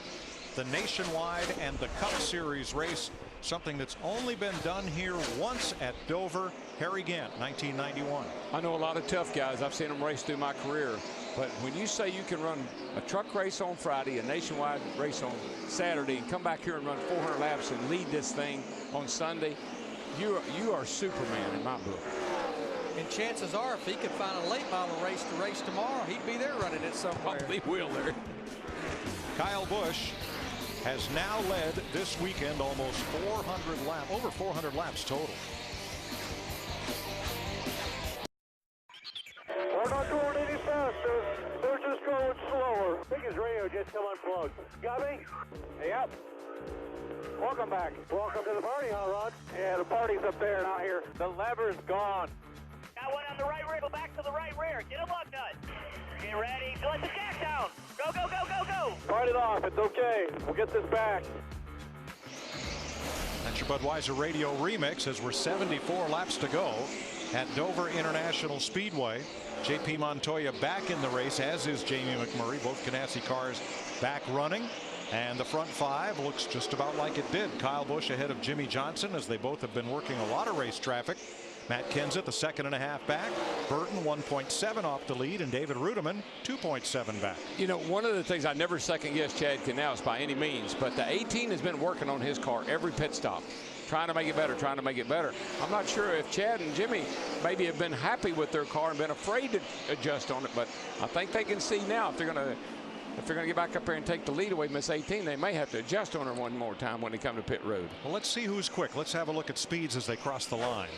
the Nationwide and the Cup Series race, something that's only been done here once at Dover. Harry Gant, 1991. I know a lot of tough guys. I've seen them race through my career. But when you say you can run a truck race on Friday, a Nationwide race on Saturday, and come back here and run 400 laps and lead this thing on Sunday, you are Superman in my book. And chances are, if he could find a late model race to race tomorrow, he'd be there running it somewhere. Probably will there. Kyle Busch has now led this weekend almost 400 laps, over 400 laps total. We're not going any faster. They're just going slower. I think his radio just come unplugged. Got me? Yep. Welcome back. Welcome to the party, huh, Rod? Yeah, the party's up there, not here. The lever's gone. Got one on the right rear. Go back to the right rear. Get a lug nut. Get ready. Let the jack down. Go, go, go, go, go. Fight it off. It's okay. We'll get this back. That's your Budweiser Radio remix as we're 74 laps to go at Dover International Speedway. JP Montoya back in the race, as is Jamie McMurray. Both Ganassi cars back running. And the front five looks just about like it did. Kyle Busch ahead of Jimmy Johnson, as they both have been working a lot of race traffic. Matt Kenseth, the 2.5 back. Burton 1.7 off the lead, and David Rudiman 2.7 back. You know, one of the things I never second guess Chad Knaus by any means, but the 18 has been working on his car every pit stop, trying to make it better, trying to make it better. I'm not sure if Chad and Jimmy maybe have been happy with their car and been afraid to adjust on it, but I think they can see now if they're going to get back up there and take the lead away from this 18, they may have to adjust on her one more time when they come to pit road. Well, let's see who's quick. Let's have a look at speeds as they cross the line.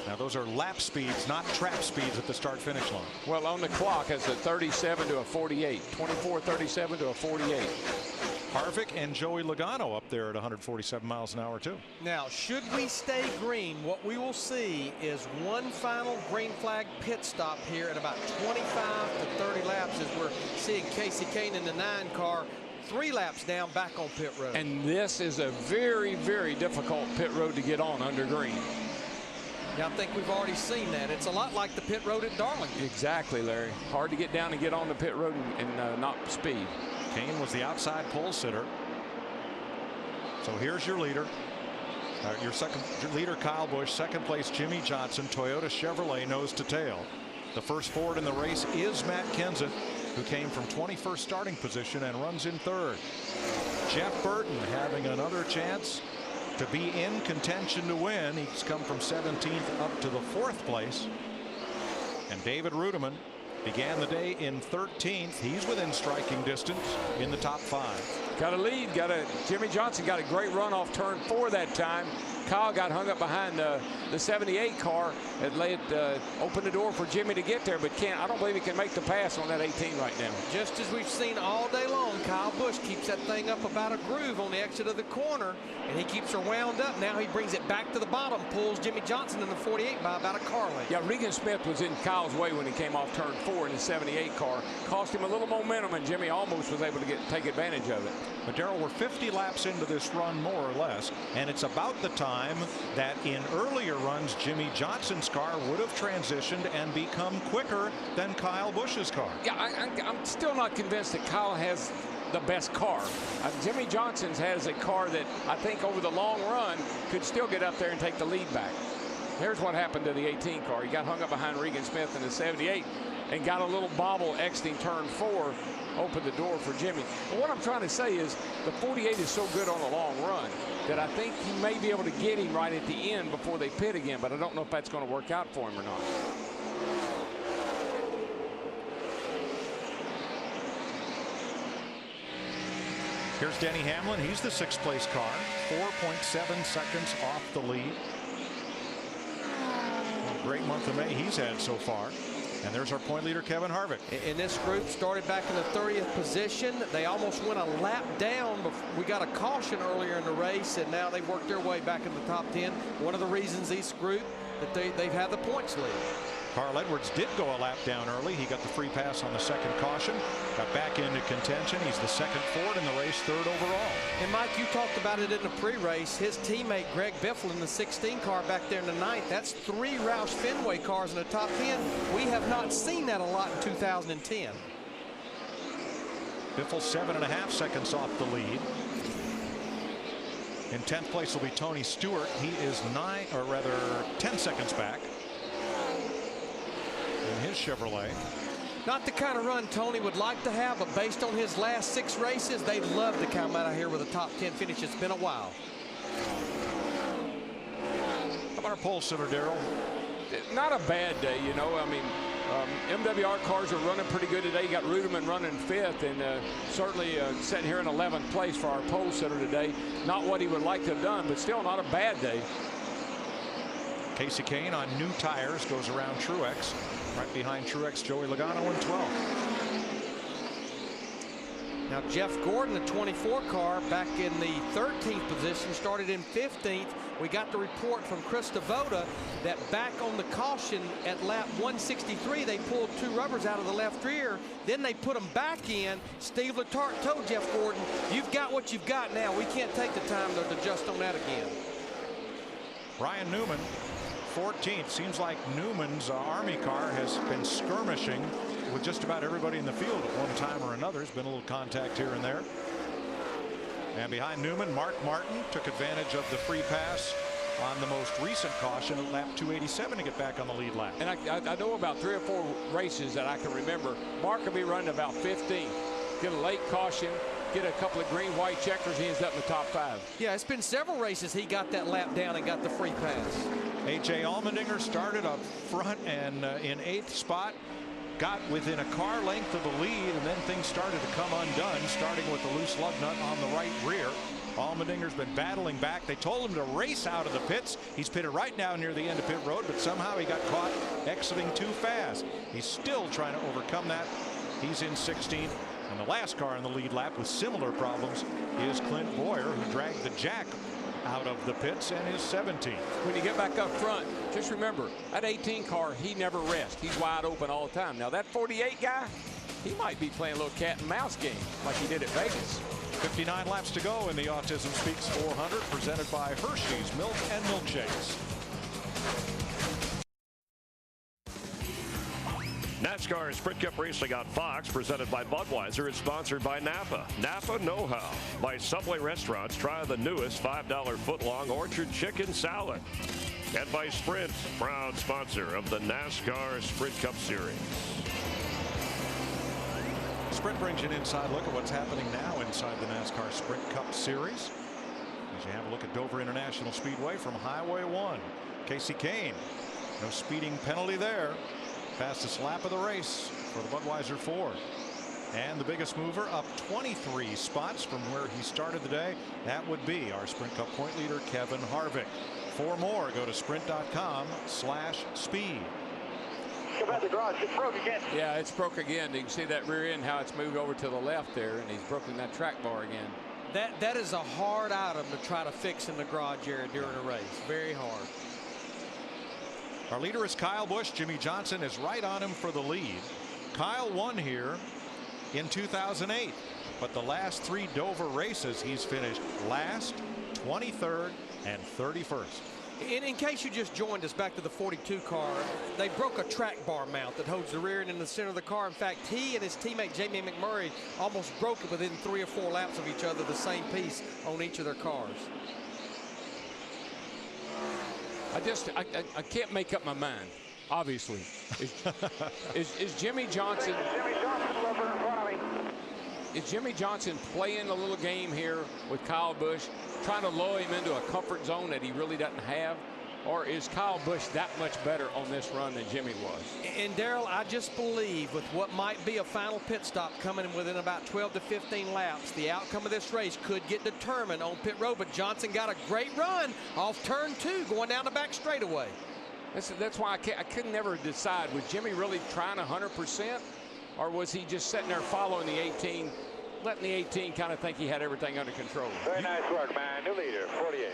Now those are lap speeds, not trap speeds at the start-finish line. Well, on the clock, it's a 37 to a 48, 24-37 to a 48. Harvick and Joey Logano up there at 147 miles an hour too. Now, should we stay green, what we will see is one final green flag pit stop here at about 25 to 30 laps, as we're seeing Casey Kane in the 9 car 3 laps down back on pit road. And this is a very, very difficult pit road to get on under green. Yeah, I think we've already seen that. It's a lot like the pit road at Darlington. Exactly, Larry. Hard to get down and get on the pit road and not speed. Kane was the outside pole sitter. So here's your leader. Your second leader, Kyle Busch. Second place, Jimmy Johnson. Toyota Chevrolet nose to tail. The first Ford in the race is Matt Kenseth, who came from 21st starting position and runs in 3rd. Jeff Burton having another chance to be in contention to win. He's come from 17th up to the 4th place. And David Rudiman began the day in 13th. He's within striking distance in the top 5. Got a lead. Jimmy Johnson got a great run off turn 4 that time. Kyle got hung up behind the 78 car and opened the door for Jimmy to get there, but I don't believe he can make the pass on that 18 right now. Just as we've seen all day long, Kyle Busch keeps that thing up about a groove on the exit of the corner, and he keeps her wound up. Now he brings it back to the bottom, pulls Jimmy Johnson in the 48 by about a car length. Yeah, Regan Smith was in Kyle's way when he came off turn 4 in the 78 car. Cost him a little momentum, and Jimmy almost was able to take advantage of it. But Darrell, we're 50 laps into this run, more or less, and it's about the time that in earlier runs Jimmy Johnson's car would have transitioned and become quicker than Kyle Busch's car. Yeah, I'm still not convinced that Kyle has the best car. Jimmy Johnson's has a car that I think over the long run could still get up there and take the lead back. Here's what happened to the 18 car. He got hung up behind Regan Smith in the 78 and got a little bobble exiting turn 4, opened the door for Jimmy. But what I'm trying to say is the 48 is so good on the long run that I think he may be able to get him right at the end before they pit again, but I don't know if that's going to work out for him or not. Here's Denny Hamlin. He's the 6th place car, 4.7 seconds off the lead. What a great month of May he's had so far. And there's our point leader, Kevin Harvick. And this group started back in the 30th position. They almost went a lap down. We got a caution earlier in the race, and now they've worked their way back in the top 10. One of the reasons this group that they've had the points lead. Carl Edwards did go a lap down early. He got the free pass on the second caution, got back into contention. He's the 2nd Ford in the race, 3rd overall. And Mike, you talked about it in the pre-race. His teammate Greg Biffle in the 16 car back there in the 9th. That's 3 Roush Fenway cars in the top 10. We have not seen that a lot in 2010. Biffle 7.5 seconds off the lead. In 10th place will be Tony Stewart. He is 10 seconds back in his Chevrolet. Not the kind of run Tony would like to have, but based on his last 6 races, they'd love to come out of here with a top 10 finish. It's been a while. How about our pole sitter, Darrell? Not a bad day, you know. I mean, MWR cars are running pretty good today. You got Rudiman running 5th, and certainly sitting here in 11th place for our pole sitter today. Not what he would like to have done, but still not a bad day. Casey Kane on new tires goes around Truex. Right behind Truex, Joey Logano in 12th. Now Jeff Gordon, the 24 car, back in the 13th position, started in 15th. We got the report from Chris Devoda that back on the caution at lap 163, they pulled 2 rubbers out of the left rear. Then they put them back in. Steve Letarte told Jeff Gordon, "You've got what you've got now. We can't take the time to adjust on that again." Ryan Newman 14th. Seems like Newman's Army car has been skirmishing with just about everybody in the field at one time or another. There's been a little contact here and there. And behind Newman, Mark Martin took advantage of the free pass on the most recent caution at lap 287 to get back on the lead lap. And I know about 3 or 4 races that I can remember. Mark will be running about 15. Get a late caution, get a couple of green-white checkers, he ends up in the top 5. Yeah, it's been several races he got that lap down and got the free pass. A.J. Allmendinger started up front and in 8th spot. Got within a car length of the lead, and then things started to come undone, starting with the loose lug nut on the right rear. Allmendinger's been battling back. They told him to race out of the pits. He's pitted right now near the end of pit road, but somehow he got caught exiting too fast. He's still trying to overcome that. He's in 16th. And the last car in the lead lap with similar problems is Clint Boyer, who dragged the jack out of the pits and is 17th. When you get back up front, just remember, that 18 car, he never rests. He's wide open all the time. Now, that 48 guy, he might be playing a little cat and mouse game like he did at Vegas. 59 laps to go in the Autism Speaks 400, presented by Hershey's Milk and Milkshakes. NASCAR Sprint Cup Racing on Fox, presented by Budweiser, is sponsored by Napa. Napa Know-How. By Subway Restaurants, try the newest $5 footlong Orchard Chicken Salad. And by Sprint, proud sponsor of the NASCAR Sprint Cup Series. Sprint brings you an inside look at what's happening now inside the NASCAR Sprint Cup Series. As you have a look at Dover International Speedway from Highway 1. Casey Kane, no speeding penalty there. Fastest lap of the race for the Budweiser Ford. And the biggest mover up 23 spots from where he started the day. That would be our Sprint Cup point leader, Kevin Harvick. For more, go to sprint.com/speed. Come out the garage. It's broke again. Yeah, it's broke again. You can see that rear end, how it's moved over to the left there, and he's broken that track bar again. That is a hard item to try to fix in the garage area during a race. Very hard. Our leader is Kyle Busch. Jimmy Johnson is right on him for the lead. Kyle won here in 2008, but the last 3 Dover races he's finished last, 23rd, and 31st. In case you just joined us, back to the 42 car, they broke a track bar mount that holds the rear end in the center of the car. In fact, he and his teammate Jamie McMurray almost broke it within 3 or 4 laps of each other, the same piece on each of their cars. I can't make up my mind. Obviously, is Jimmy Johnson? Is Jimmy Johnson playing a little game here with Kyle Busch, trying to lull him into a comfort zone that he really doesn't have? Or is Kyle Busch that much better on this run than Jimmy was? And Darrell, I just believe with what might be a final pit stop coming within about 12 to 15 laps, the outcome of this race could get determined on pit road. But Johnson got a great run off turn 2 going down the back straightaway. That's why I couldn't never decide. Was Jimmy really trying 100%? Or was he just sitting there following the 18, letting the 18 kind of think he had everything under control? Very nice work, man. New leader, 48.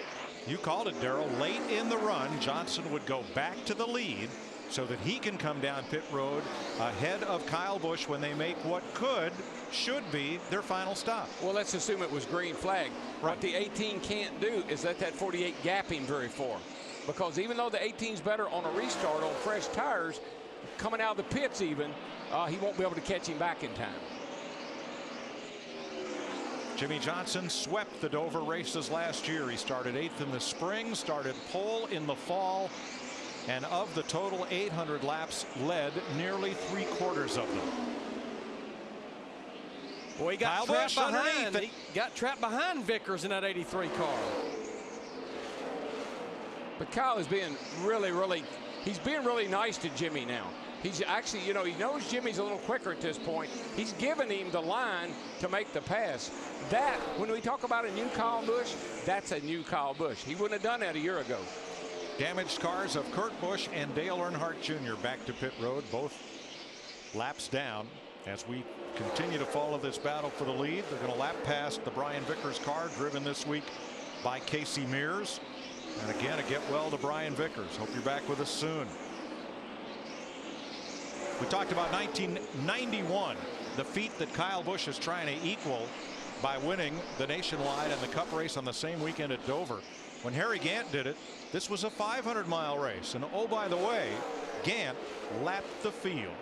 You called it, Darrell. Late in the run, Johnson would go back to the lead so that he can come down pit road ahead of Kyle Busch when they make what should be their final stop. Well, let's assume it was green flag. Right. What the 18 can't do is let that 48 gap him very far. Because even though the 18's better on a restart on fresh tires, coming out of the pits even, he won't be able to catch him back in time. Jimmy Johnson swept the Dover races last year. He started 8th in the spring, started pole in the fall, and of the total 800 laps, led nearly 3/4 of them. Boy, he got trapped behind. He got trapped behind Vickers in that 83 car. But Kyle is being he's being really nice to Jimmy now. He's actually, he knows Jimmy's a little quicker at this point. He's giving him the line to make the pass. That, when we talk about a new Kyle Busch, that's a new Kyle Busch. He wouldn't have done that a year ago. Damaged cars of Kurt Busch and Dale Earnhardt Jr. back to pit road, both laps down. As we continue to follow this battle for the lead, they're going to lap past the Brian Vickers car, driven this week by Casey Mears. And again, a get well to Brian Vickers. Hope you're back with us soon. We talked about 1991, the feat that Kyle Busch is trying to equal by winning the Nationwide and the Cup race on the same weekend at Dover. When Harry Gant did it, this was a 500-mile race. And oh, by the way, Gant lapped the field.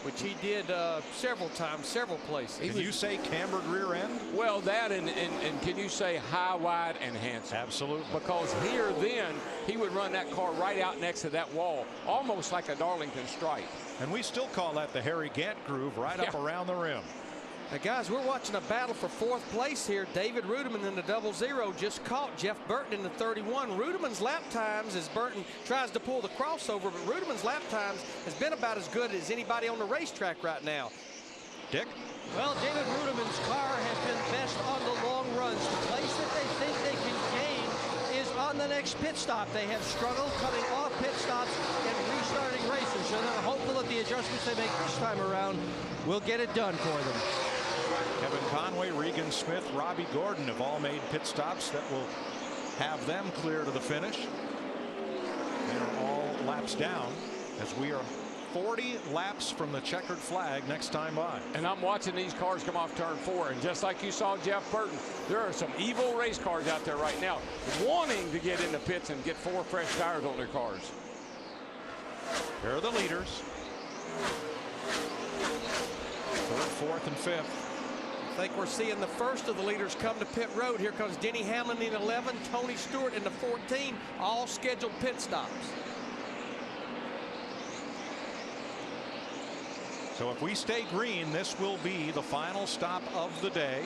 Which he did several times, several places. Can you say cambered rear end? Well, that and can you say high, wide, and handsome? Absolutely. Because here then, he would run that car right out next to that wall, almost like a Darlington stripe. And we still call that the Harry Gant groove, right up around the rim. Now, guys, we're watching a battle for 4th place here. David Rudiman in the 00 just caught Jeff Burton in the 31. Rudiman's lap times, as Burton tries to pull the crossover, but Rudiman's lap times has been about as good as anybody on the racetrack right now. Dick? Well, David Rudiman's car has been best on the long runs. The place that they think they can gain is on the next pit stop. They have struggled coming off pit stops and restarting races, so they're hopeful that the adjustments they make this time around will get it done for them. Kevin Conway, Regan Smith, Robbie Gordon have all made pit stops that will have them clear to the finish. They're all laps down as we are 40 laps from the checkered flag next time by. And I'm watching these cars come off turn 4, and just like you saw Jeff Burton, there are some evil race cars out there right now wanting to get into pits and get 4 fresh tires on their cars. Here are the leaders. 3rd, 4th, and 5th. I think we're seeing the first of the leaders come to pit road. Here comes Denny Hamlin in 11, Tony Stewart in the 14, all scheduled pit stops. So if we stay green, this will be the final stop of the day.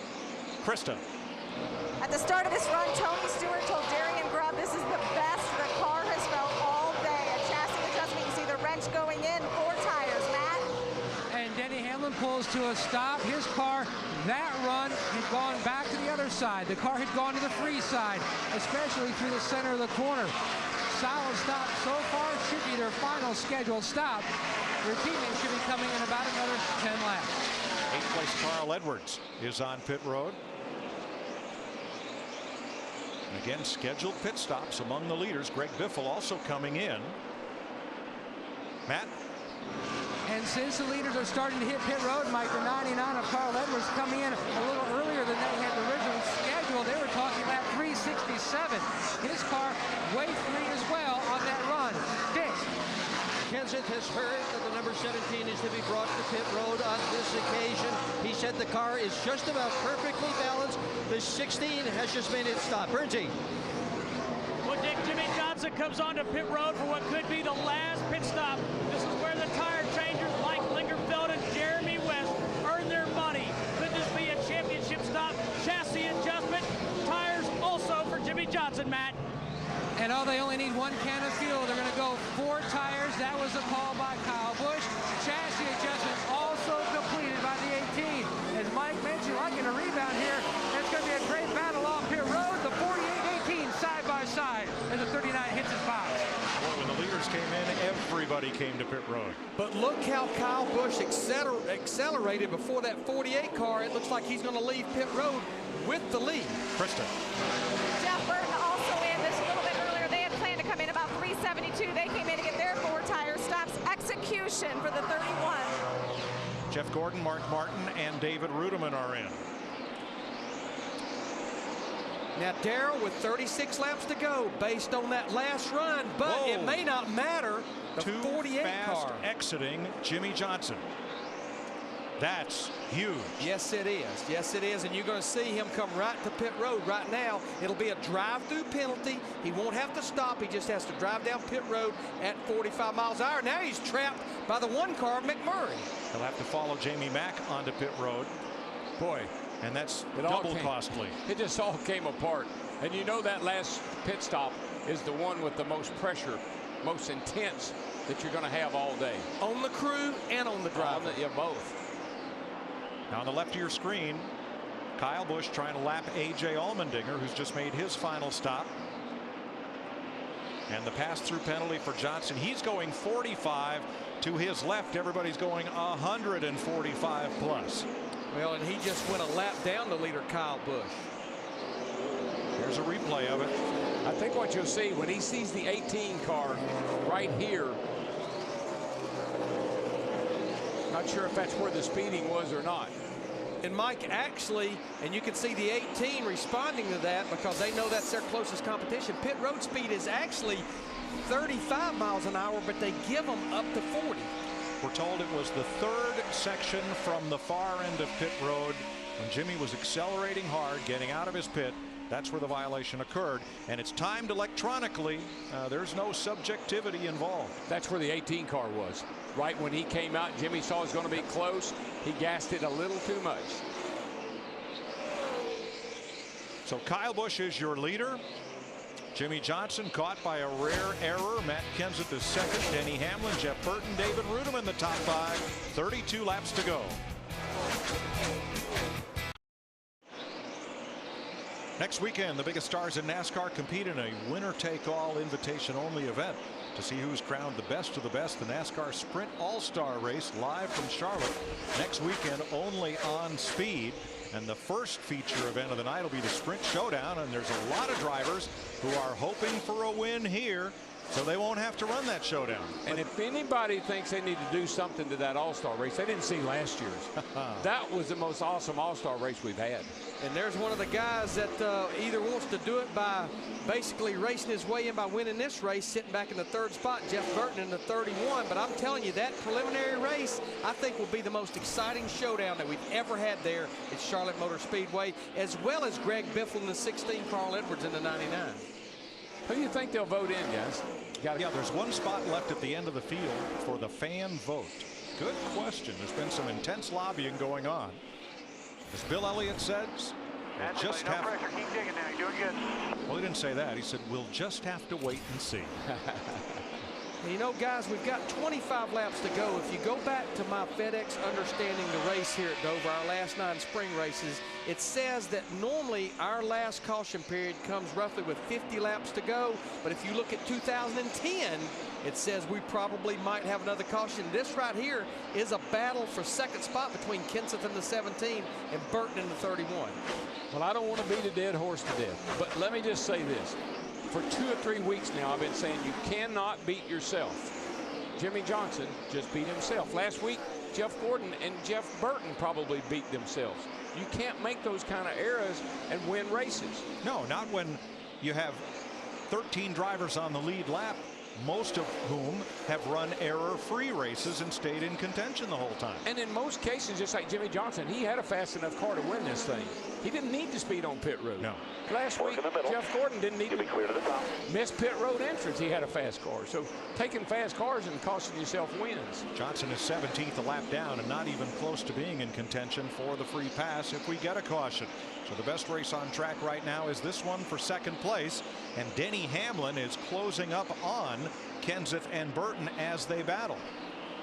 Krista. At the start of this run, Tony Stewart told Darian Grubb this is the best the car has felt all day. A chassis adjustment, you see the wrench going in, 4 tires. Matt? And Denny Hamlin pulls to a stop. His car, that run, had gone back to the other side. The car had gone to the free side, especially through the center of the corner. Solid stop so far. Should be their final scheduled stop. Their teammate should be coming in about another 10 laps. 8th place Carl Edwards is on pit road. And again, scheduled pit stops among the leaders. Greg Biffle also coming in. Matt? And since the leaders are starting to hit pit road, Mike, the 99 of Carl Edwards coming in a little earlier than they had originally scheduled. They were talking about 367. His car way free as well on that run. Dick. Kenseth has heard that the number 17 is to be brought to pit road on this occasion. He said the car is just about perfectly balanced. The 16 has just made it stop. Bernsey. Well, Dick, Jimmy Johnson comes onto pit road for what could be the last pit stop. This is where the tire changers like Lingerfeld and Jeremy West earn their money. Could this be a championship stop? Chassis adjustment, tires also for Jimmy Johnson, Matt. And they only need 1 can of fuel. They're going to go 4 tires. That was the call by Kyle Busch. Chassis adjustment also completed by the 18. As Mike mentioned, like in a rebound here, it's going to be a great battle off pit road. The 48-18 side by side as the 39 hits his box. Boy, when the leaders came in, everybody came to pit road. But look how Kyle Busch accelerated before that 48 car. It looks like he's going to leave pit road with the lead. Krista. Jeff Burton also in this a little bit earlier. They had planned to come in about 372. They came in to get their 4 tire stops. Execution for the 31. Jeff Gordon, Mark Martin, and David Rudiman are in. Now, Darrell with 36 laps to go based on that last run, but it may not matter. The 48 fast car exiting Jimmy Johnson. That's huge. Yes, it is. Yes, it is. And you're going to see him come right to pit road right now. It'll be a drive-through penalty. He won't have to stop. He just has to drive down pit road at 45 miles an hour. Now he's trapped by the 1 car of McMurray. He'll have to follow Jamie Mack onto pit road. Boy. And that's double costly. It just all came apart. And you know that last pit stop is the one with the most pressure, most intense that you're going to have all day. On the crew and on the driver. Yeah, both. Now on the left of your screen, Kyle Busch trying to lap A.J. Allmendinger, who's just made his final stop. And the pass-through penalty for Johnson. He's going 45 to his left. Everybody's going 145 plus. Well, and he just went a lap down the leader, Kyle Busch. Here's a replay of it. I think what you'll see when he sees the 18 car right here, not sure if that's where the speeding was or not. And Mike, actually, and you can see the 18 responding to that because they know that's their closest competition. Pit road speed is actually 35 miles an hour, but they give them up to 40. We're told it was the third section from the far end of pit road when Jimmy was accelerating hard, getting out of his pit. That's where the violation occurred, and it's timed electronically. There's no subjectivity involved. That's where the 18 car was. Right when he came out, Jimmy saw it was going to be close. He gassed it a little too much. So Kyle Busch is your leader. Jimmy Johnson caught by a rare error. Matt Kenseth is second. Denny Hamlin, Jeff Burton, David Rudem in the top 5. 32 laps to go. Next weekend, the biggest stars in NASCAR compete in a winner-take-all invitation-only event. To see who's crowned the best of the best, the NASCAR Sprint All-Star Race live from Charlotte next weekend only on Speed. And the first feature event of the night will be the Sprint Showdown, and there's a lot of drivers who are hoping for a win here, so they won't have to run that showdown. And if anybody thinks they need to do something to that All-Star race, they didn't see last year's. That was the most awesome All-Star race we've had. And there's one of the guys that either wants to do it by basically racing his way in by winning this race, sitting back in the 3rd spot, Jeff Burton in the 31. But I'm telling you, that preliminary race, I think, will be the most exciting showdown that we've ever had there at Charlotte Motor Speedway, as well as Greg Biffle in the 16, Carl Edwards in the 99. Who do you think they'll vote in, guys? Yeah, there's one spot left at the end of the field for the fan vote. Good question. There's been some intense lobbying going on. As Bill Elliott says, we'll just have... pressure. Keep digging now. You're doing good. Well, he didn't say that. He said, we'll just have to wait and see. You know, guys, we've got 25 laps to go. If you go back to my FedEx Understanding the Race here at Dover, our last 9 spring races, it says that normally our last caution period comes roughly with 50 laps to go. But if you look at 2010, it says we probably might have another caution. This right here is a battle for 2nd spot between Kenseth in the 17 and Burton in the 31. Well, I don't want to beat a dead horse to death, but let me just say this. For 2 or 3 weeks now, I've been saying you cannot beat yourself. Jimmy Johnson just beat himself. Last week, Jeff Gordon and Jeff Burton probably beat themselves. You can't make those kind of errors and win races. No, not when you have 13 drivers on the lead lap, most of whom have run error-free races and stayed in contention the whole time. And in most cases, just like Jimmy Johnson, he had a fast enough car to win this thing. He didn't need to speed on pit road. No. Last week, Jeff Gordon didn't need to miss pit road entrance. He had a fast car. So taking fast cars and costing yourself wins. Johnson is 17th, a lap down, and not even close to being in contention for the free pass if we get a caution. So the best race on track right now is this one for 2nd place, and Denny Hamlin is closing up on Kenseth and Burton as they battle.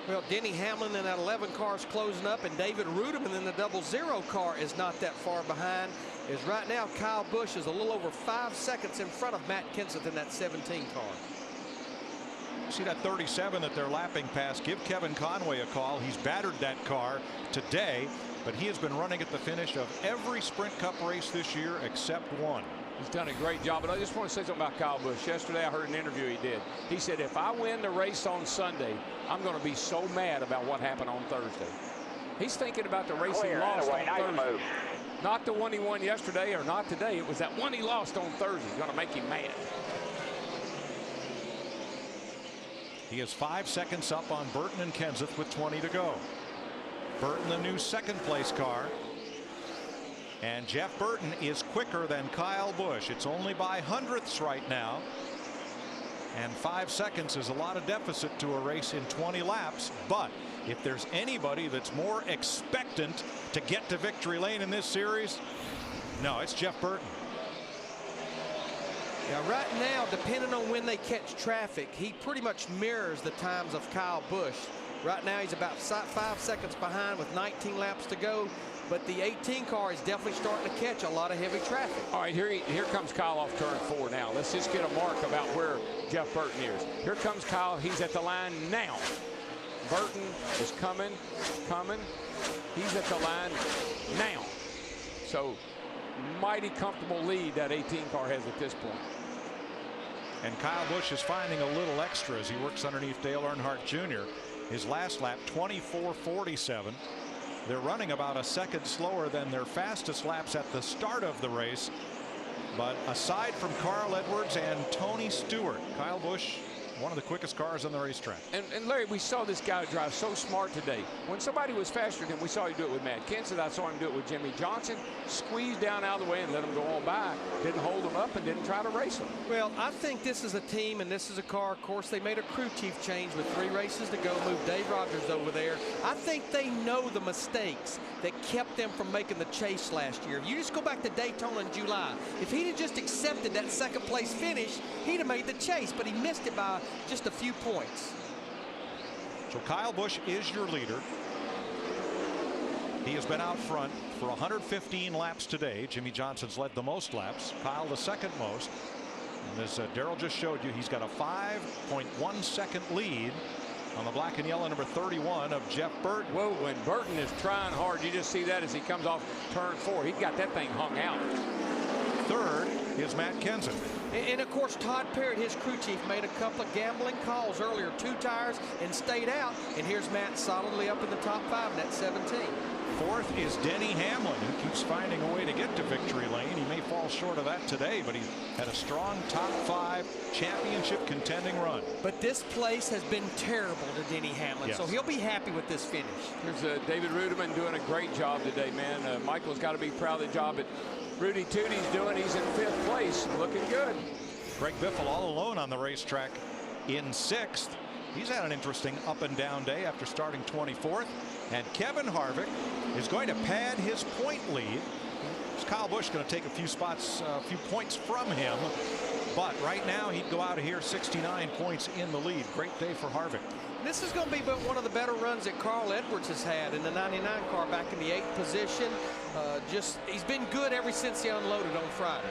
Well, Denny Hamlin in that 11 car is closing up, and David Rudem in the 00 car is not that far behind. As right now, Kyle Busch is a little over 5 seconds in front of Matt Kenseth in that 17 car. See that 37 that they're lapping past? Give Kevin Conway a call. He's battered that car today, but he has been running at the finish of every Sprint Cup race this year except one. He's done a great job, but I just want to say something about Kyle Busch. Yesterday, I heard an interview he did. He said, if I win the race on Sunday, I'm going to be so mad about what happened on Thursday. He's thinking about the race he lost on Thursday. Not the one he won yesterday or not today. It was that one he lost on Thursday. It's going to make him mad. He is 5 seconds up on Burton and Kenseth with 20 to go. Burton, the new 2nd place car. And Jeff Burton is quicker than Kyle Busch. It's only by hundredths right now. And 5 seconds is a lot of deficit to a race in 20 laps. But if there's anybody that's more expectant to get to victory lane in this series, no, it's Jeff Burton. Yeah, right now, depending on when they catch traffic, he pretty much mirrors the times of Kyle Busch. Right now, he's about 5 seconds behind with 19 laps to go. But the 18 car is definitely starting to catch a lot of heavy traffic. All right, here comes Kyle off turn 4 now. Let's just get a mark about where Jeff Burton is. Here comes Kyle. He's at the line now. Burton is coming. He's at the line now. So mighty comfortable lead that 18 car has at this point. And Kyle Busch is finding a little extra as he works underneath Dale Earnhardt Jr. His last lap, 24.47. They're running about a second slower than their fastest laps at the start of the race. But aside from Carl Edwards and Tony Stewart, Kyle Busch, one of the quickest cars on the racetrack. And Larry, we saw this guy drive so smart today. When somebody was faster than him, we saw him do it with Matt Kenseth. I saw him do it with Jimmy Johnson. Squeezed down out of the way and let him go on by. Didn't hold him up and didn't try to race him. Well, I think this is a team and this is a car. Of course, they made a crew chief change with 3 races to go, move Dave Rogers over there. I think they know the mistakes that kept them from making the chase last year. You just go back to Daytona in July. If he'd have just accepted that second place finish, he'd have made the chase, but he missed it by just a few points. So Kyle Busch is your leader. He has been out front for 115 laps today. Jimmy Johnson's led the most laps. Kyle the second most. And as Darrell just showed you, he's got a 5.1 second lead on the black and yellow number 31 of Jeff Burton. Whoa, and Burton is trying hard. You just see that as he comes off turn 4. He got that thing hung out. Third is Matt Kenseth. And of course, Todd Parrott, his crew chief, made a couple of gambling calls earlier, 2 tires, and stayed out. And here's Matt solidly up in the top 5 in that 17. Fourth is Denny Hamlin, who keeps finding a way to get to victory lane. He may fall short of that today, but he had a strong top 5 championship contending run. But this place has been terrible to Denny Hamlin, yes. So he'll be happy with this finish. There's David Rudiman doing a great job today, man. Michael's got to be proud of the job that Rudy Tootie's doing. He's in 5th place, looking good. Greg Biffle all alone on the racetrack in 6th. He's had an interesting up and down day after starting 24th. And Kevin Harvick is going to pad his point lead. Kyle Busch going to take a few spots, a few points from him. But right now he'd go out of here 69 points in the lead. Great day for Harvick. This is going to be one of the better runs that Carl Edwards has had in the 99 car back in the 8th position. He's been good ever since he unloaded on Friday.